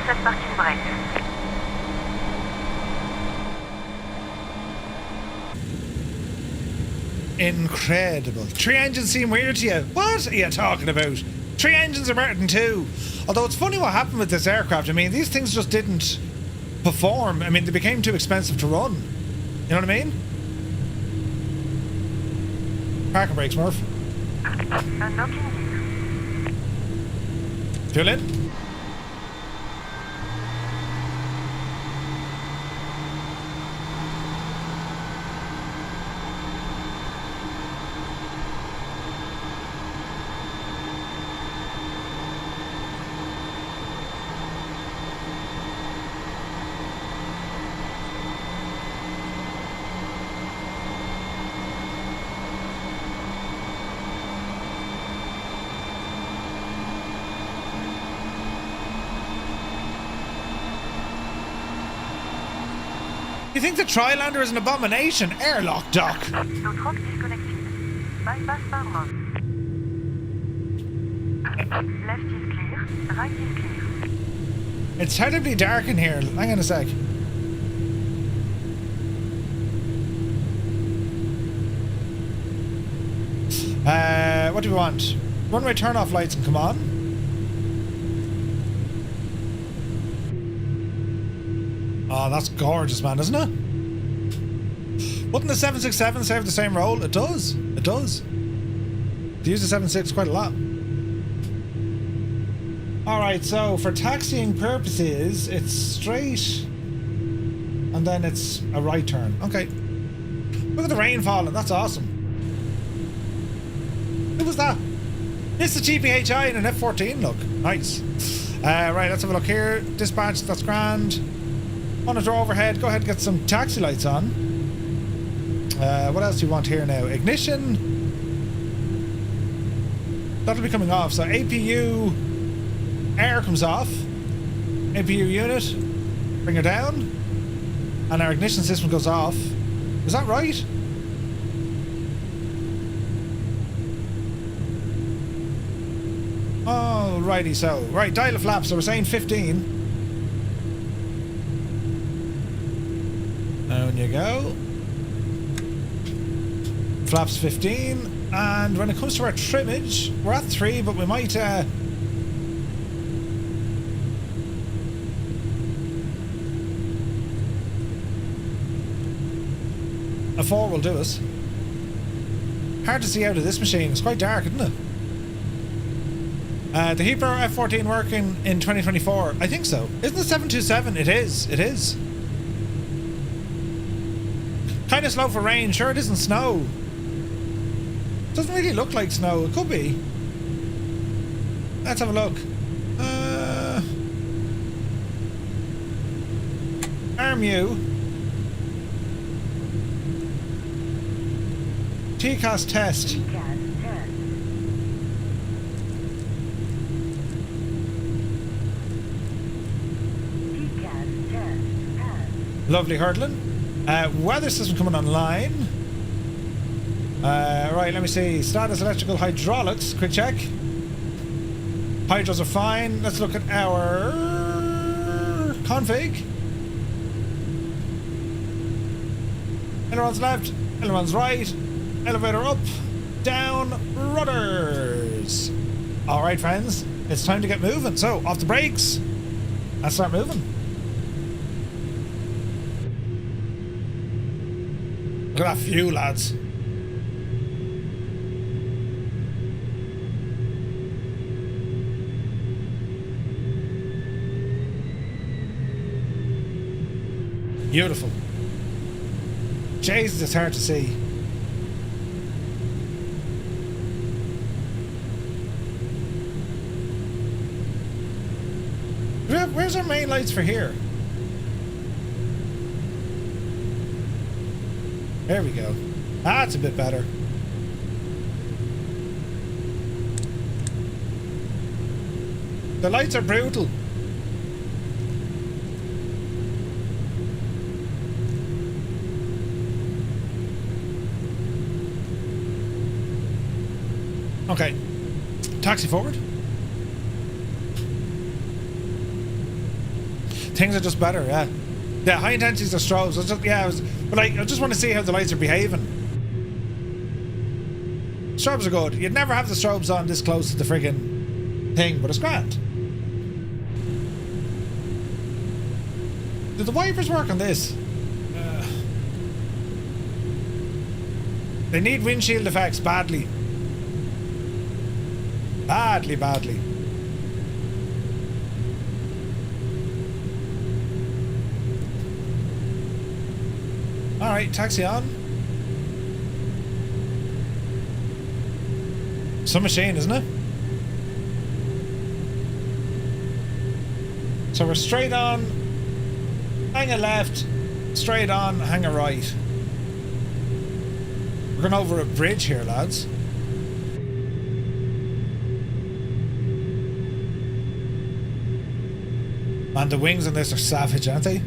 Cette partie break. Incredible. 3 engines seem weird to you. What are you talking about? 3 engines are better than 2. Although it's funny what happened with this aircraft. I mean, these things just didn't perform. I mean, they became too expensive to run. You know what I mean? Parking brakes, Murph. Fuel in. You think the Trilander is an abomination? Airlock dock. Notre disconnected. Bypass par Murph. Left is clear. Right is clear. It's terribly dark in here. Hang on a sec. What do we want? Runway turn-off lights and come on. Oh, that's gorgeous, man, isn't it? Wouldn't the 767 serve the same role? It does. It does. They use the 76 quite a lot. Alright, so for taxiing purposes, it's straight and then it's a right turn. Okay. Look at the rain falling. That's awesome. Who was that? It's the GPHI in an F-14 look. Nice. Right, let's have a look here. Dispatch, that's grand. Monitor overhead. Go ahead and get some taxi lights on. What else do you want here now? Ignition. That'll be coming off. So APU air comes off. APU unit. Bring her down. And our ignition system goes off. Is that right? Alrighty, so. Right, dial of flaps. So we're saying 15. Down you go. Flaps 15. And when it comes to our trimmage, we're at 3, but we might a 4 will do us. Hard to see out of this machine. It's quite dark, isn't it? The Heathrow F-14 working in 2024? I think so. Isn't the 727? It is. It is. Kind of slow for rain. Sure, it isn't snow. Doesn't really look like snow. It could be. Let's have a look. RMU. TCAS test. Lovely hurdling. Weather system coming online. Right, let me see. Status electrical hydraulics. Quick check. Hydros are fine. Let's look at our config. Ailerons left. Ailerons right. Elevator up. Down. Rudders. Alright, friends. It's time to get moving. So, off the brakes. Let's start moving. Look at that view, lads. Beautiful. Jesus, it's hard to see. Where's our main lights for here? There we go. That's a bit better. The lights are brutal. Okay. Taxi forward. Things are just better, yeah. Yeah, high intensities are strobes. But I just want to see how the lights are behaving. Strobes are good. You'd never have the strobes on this close to the friggin' thing, but it's grand. Do the wipers work on this? They need windshield effects badly. Badly. Alright, taxi on. Some machine, isn't it? So we're straight on, hang a left, straight on, hang a right. We're going over a bridge here, lads. Man, the wings on this are savage, aren't they?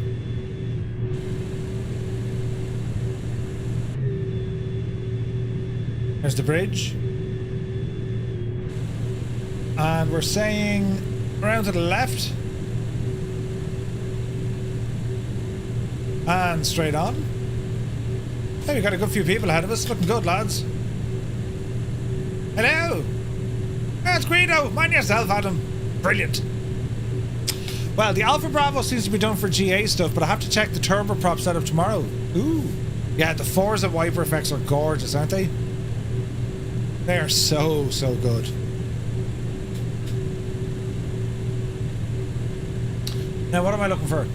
There's the bridge. And we're saying around to the left. And straight on. Hey, we got a good few people ahead of us. Looking good, lads. Hello! That's Guido! Mind yourself, Adam. Brilliant. Well, the Alpha Bravo seems to be done for GA stuff, but I have to check the turboprop setup tomorrow. Ooh. Yeah, the Forza wiper effects are gorgeous, aren't they? They are so good. Now, what am I looking for?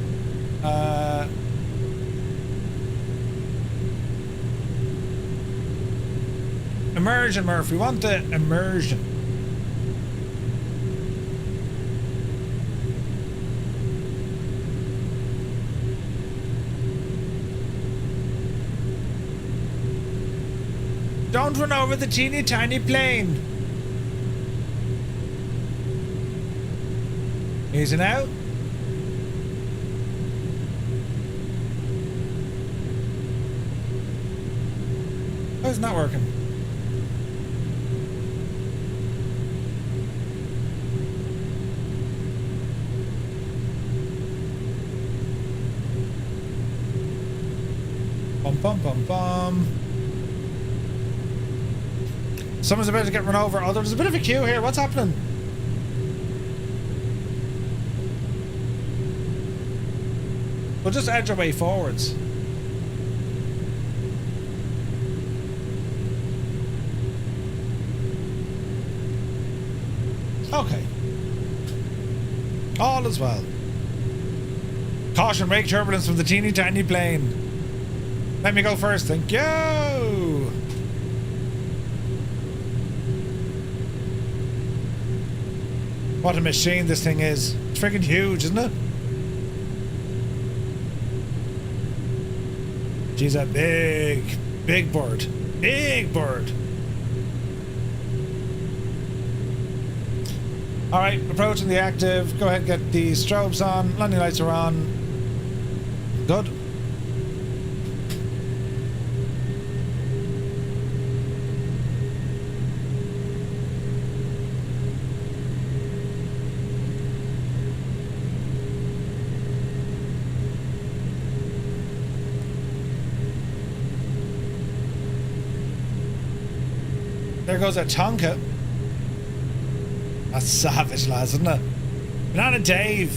Immersion, Murph. We want the immersion. Don't run over the teeny tiny plane. Easy now. Oh, it's not working. Bum bum bum. Someone's about to get run over. Oh, there's a bit of a queue here. What's happening? We'll just edge our way forwards. Okay. All is well. Caution, brake turbulence from the teeny tiny plane. Let me go first, thank you. What a machine this thing is. It's freaking huge, isn't it? She's a big bird. Big bird. Alright, approaching the active. Go ahead and get the strobes on. Landing lights are on. Good. There goes a Tonka. That's savage, lads, isn't it? Banana Dave.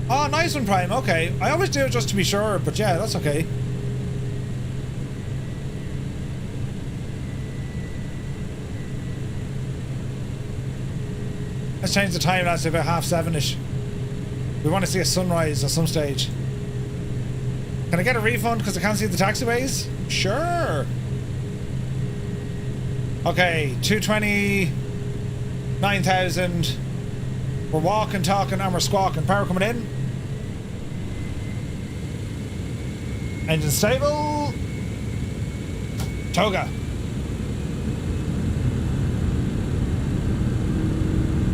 Oh, nice one, Prime. Okay. I always do it just to be sure, but yeah, that's okay. Let's change the time, lads, to about 7:30-ish. We want to see a sunrise at some stage. Can I get a refund because I can't see the taxiways? Sure. Okay, 229,000. We're walking, talking, and we're squawking. Power coming in. Engine stable. Toga.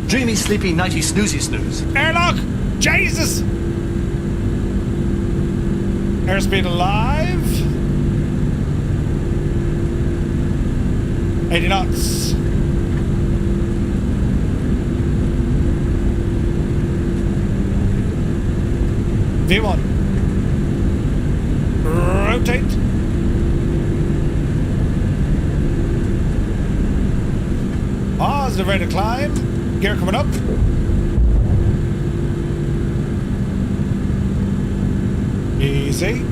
Dreamy, sleepy, nighty, snoozy, snooze. Airlock! Jesus! Airspeed alive. 80 knots. V1. Rotate. Positive rate of climb. Gear coming up. Easy.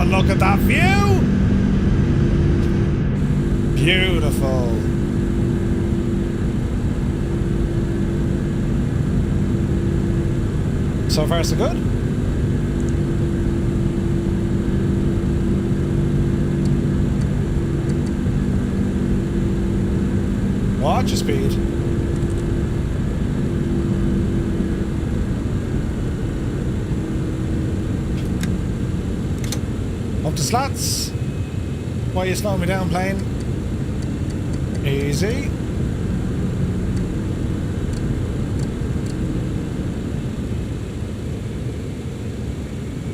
Look at that view! Beautiful. So far so good. Watch your speed. Up the slats. Why are you slowing me down, plane? Easy.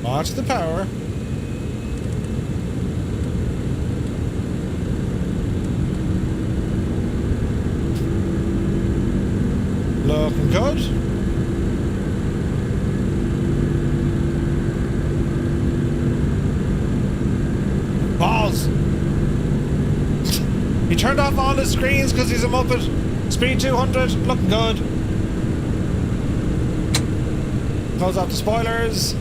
Watch the power. Looking good. Balls. He turned off all his screens because he's a muppet. Speed 200, looking good. Close off the spoilers.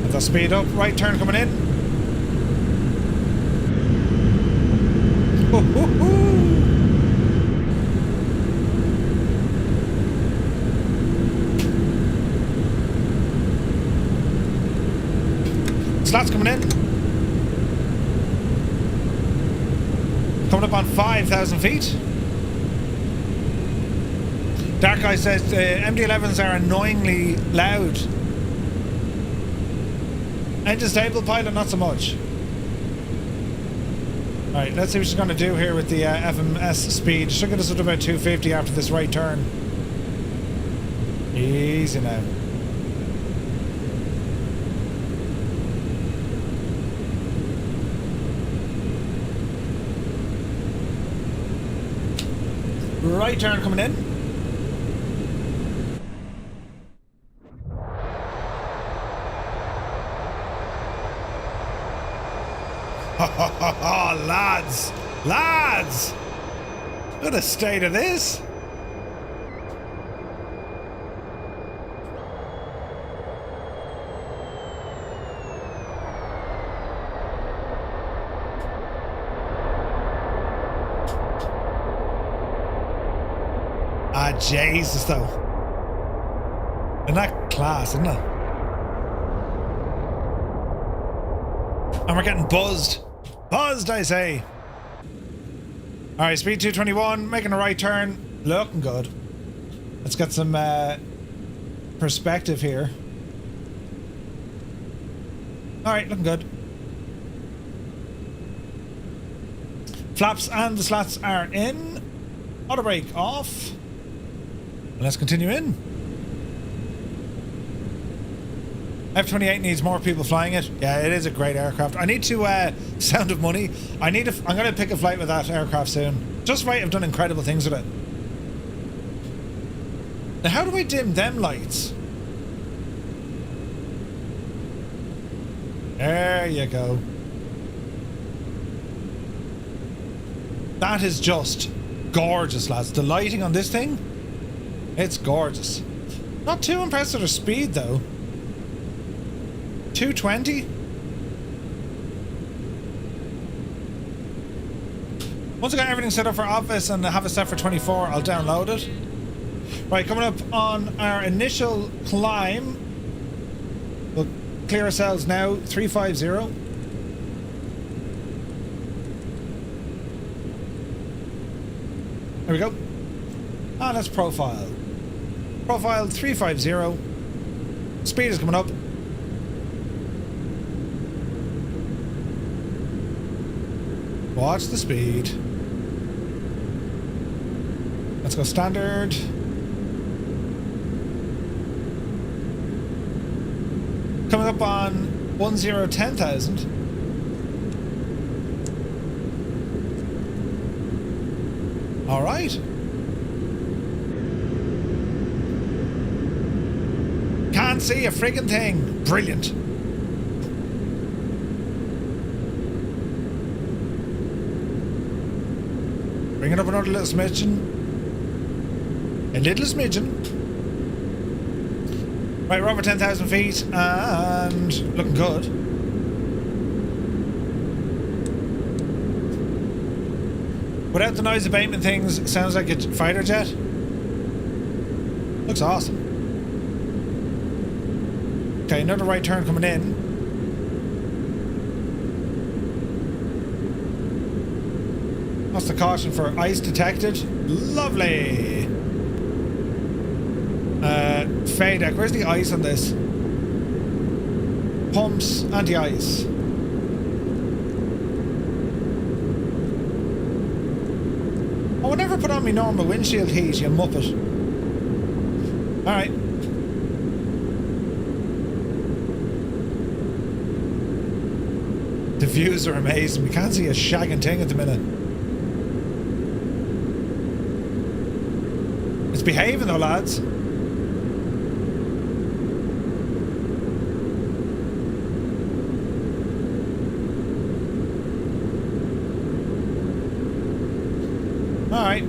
Let the speed up. Right turn coming in. Slats coming in. Coming up on 5,000 feet. Dark Guy says MD-11s are annoyingly loud. Engine stable, pilot not so much. Alright, let's see what she's going to do here with the FMS speed. She'll get us up to about 250 after this right turn. Easy now. Right turn coming in. Oh, lads! Lads! Look at the state of this! Ah, Jesus, though. Isn't that class, isn't it? And we're getting buzzed. Buzzed, I say. Alright, speed 221, making a right turn. Looking good. Let's get some perspective here. Alright, looking good. Flaps and the slats are in. Auto brake off. And let's continue in. F-28 needs more people flying it. Yeah, it is a great aircraft. I need to, Sound of Money. I'm going to pick a flight with that aircraft soon. Just right, I've done incredible things with it. Now, how do I dim them lights? There you go. That is just gorgeous, lads. The lighting on this thing, it's gorgeous. Not too impressed with their speed, though. 220? Once I got everything set up for office and I have it set for 24, I'll download it. Right, coming up on our initial climb. We'll clear ourselves now. 350. There we go. And let's profile. Profile 350. Speed is coming up. Watch the speed. Let's go standard. Coming up on 10,000. All right. Can't see a friggin' thing. Brilliant. Bring it up another little smidgen. A little smidgen. Right, we're over 10,000 feet and looking good. Without the noise abatement things, sounds like a fighter jet. Looks awesome. Okay, another right turn coming in. What's the caution for ice detected? Lovely. Fadec, where's the ice on this? Pumps, anti-ice. I would never put on my normal windshield heat, you muppet. Alright. The views are amazing. We can't see a shagging thing at the minute. It's behaving though, lads. Alright.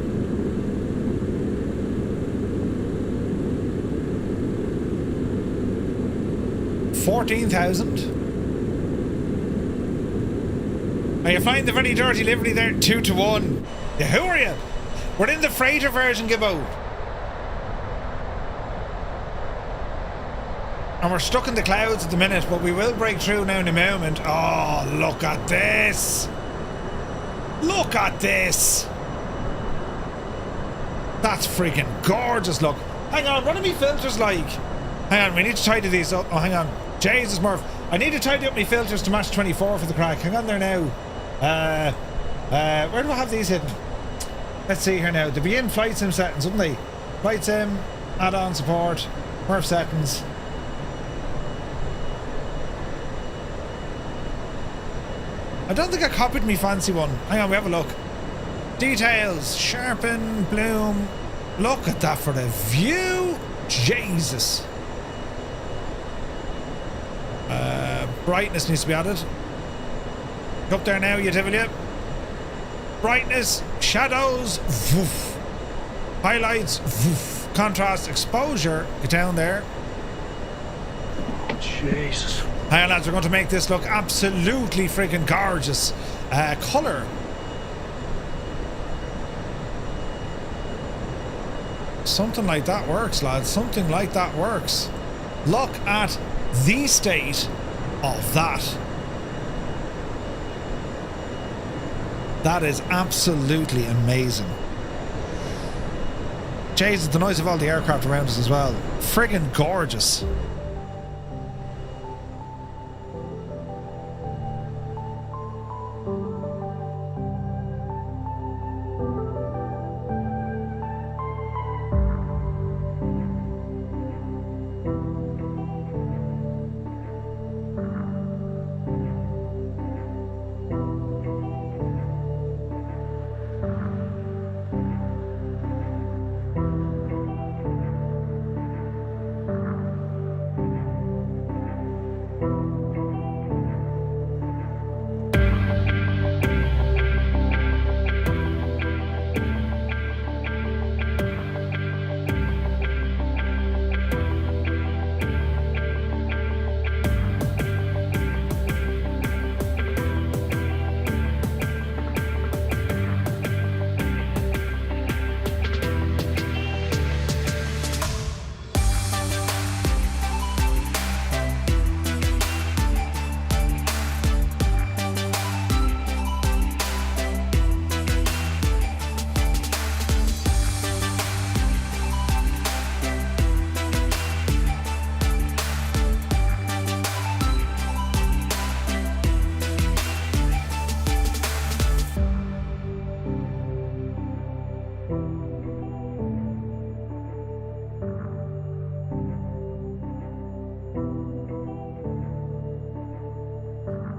$14,000. Are you flying the very dirty livery there? 2-1. Yeah, who are you? We're in the freighter version, Gibbo. And we're stuck in the clouds at the minute, but we will break through now in a moment. Oh, look at this. Look at this. That's freaking gorgeous, look. Hang on, what are my filters like? Hang on, we need to tidy these up. Oh, hang on. Jesus, Murph. I need to tidy up my filters to match 24 for the crack. Hang on there now. Where do I have these hidden? Let's see here now. They'll be in flight sim settings, wouldn't they? Flight sim, add-on support, Murph settings. I don't think I copied me fancy one. Hang on, we have a look. Details, sharpen, bloom. Look at that for the view. Jesus. Brightness needs to be added. Up there now, you devil, you. Brightness, shadows, woof. Highlights, woof. Contrast, exposure. Get down there. Jesus. Hi lads, we're going to make this look absolutely freaking gorgeous. Colour. Something like that works, lads. Something like that works. Look at the state of that. That is absolutely amazing. Jesus, the noise of all the aircraft around us as well. Friggin' gorgeous.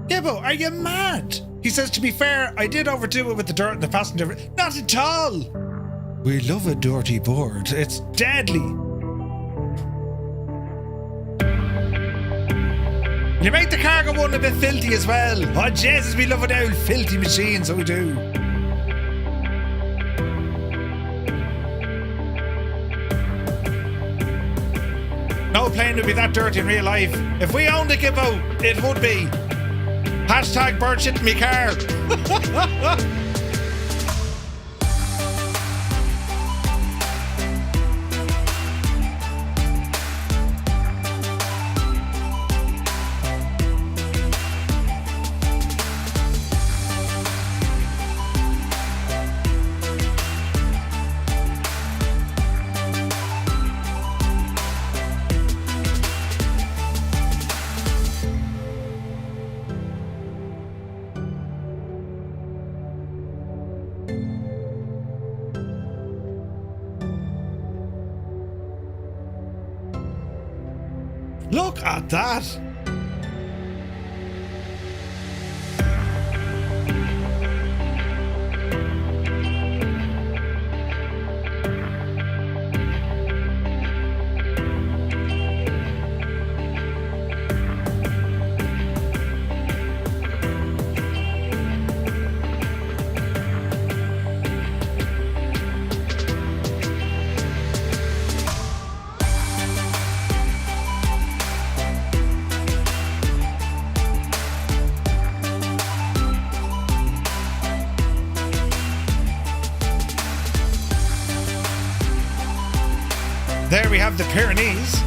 Gibbo, are you mad? He says, to be fair, I did overdo it with the dirt and the passenger. Not at all. We love a dirty board. It's deadly. You make the cargo one a bit filthy as well. Oh, Jesus, we love an old filthy machine, so we do. No plane would be that dirty in real life. If we owned a Gibbo, it would be. Hashtag bird shit in me car. Look at that! There we have the Pyrenees.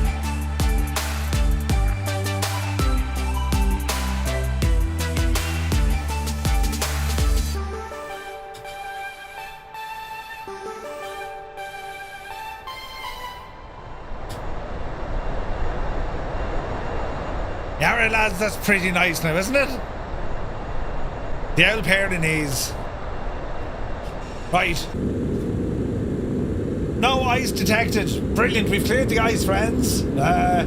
Yeah, right, lads, that's pretty nice now, isn't it? The old Pyrenees. Right. No ice detected. Brilliant. We've cleared the ice, friends. Right.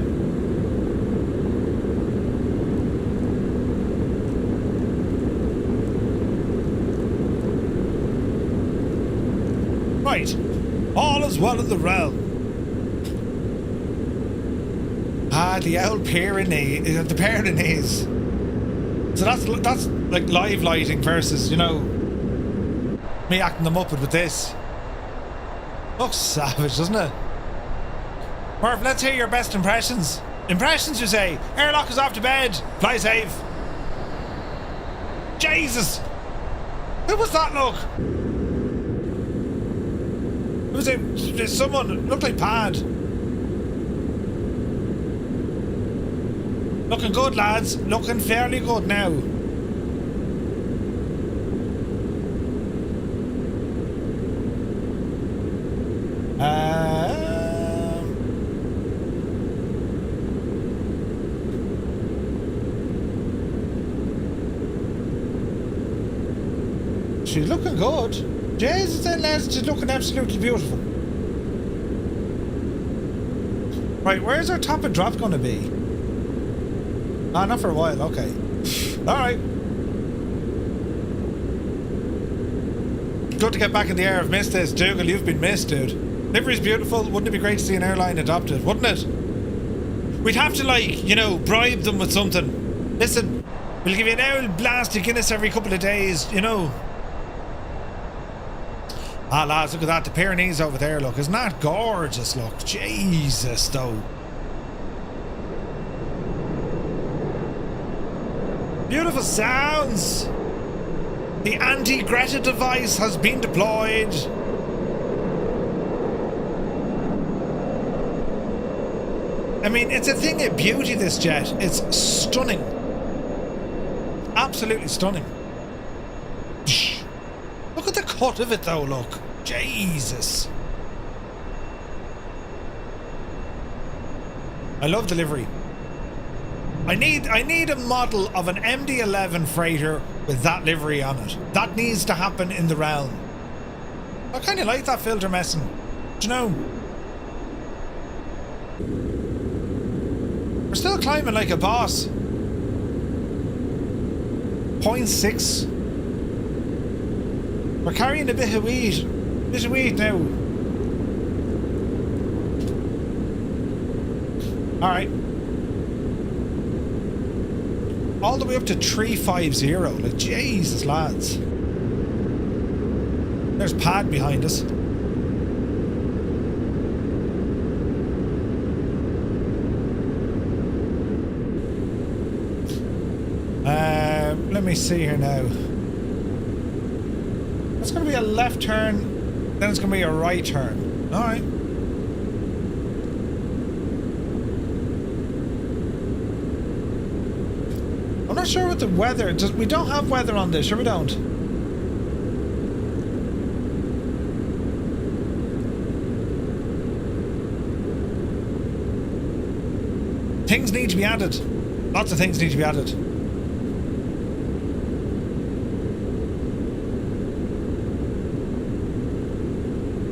All is well in the realm. Ah, the old Pyrenees. The Pyrenees. So that's like live lighting versus, you know, me acting them up with this. Looks savage, doesn't it? Murph, let's hear your best impressions. Impressions, you say? Airlock is off to bed. Fly safe. Jesus! Who was that, look? Who was it? Someone. It looked like Pad. Looking good, lads. Looking fairly good now. She's looking good. Jesus, then lads, she's looking absolutely beautiful. Right, where's our top and drop going to be? Ah, not for a while, okay. Alright. Good to get back in the air. I've missed this. Dougal, you've been missed, dude. Livery's beautiful. Wouldn't it be great to see an airline adopt it? Wouldn't it? We'd have to, like, you know, bribe them with something. Listen, we'll give you an old blast of Guinness every couple of days, you know. Ah, lads, look at that. The Pyrenees over there, look. Isn't that gorgeous, look? Jesus, though. Beautiful sounds. The anti-Greta device has been deployed. I mean, it's a thing of beauty, this jet. It's stunning. Absolutely stunning. Look at the cut of it, though, look. Jesus. I love the livery. I need a model of an MD-11 freighter with that livery on it. That needs to happen in the realm. I kind of like that filter messing. Do you know? We're still climbing like a boss. 0.6. We're carrying a bit of wheat. Bit of wheat now. Alright. All the way up to 350. Like, Jesus, lads. There's Pad behind us. Let me see here now. It's going to be a left turn, then it's going to be a right turn. Alright. I'm not sure what the weather... we don't have weather on this, sure we don't? Things need to be added. Lots of things need to be added.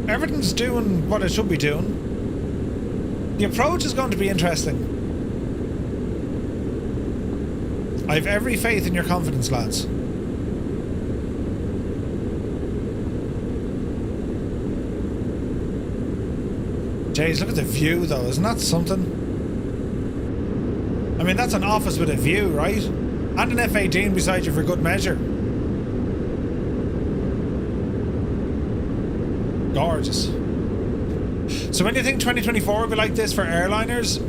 Everything's doing what it should be doing. The approach is going to be interesting. I have every faith in your confidence, lads. Jeez, look at the view though, isn't that something? I mean, that's an office with a view, right? And an F-18 beside you for good measure. Gorgeous. So when do you think 2024 will be like this for airliners?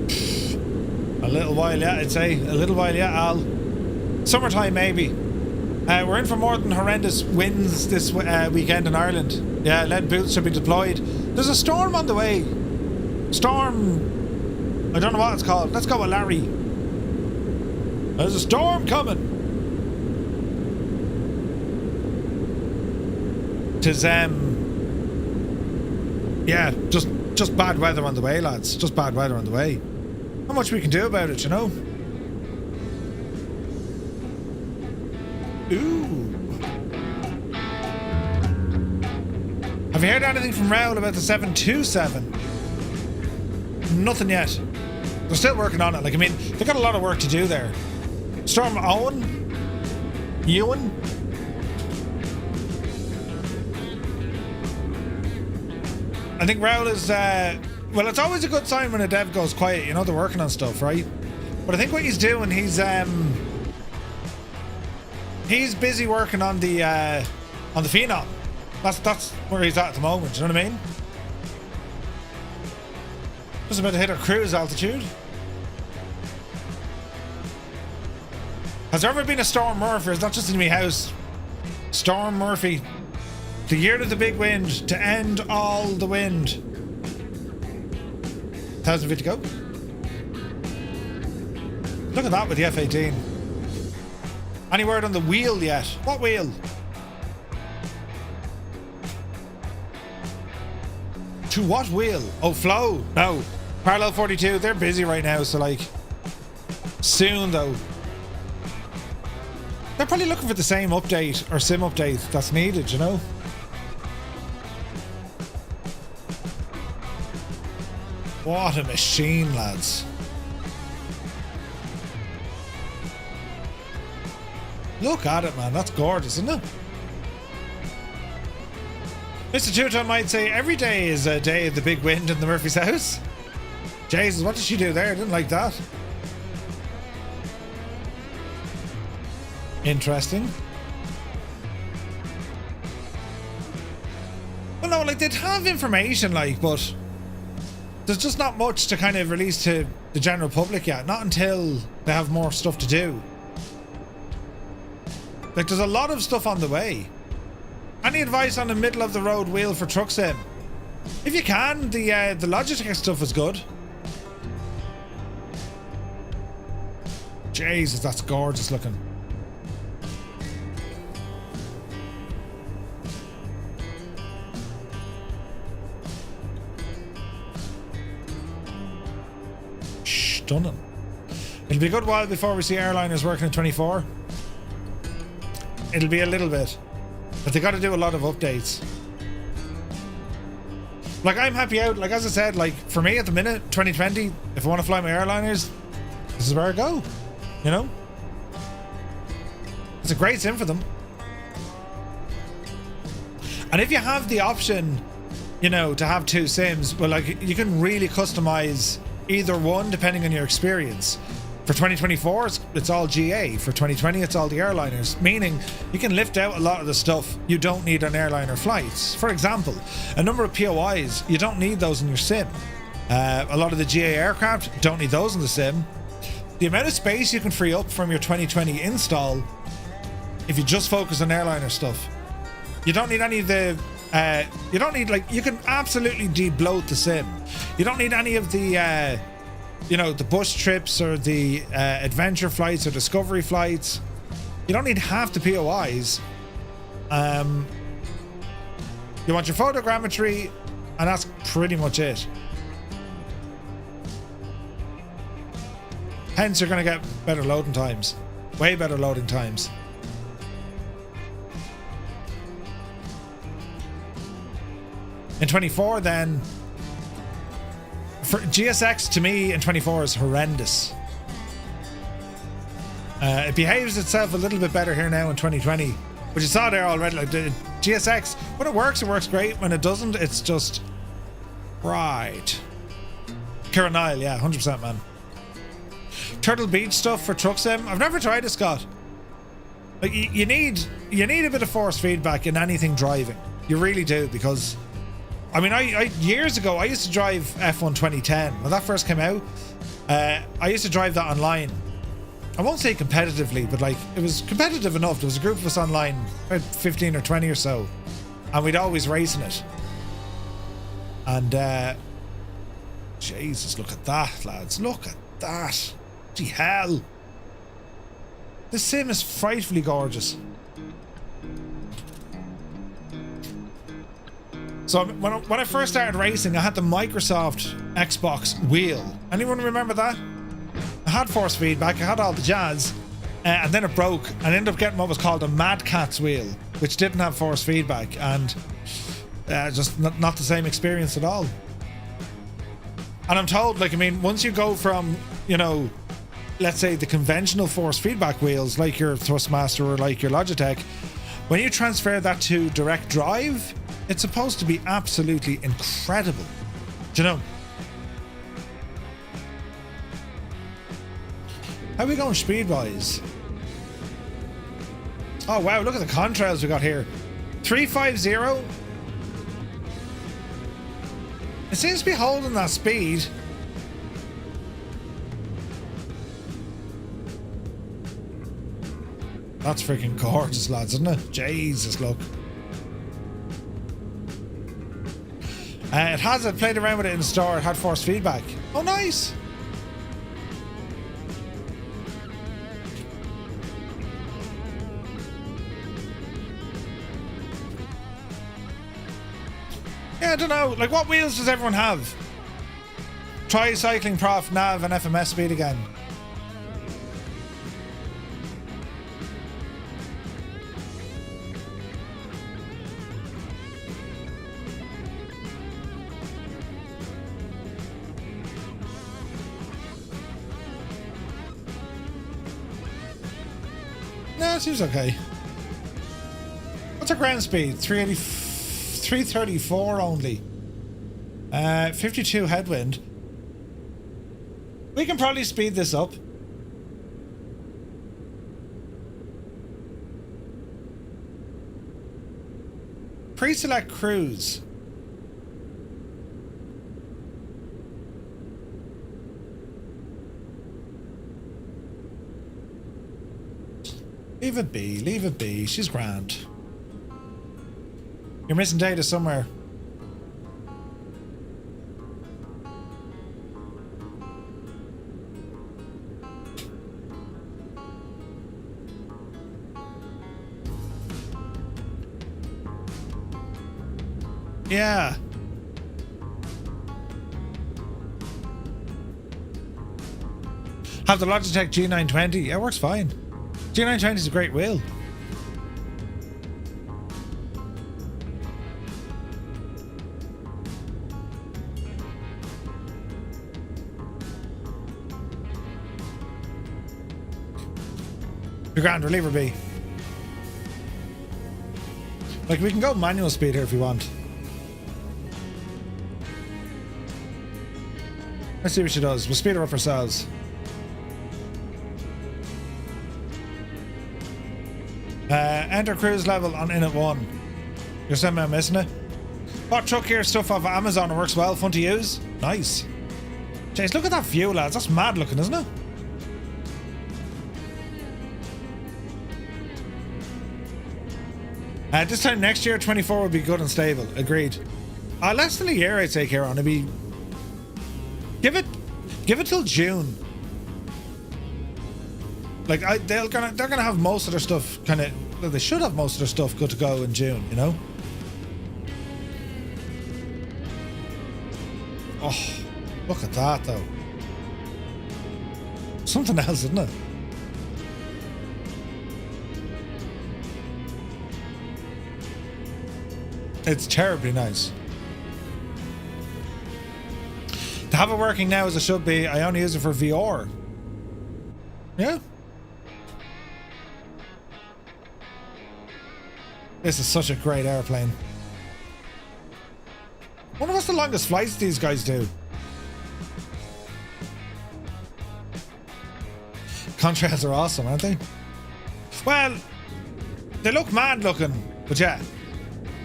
A little while yet, I'd say. A little while yet, Al. Summertime, maybe. We're in for more than horrendous winds this weekend in Ireland. Yeah, lead boots should be deployed. There's a storm on the way. Storm... I don't know what it's called. Let's go with Larry. There's a storm coming. 'Tis, yeah, just bad weather on the way, lads. Just bad weather on the way. Not much we can do about it, you know? Ooh. Have you heard anything from Raoul about the 727? Nothing yet. They're still working on it. Like, I mean, they've got a lot of work to do there. Storm Owen? Ewan? I think Raoul is, well, it's always a good sign when a dev goes quiet, you know, they're working on stuff, right? But I think what he's doing, he's busy working on the Phenom. That's where he's at the moment, you know what I mean? Just about to hit our cruise altitude. Has there ever been a Storm Murph, or is that just in my house? Storm Murphy. The year of the big wind, to end all the wind. 1,000 feet to go. Look at that with the F-18. Any word on the wheel yet? What wheel? To what wheel? Oh, flow. No. Parallel 42, they're busy right now, so like... soon, though. They're probably looking for the same update or sim update that's needed, you know? What a machine, lads. Look at it, man. That's gorgeous, isn't it? Mr. Tuton might say every day is a day of the big wind in the Murphy's house. Jesus, what did she do there? I didn't like that. Interesting. Well, no, like, they'd have information, like, but there's just not much to kind of release to the general public yet. Not until they have more stuff to do. Like, there's a lot of stuff on the way. Any advice on the middle of the road wheel for truck sim? If you can, the Logitech stuff is good. Jesus, that's gorgeous looking. Stunning. It'll be a good while before we see airliners working at 24. It'll be a little bit. But they got to do a lot of updates. Like, I'm happy out. Like, as I said, like, for me at the minute, 2020, if I want to fly my airliners, this is where I go. You know? It's a great sim for them. And if you have the option, you know, to have two sims, well, like, you can really customize either one depending on your experience. For 2024, it's all GA. For 2020, it's all the airliners, meaning you can lift out a lot of the stuff you don't need on airliner flights. For example, a number of POIs, you don't need those in your sim. A lot of the GA aircraft, don't need those in the sim. The amount of space you can free up from your 2020 install, if you just focus on airliner stuff, you don't need any of the you don't need, like, you can absolutely de-bloat the sim. You don't need any of the you know, the bus trips or the adventure flights or discovery flights. You don't need half the POIs. You want your photogrammetry, and that's pretty much it. Hence, you're going to get better loading times. Way better loading times. In 24, then, for GSX to me in 24 is horrendous. It behaves itself a little bit better here now in 2020, but you saw there already. Like, the GSX, when it works great. When it doesn't, it's just right. Kieran Nile, yeah, 100%, man. Turtle Beach stuff for truck sim. I've never tried it, Scott. Like, you need a bit of force feedback in anything driving. You really do, because I mean, I years ago, I used to drive F1 2010. When that first came out, I used to drive that online. I won't say competitively, but, like, it was competitive enough. There was a group of us online, about 15 or 20 or so, and we'd always race in it. And, Jesus, look at that, lads. Look at that. Gee hell. This sim is frightfully gorgeous. So when I first started racing, I had the Microsoft Xbox wheel. Anyone remember that? I had force feedback, I had all the jazz, and then it broke, and I ended up getting what was called a Mad Catz wheel, which didn't have force feedback, and just not the same experience at all. And I'm told, like, I mean, once you go from, you know, let's say the conventional force feedback wheels, like your Thrustmaster or like your Logitech, when you transfer that to direct drive, it's supposed to be absolutely incredible. Do you know? How are we going speed-wise? Oh, wow, look at the contrails we got here. 350. It seems to be holding that speed. That's freaking gorgeous, lads, isn't it? Jesus, look. It has it, played around with it in the store, it had force feedback. Oh, nice! Yeah, I don't know, like, what wheels does everyone have? Try cycling prof, nav and FMS speed again. No, it seems okay. What's our ground speed? 334 only. 52 headwind. We can probably speed this up. Pre-select cruise. Leave it be, leave it be. She's grand. You're missing data somewhere. Yeah. Have the Logitech G920. Yeah, it works fine. G920 is a great wheel. You're grand, reliever B. Like, we can go manual speed here if we want. Let's see what she does. We'll speed her up ourselves. Enter cruise level on in at 1. You're somehow missing it. Bought truck here, stuff off Amazon. It works well. Fun to use. Nice. Jeez, look at that view, lads. That's mad looking, isn't it? This time next year, 24 would be good and stable. Agreed. Less than a year, I'd say, Kieran. It'd be... Give it till June. Like, they're gonna have most of their stuff kind of... They should have most of their stuff good to go in June, you know? Oh, look at that, though. Something else, isn't it? It's terribly nice. To have it working now as it should be, I only use it for VR. Yeah. This is such a great airplane. Wonder what's the longest flights these guys do. Contrails are awesome, aren't they? Well, they look mad looking, but yeah.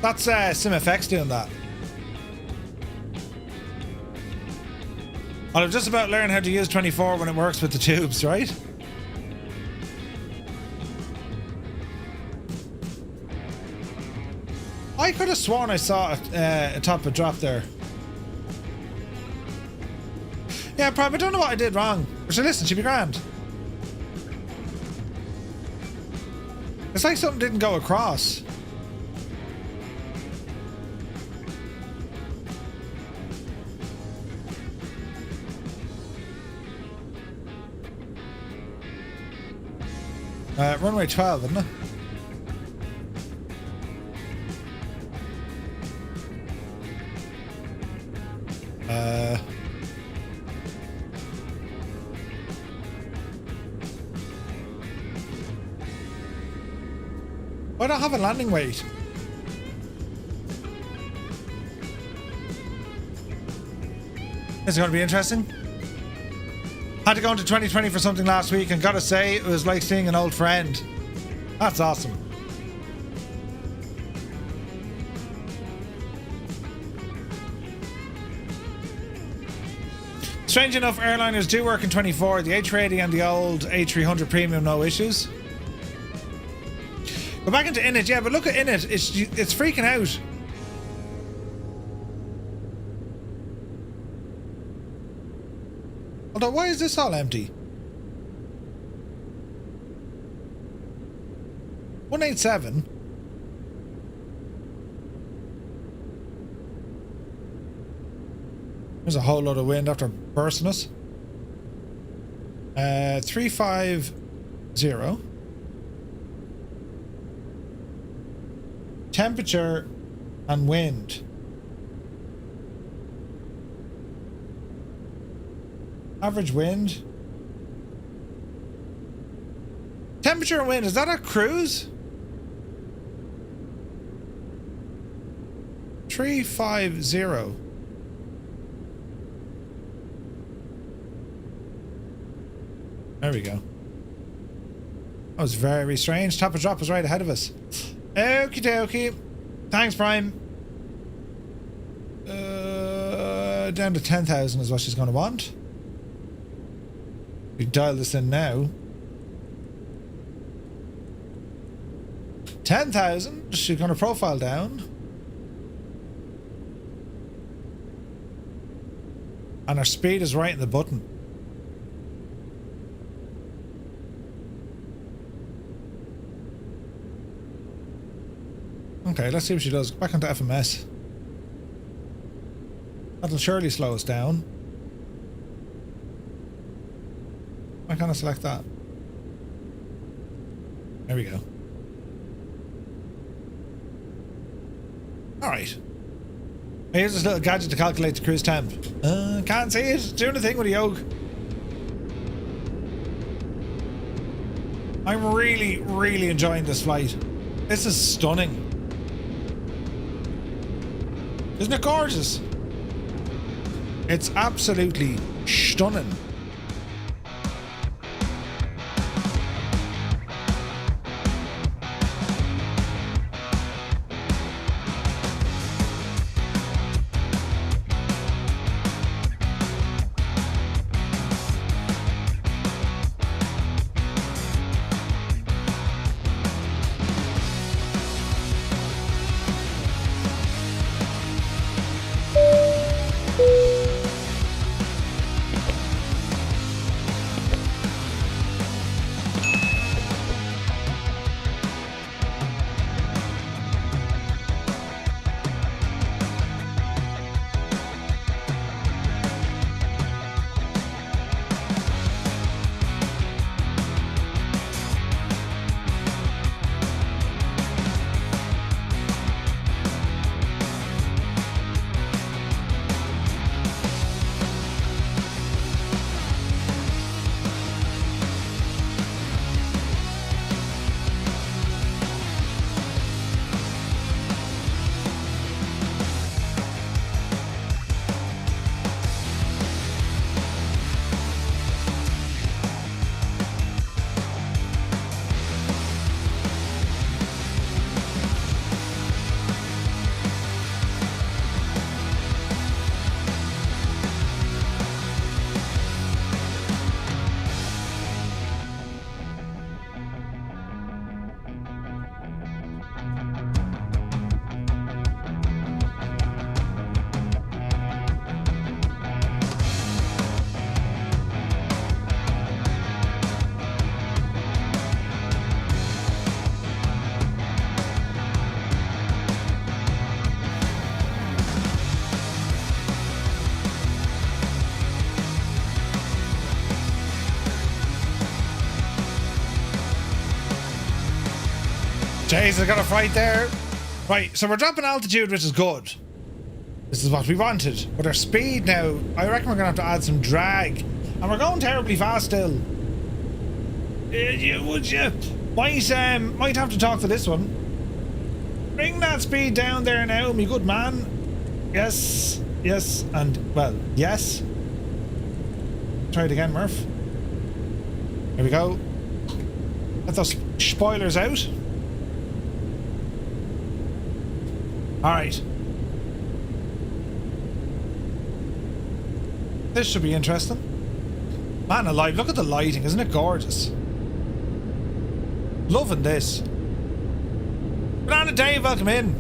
That's SimFX doing that. I've just about learned how to use 24 when it works with the tubes, right? I could have sworn I saw a top of a drop there. Yeah, probably. I don't know what I did wrong. But listen, she'll be grand. It's like something didn't go across. Runway 12, isn't it? Why don't I have a landing weight? This is going to be interesting. Had to go into 2020 for something last week and gotta say, it was like seeing an old friend. That's awesome. Strange enough, airliners do work in 24. The A380 and the old A300 Premium, no issues. Go back into Init, yeah, but look at Init. It's freaking out. Although, why is this all empty? 187. There's a whole lot of wind after bursting us. 350. Temperature and wind. Average wind. Temperature and wind. Is that a cruise? 350. There we go. That was very strange. Top of drop was right ahead of us. Okie dokie. Thanks, Prime. Down to 10,000 is what she's going to want. We dial this in now. 10,000. She's going to profile down. And her speed is right in the button. Okay, let's see what she does. Back onto FMS. That'll surely slow us down. Why can't I select that? There we go. Alright. Here's this little gadget to calculate the cruise temp. Can't see it. It's doing a thing with the yoke. I'm really, really enjoying this flight. This is stunning. Isn't it gorgeous? It's absolutely stunning. Jeez, I got a fright there. Right, so we're dropping altitude, which is good. This is what we wanted. But our speed now, I reckon we're going to have to add some drag. And we're going terribly fast still. Would you? Might have to talk to this one. Bring that speed down there now, me good man. Yes, yes, and, well, yes. Try it again, Murph. Here we go. Let those spoilers out. Alright. This should be interesting. Man alive, look at the lighting, isn't it gorgeous? Loving this. Banana Dave, welcome in.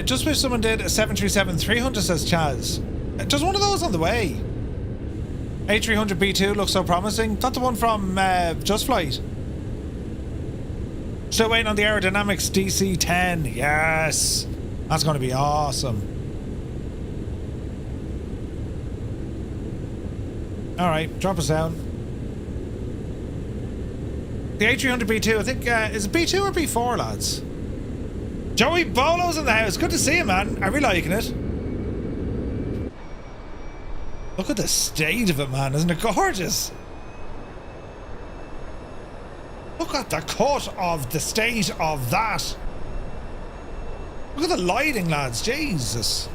Just wish someone did a 737-300, says Chaz. Just one of those on the way. A300B2 looks so promising. That's the one from Just Flight. Still waiting on the aerodynamics DC-10. Yes. That's going to be awesome. Alright, drop us down. The A300B2, I think, is it B2 or B4, lads? Joey Bolo's in the house. Good to see you, man. Are we liking it? Look at the state of it, man. Isn't it gorgeous? Look at the cut of the state of that. Look at the lighting, lads. Jesus.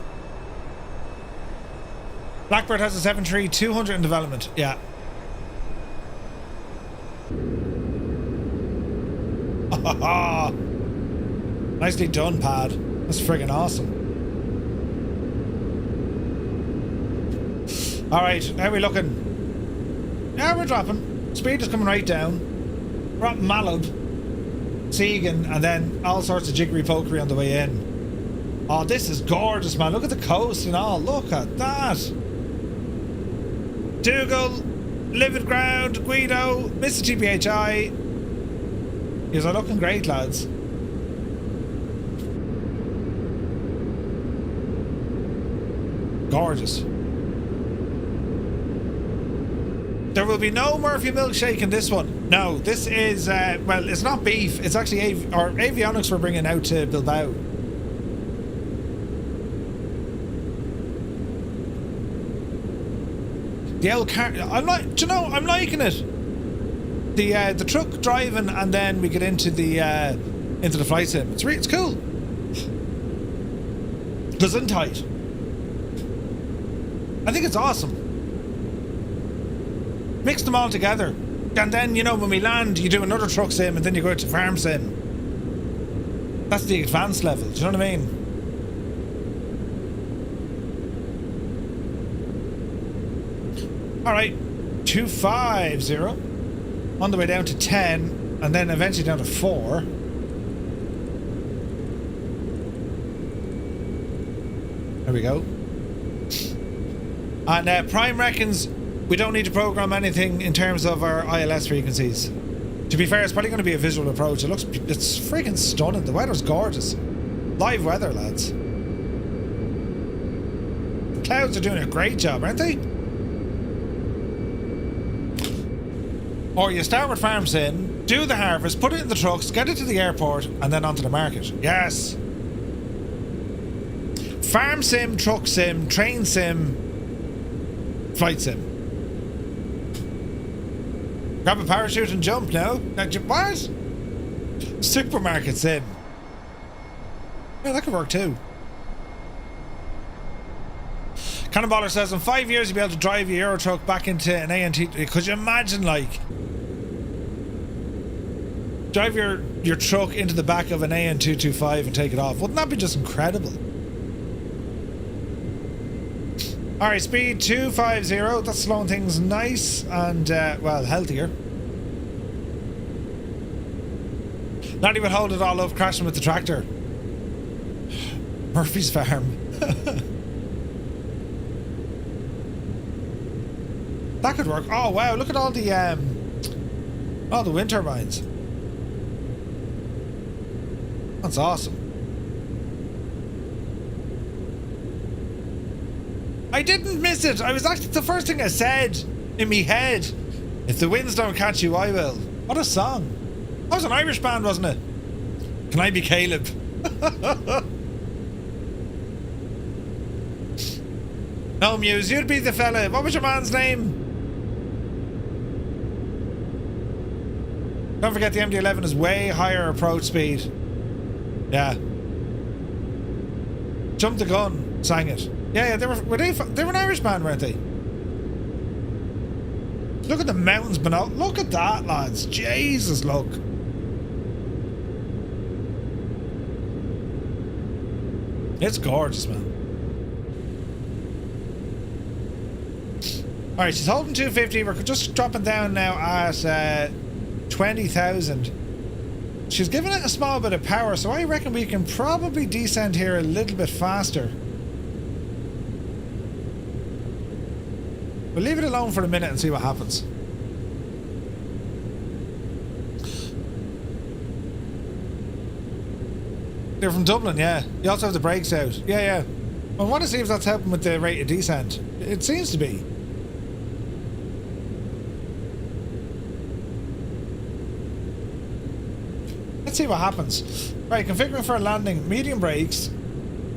Blackbird has a 737-200 in development. Yeah. Nicely done, Pad. That's friggin' awesome. Alright, how are we looking? Yeah, we're dropping. Speed is coming right down. We're at Malib, Segan, and then all sorts of jiggery pokery on the way in. Oh, this is gorgeous, man. Look at the coast and all. Look at that. Dougal, Livid Ground, Guido, Mr. TPHI. You're looking great, lads. Gorgeous. There will be no Murphy milkshake in this one. No, this is, well, it's not beef. It's actually avionics we're bringing out to Bilbao. The old car, I'm liking it. The truck driving, and then we get into the flight sim. It's cool. Gesundheit. I think it's awesome. Mix them all together. And then, you know, when we land, you do another truck sim and then you go to farm sim. That's the advanced level, do you know what I mean? Alright, 250. On the way down to 10, and then eventually down to 4. There we go. And Prime reckons we don't need to program anything in terms of our ILS frequencies. To be fair, it's probably going to be a visual approach. It's freaking stunning. The weather's gorgeous. Live weather, lads. The clouds are doing a great job, aren't they? Or you start with farm sim, do the harvest, put it in the trucks, get it to the airport, and then onto the market. Yes. Farm sim, truck sim, train sim, flight sim. Grab a parachute and jump now. What? Supermarket sim. Yeah, that could work too. Cannonballer says in 5 years you'll be able to drive your Euro truck back into an ANT. Could you imagine, like, drive your truck into the back of an AN225 and take it off? Wouldn't that be just incredible? Alright, speed 250. That's slowing things nice and, well, healthier. Laddie would hold it all up, crashing with the tractor. Murphy's farm. That could work. Oh, wow, look at all the wind turbines. That's awesome. I didn't miss it. I was actually the first thing I said in me head. If the winds don't catch you, I will. What a song. That was an Irish band, wasn't it? Can I be Caleb? No, Muse, you'd be the fella. What was your man's name? Don't forget the MD-11 is way higher approach speed. Yeah. Jump the Gun sang it. Yeah, they were an Irish band, weren't they? Look at the mountains below. Look at that, lads. Jesus, look. It's gorgeous, man. Alright, she's holding 250. We're just dropping down now at 20,000. She's giving it a small bit of power, so I reckon we can probably descend here a little bit faster. We'll leave it alone for a minute and see what happens. They're from Dublin, yeah. You also have the brakes out. Yeah, yeah. I want to see if that's helping with the rate of descent. It seems to be. Let's see what happens. Right, configuring for a landing. Medium brakes.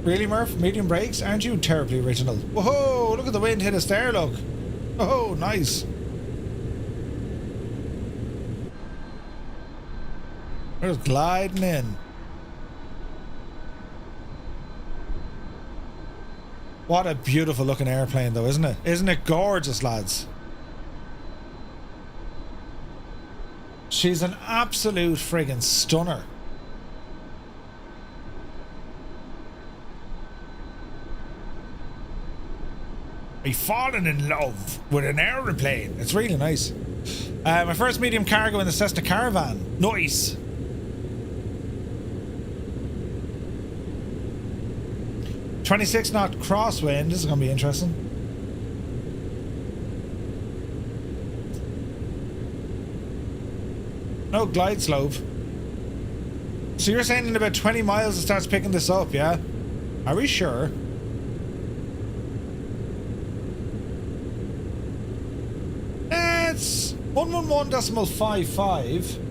Really, Murph? Medium brakes? Aren't you terribly original? Whoa, look at the wind hit us there, look. Oh, nice. We're just gliding in. What a beautiful looking airplane though, isn't it? Isn't it gorgeous, lads? She's an absolute friggin' stunner. I've fallen in love with an aeroplane. It's really nice. My first medium cargo in the Cessna Caravan. Nice. .26 knot crosswind. This is going to be interesting. No glide slope. So you're saying in about 20 miles it starts picking this up, yeah? Are we sure? It's 111.55.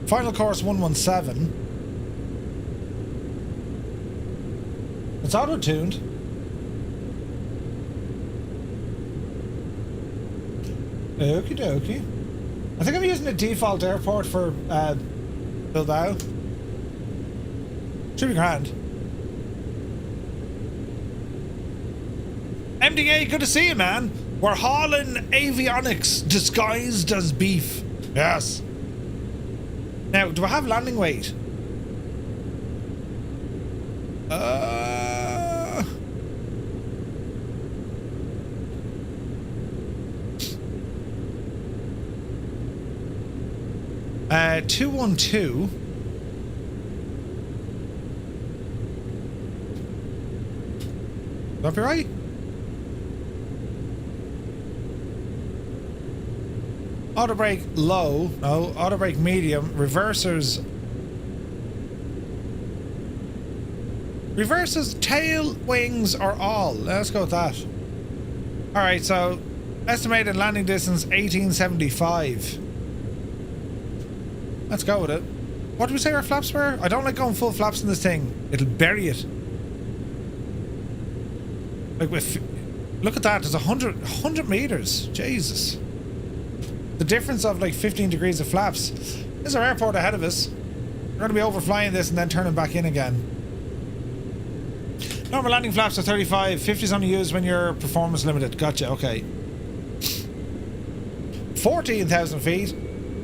Final course 117. It's auto-tuned. Okie dokie. I think I'm using the default airport for Bilbao. Should be grand. MDA, good to see you, man. We're hauling avionics disguised as beef. Yes. Now, do I have landing weight? Uh... 212. That be right? Auto brake low. No, auto brake medium. Reversers. Reverses, tail, wings, or all. Let's go with that. Alright, so estimated landing distance 1875. Let's go with it. What did we say our flaps were? I don't like going full flaps in this thing. It'll bury it. Like with, look at that. There's 100 meters. Jesus. The difference of like 15 degrees of flaps. There's our airport ahead of us. We're going to be overflying this and then turning back in again. Normal landing flaps are 35. 50 is only used when you're performance limited. Gotcha. Okay. 14,000 feet.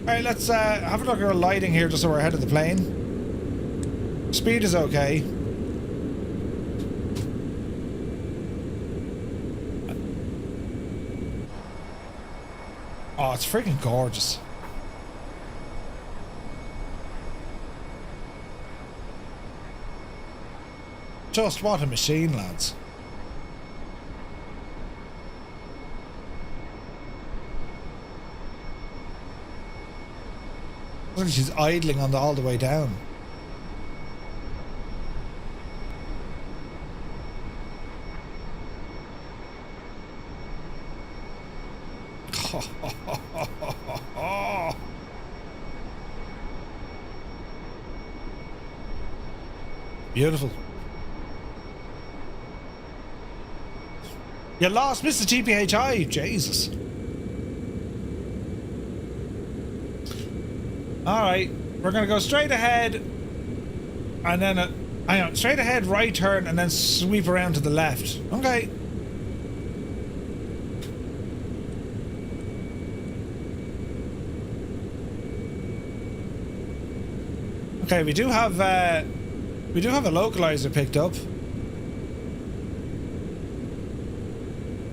Alright, let's have a look at our lighting here just so we're ahead of the plane. Speed is okay. Oh, it's freaking gorgeous. Just what a machine, lads. Look, she's idling on all the way down. Beautiful. You lost Mr. GPHI. Jesus. Alright, we're gonna go straight ahead and then hang on, straight ahead, right turn, and then sweep around to the left. Okay. Okay, we do have a localizer picked up.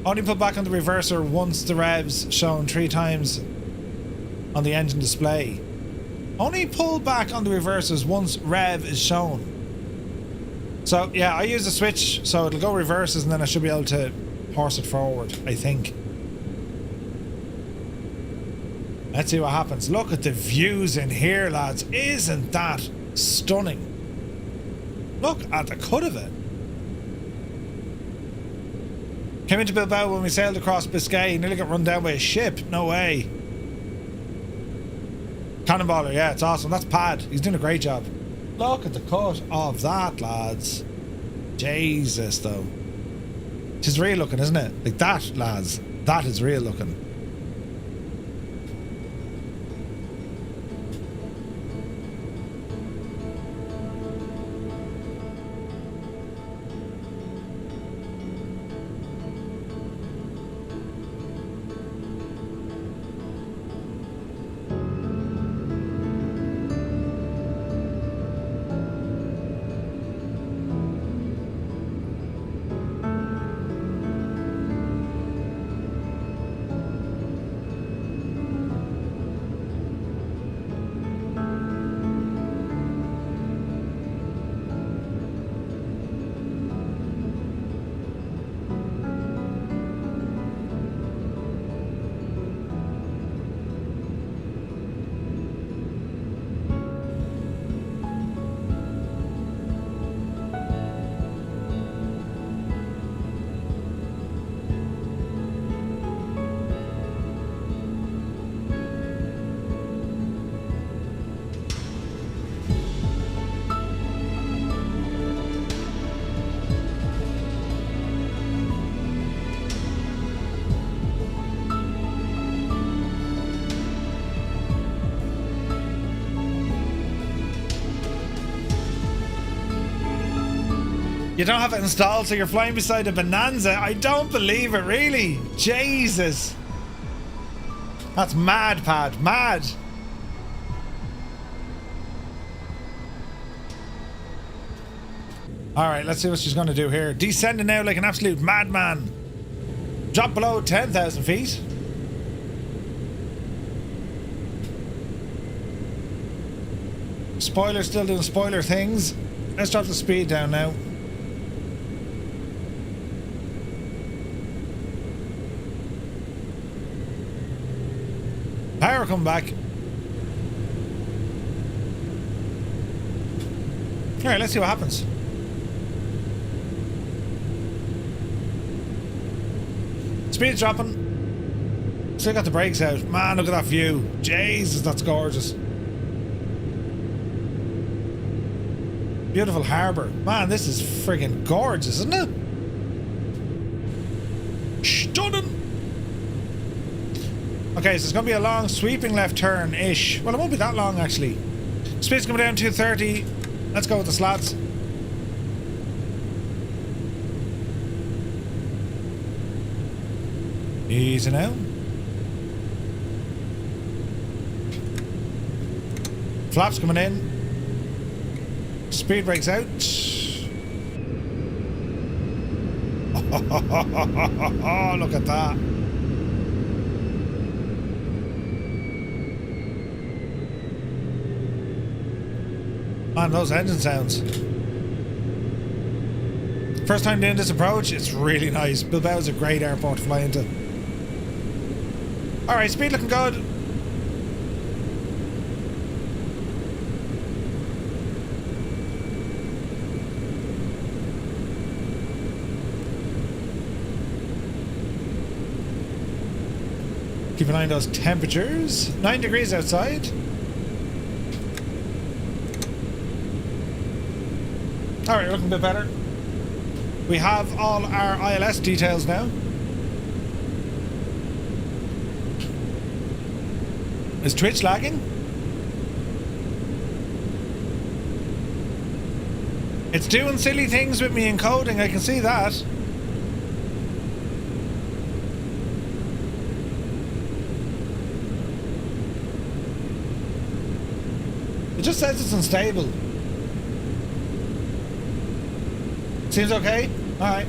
Only put back on the reverser once the revs shown 3 times on the engine display. Only pull back on the reversers once rev is shown. So yeah, I use the switch so it'll go reverses and then I should be able to horse it forward, I think. Let's see what happens. Look at the views in here, lads. Isn't that stunning? Look at the cut of it. Came into Bilbao when we sailed across Biscay. Nearly got run down by a ship. No way. Cannonballer, yeah, it's awesome. That's Pad. He's doing a great job. Look at the cut of that, lads. Jesus, though. It's real looking, isn't it? Like that, lads. That is real looking. You don't have it installed, so you're flying beside a Bonanza. I don't believe it, really. Jesus. That's mad, Pad. Mad. Alright, let's see what she's going to do here. Descending now like an absolute madman. Drop below 10,000 feet. Spoiler still doing spoiler things. Let's drop the speed down now. Power come back. Alright, let's see what happens. Speed's dropping. Still got the brakes out. Man, look at that view. Jesus, that's gorgeous. Beautiful harbour. Man, this is friggin' gorgeous, isn't it? Stunning. Okay, so it's going to be a long sweeping left turn-ish. Well, it won't be that long, actually. Speed's coming down to 230. Let's go with the slats. Easy now. Flaps coming in. Speed brakes out. Oh, look at that. Man, those engine sounds. First time doing this approach, it's really nice. Bilbao is a great airport to fly into. Alright, speed looking good. Keep an eye on those temperatures. 9 degrees outside. Alright, looking a bit better. We have all our ILS details now. Is Twitch lagging? It's doing silly things with me encoding, I can see that. It just says it's unstable. Seems okay? Alright.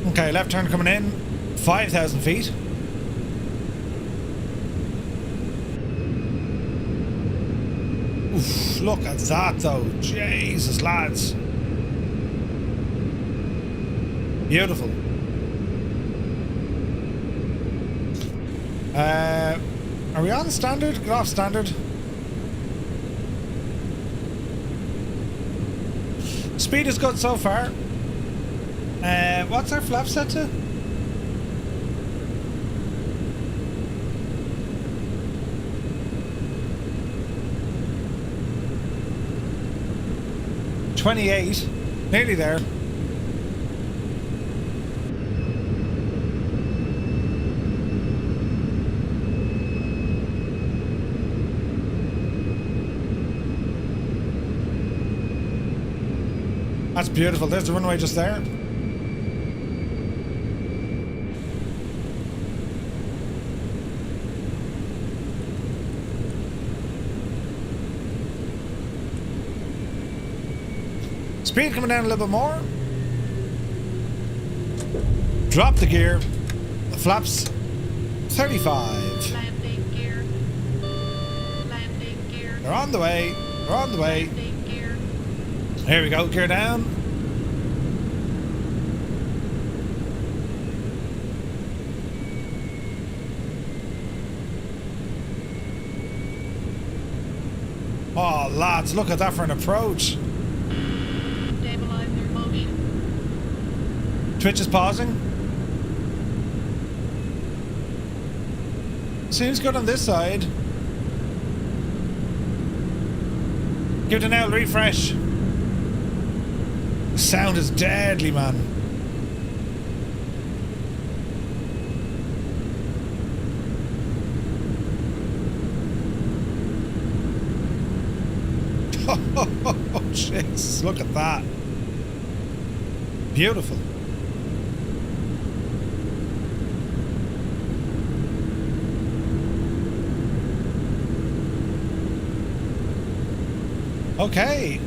Okay, left turn coming in. 5,000 feet. Oof, look at that though. Jesus, lads. Beautiful. Are we on standard? Get off standard. Speed is good so far. What's our flap set to? $28. Nearly there. That's beautiful. There's the runway just there. Speed coming down a little bit more. Drop the gear. The flaps. 35. Landing gear. Landing gear. They're on the way. They're on the way. Landing gear. Here we go. Gear down. Oh, lads, look at that for an approach. Stabilizer motion. Twitch is pausing. Seems good on this side. Give it an L refresh. The sound is deadly, man. Oh, jeez, look at that. Beautiful. Okay.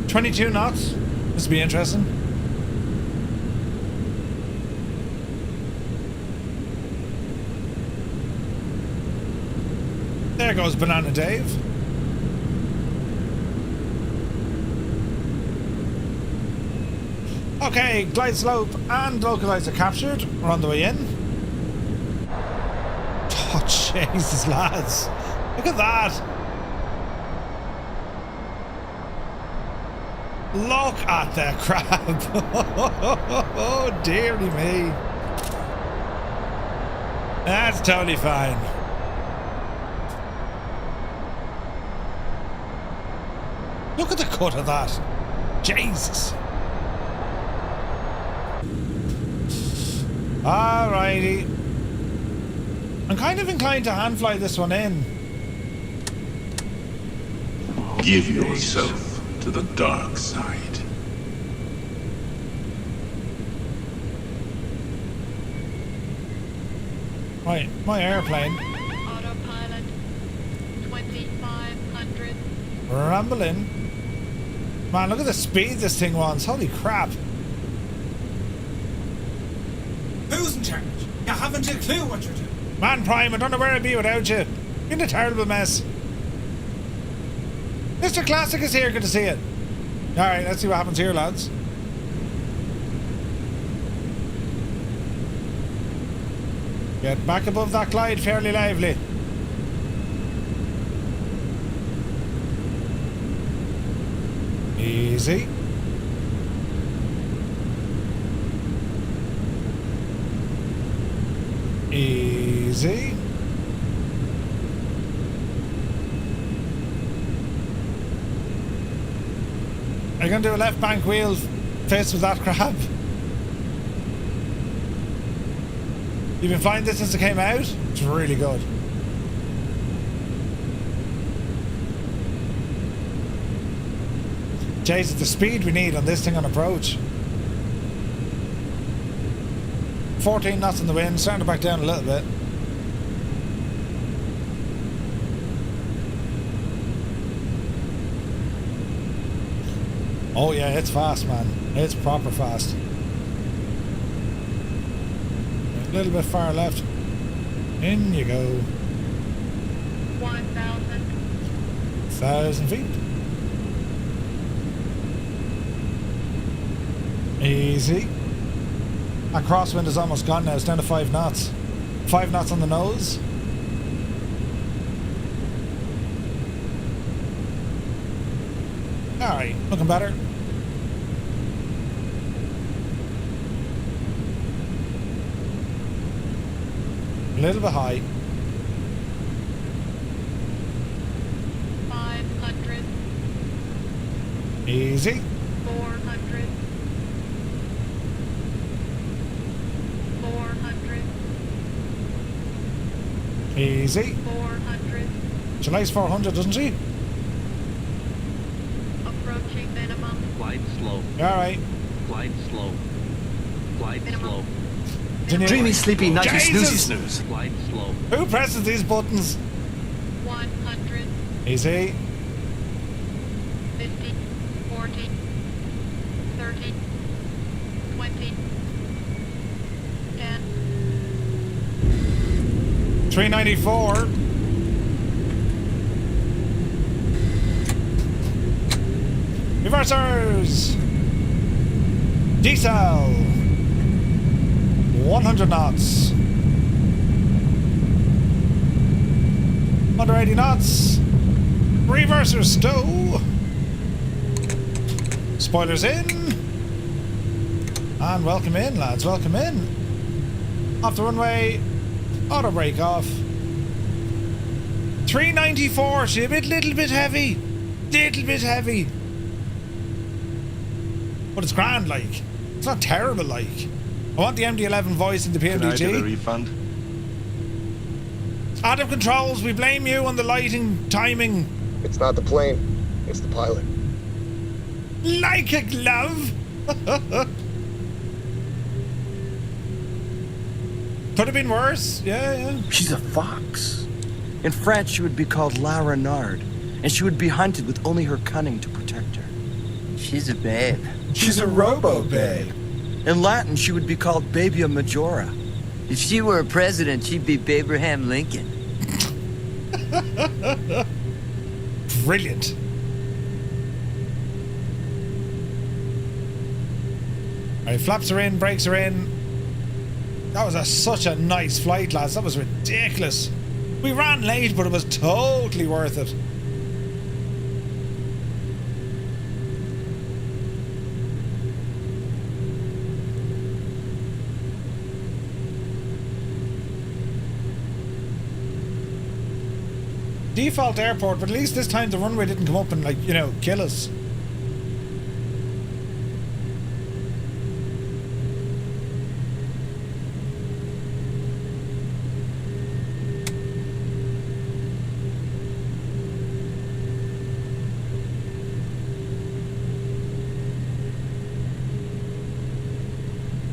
$22 knots. This will be interesting. There goes Banana Dave. Okay, glide slope and localizer captured. We're on the way in. Oh, Jesus, lads. Look at that. Look at the crab. Oh, dearie me. That's totally fine. Look at the cut of that. Jesus. Alrighty. I'm kind of inclined to hand fly this one in. Give yourself to the dark side. Right, my airplane. Autopilot 2500. Rambling. Man, look at the speed this thing wants. Holy crap. Who's in charge? You haven't a clue what you're doing. Man Prime, I don't know where I'd be without you. You're in a terrible mess. Mr. Classic is here, good to see it. Alright, let's see what happens here, lads. Get back above that glide fairly lively. Easy. Easy. Are you going to do a left bank wheel face with that crab? You've been flying this since it came out? It's really good. Jesus, the speed we need on this thing on approach. 14 knots in the wind, starting to back down a little bit. Oh yeah, it's fast, man. It's proper fast. A little bit far left. In you go. 1,000 feet. Easy. That crosswind is almost gone now. It's down to 5 knots. 5 knots on the nose. Alright, looking better. A little bit high. 500. Easy. 400. 400. Easy. 400. She likes 400, doesn't she? Approaching minimum. Glide slow. Alright. Glide slow. Glide slow. Dreamy, sleepy, nighty, snoozy, Jesus! snooze. Glide slow. Who presses these buttons? 100. Easy. 50. 40. 30. 20. 10. 394. Reversers. Diesel. 100 knots. 180 knots. Reversers stow. Spoilers in. And welcome in, lads. Welcome in. Off the runway. Auto brake off. 394, she a little bit heavy. Little bit heavy. But it's grand, like. It's not terrible, like. I want the MD-11 voice in the Can I get a PMDG. refund? Adam Controls, we blame you on the lighting, timing. It's not the plane, it's the pilot. Like a glove. Could have been worse. Yeah. She's a fox. In France, she would be called La Renard, and she would be hunted with only her cunning to protect her. She's a babe. She's a robo-babe. In Latin, she would be called Babia Majora. If she were a president, she'd be Abraham Lincoln. Brilliant. Alright, flaps are in, brakes are in. That was such a nice flight, lads. That was ridiculous. We ran late, but it was totally worth it. Default airport, but at least this time the runway didn't come up and, like, you know, kill us.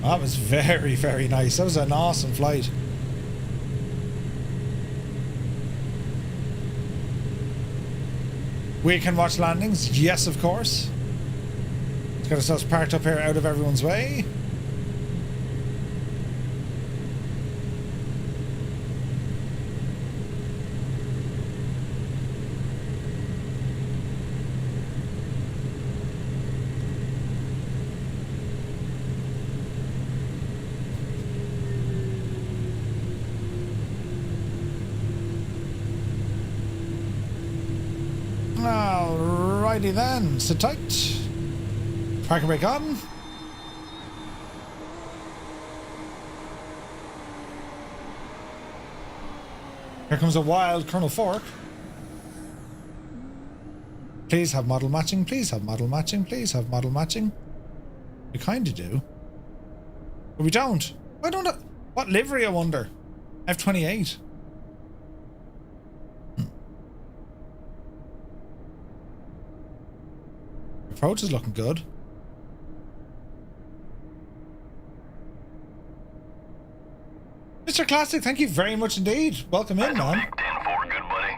That was very, very nice. That was an awesome flight. We can watch landings. Yes, of course. Let's get ourselves parked up here out of everyone's way. Alrighty then, sit tight. Parking brake on. Here comes a wild Colonel Fork. Please have model matching, please have model matching, please have model matching. We kinda do. But we don't. Why don't I? What livery, I wonder? F-28. Approach is looking good. Mr. Classic, thank you very much indeed. Welcome in, man. 10-4, good buddy.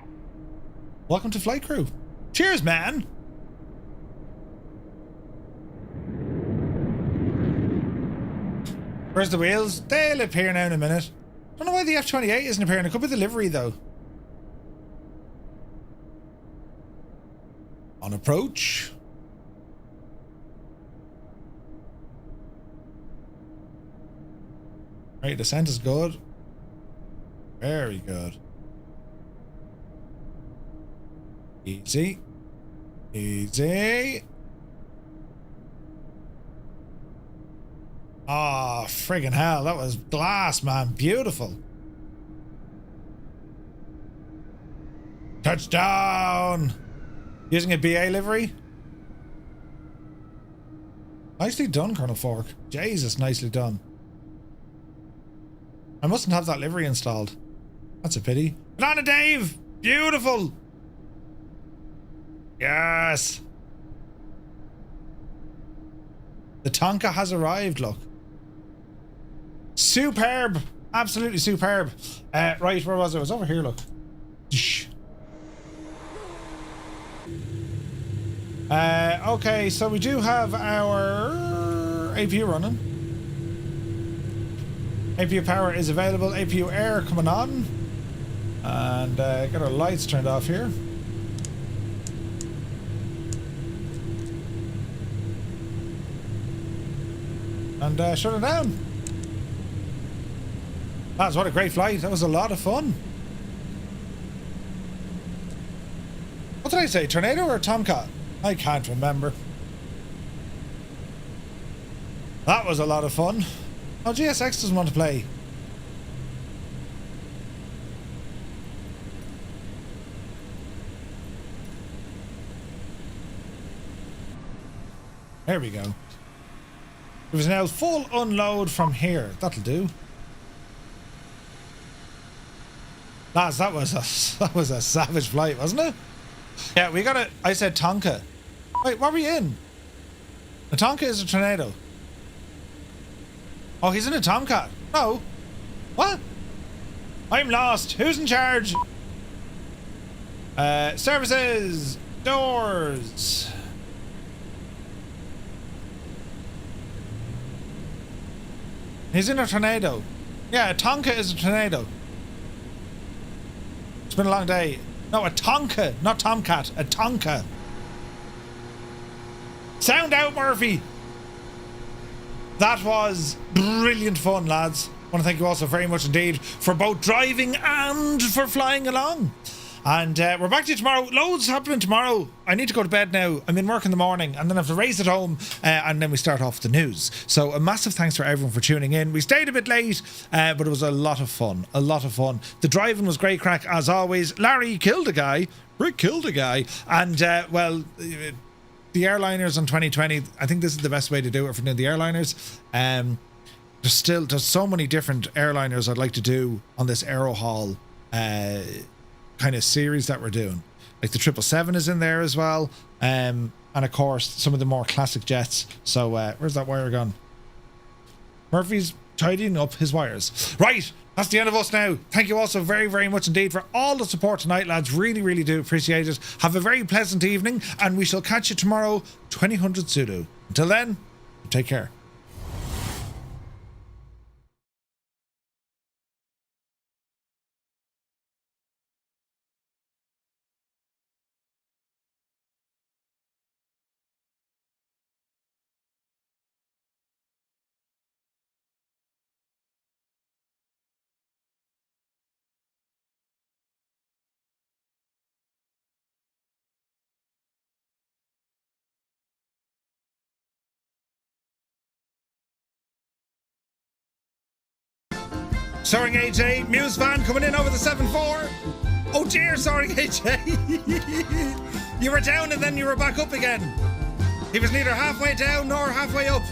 Welcome to Flight Crew. Cheers, man. Where's the wheels? They'll appear now in a minute. Don't know why the F-28 isn't appearing. It could be the livery, though. On approach. Right, descent is good. Very good. Easy. Easy. Ah, friggin' hell, that was glass, man. Beautiful. Touchdown! Using a BA livery. Nicely done, Colonel Fork. Jesus, nicely done. I mustn't have that livery installed. That's a pity. Banana Dave! Beautiful! Yes! The Tonka has arrived, look. Superb! Absolutely superb. Right, where was it? It was over here, look. Okay, so we do have our APU running. APU power is available. APU air coming on. And get our lights turned off here. And shut it down. That's what a great flight. That was a lot of fun. What did I say? Tornado or Tomcat? I can't remember. That was a lot of fun. Oh, GSX doesn't want to play. There we go. There was now full unload from here. That'll do. Lads, that was a savage flight, wasn't it? Yeah, we got it. I said Tonka. Wait, what were you in? A Tonka is a tornado. Oh, he's in a Tomcat. No. What? I'm lost. Who's in charge? Services. Doors. He's in a tornado. Yeah, a Tonka is a tornado. It's been a long day. No, a Tonka, not Tomcat. A Tonka. Sound out, Murphy. That was brilliant fun, lads. I want to thank you also very much indeed for both driving and for flying along. And we're back to you tomorrow. Loads happening tomorrow. I need to go to bed now. I'm in work in the morning and then I have to race at home and then we start off the news. So a massive thanks for everyone for tuning in. We stayed a bit late, but it was a lot of fun. A lot of fun. The driving was great crack as always. Larry killed a guy. Rick killed a guy. And well, the airliners on 2020, I think this is the best way to do it for the airliners. There's so many different airliners I'd like to do on this AeroHaul kind of series that we're doing. Like the 777 is in there as well, and of course some of the more classic jets. So where's that wire gone? Murphy's tidying up his wires. Right, that's the end of us now. Thank you also very, very much indeed for all the support tonight, lads. Really, really do appreciate it. Have a very pleasant evening, and we shall catch you tomorrow, 2000 Zulu. Until then, take care. Soaring AJ, Muse van coming in over the 7-4. Oh dear, Soaring AJ. You were down and then you were back up again. He was neither halfway down nor halfway up.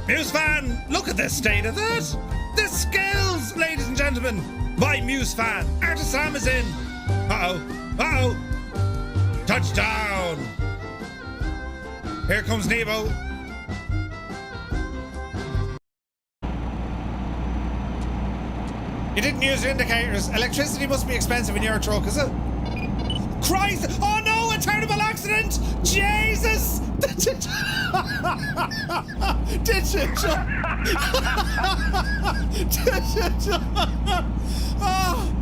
Muse van, look at the state of that. The skills, ladies and gentlemen. My Muse fan, Artisam is in. Uh-oh. Touchdown. Here comes Nebo. You didn't use your indicators. Electricity must be expensive in your truck, is it? Christ! Oh no, a terrible accident! Jesus! Did you oh,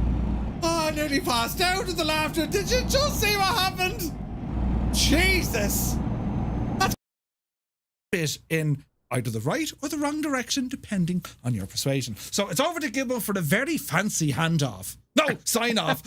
I nearly passed out with the laughter. Did you just see what happened? Jesus! That's bit in either the right or the wrong direction, depending on your persuasion. So it's over to Gibbo for the very fancy handoff. No, sign off.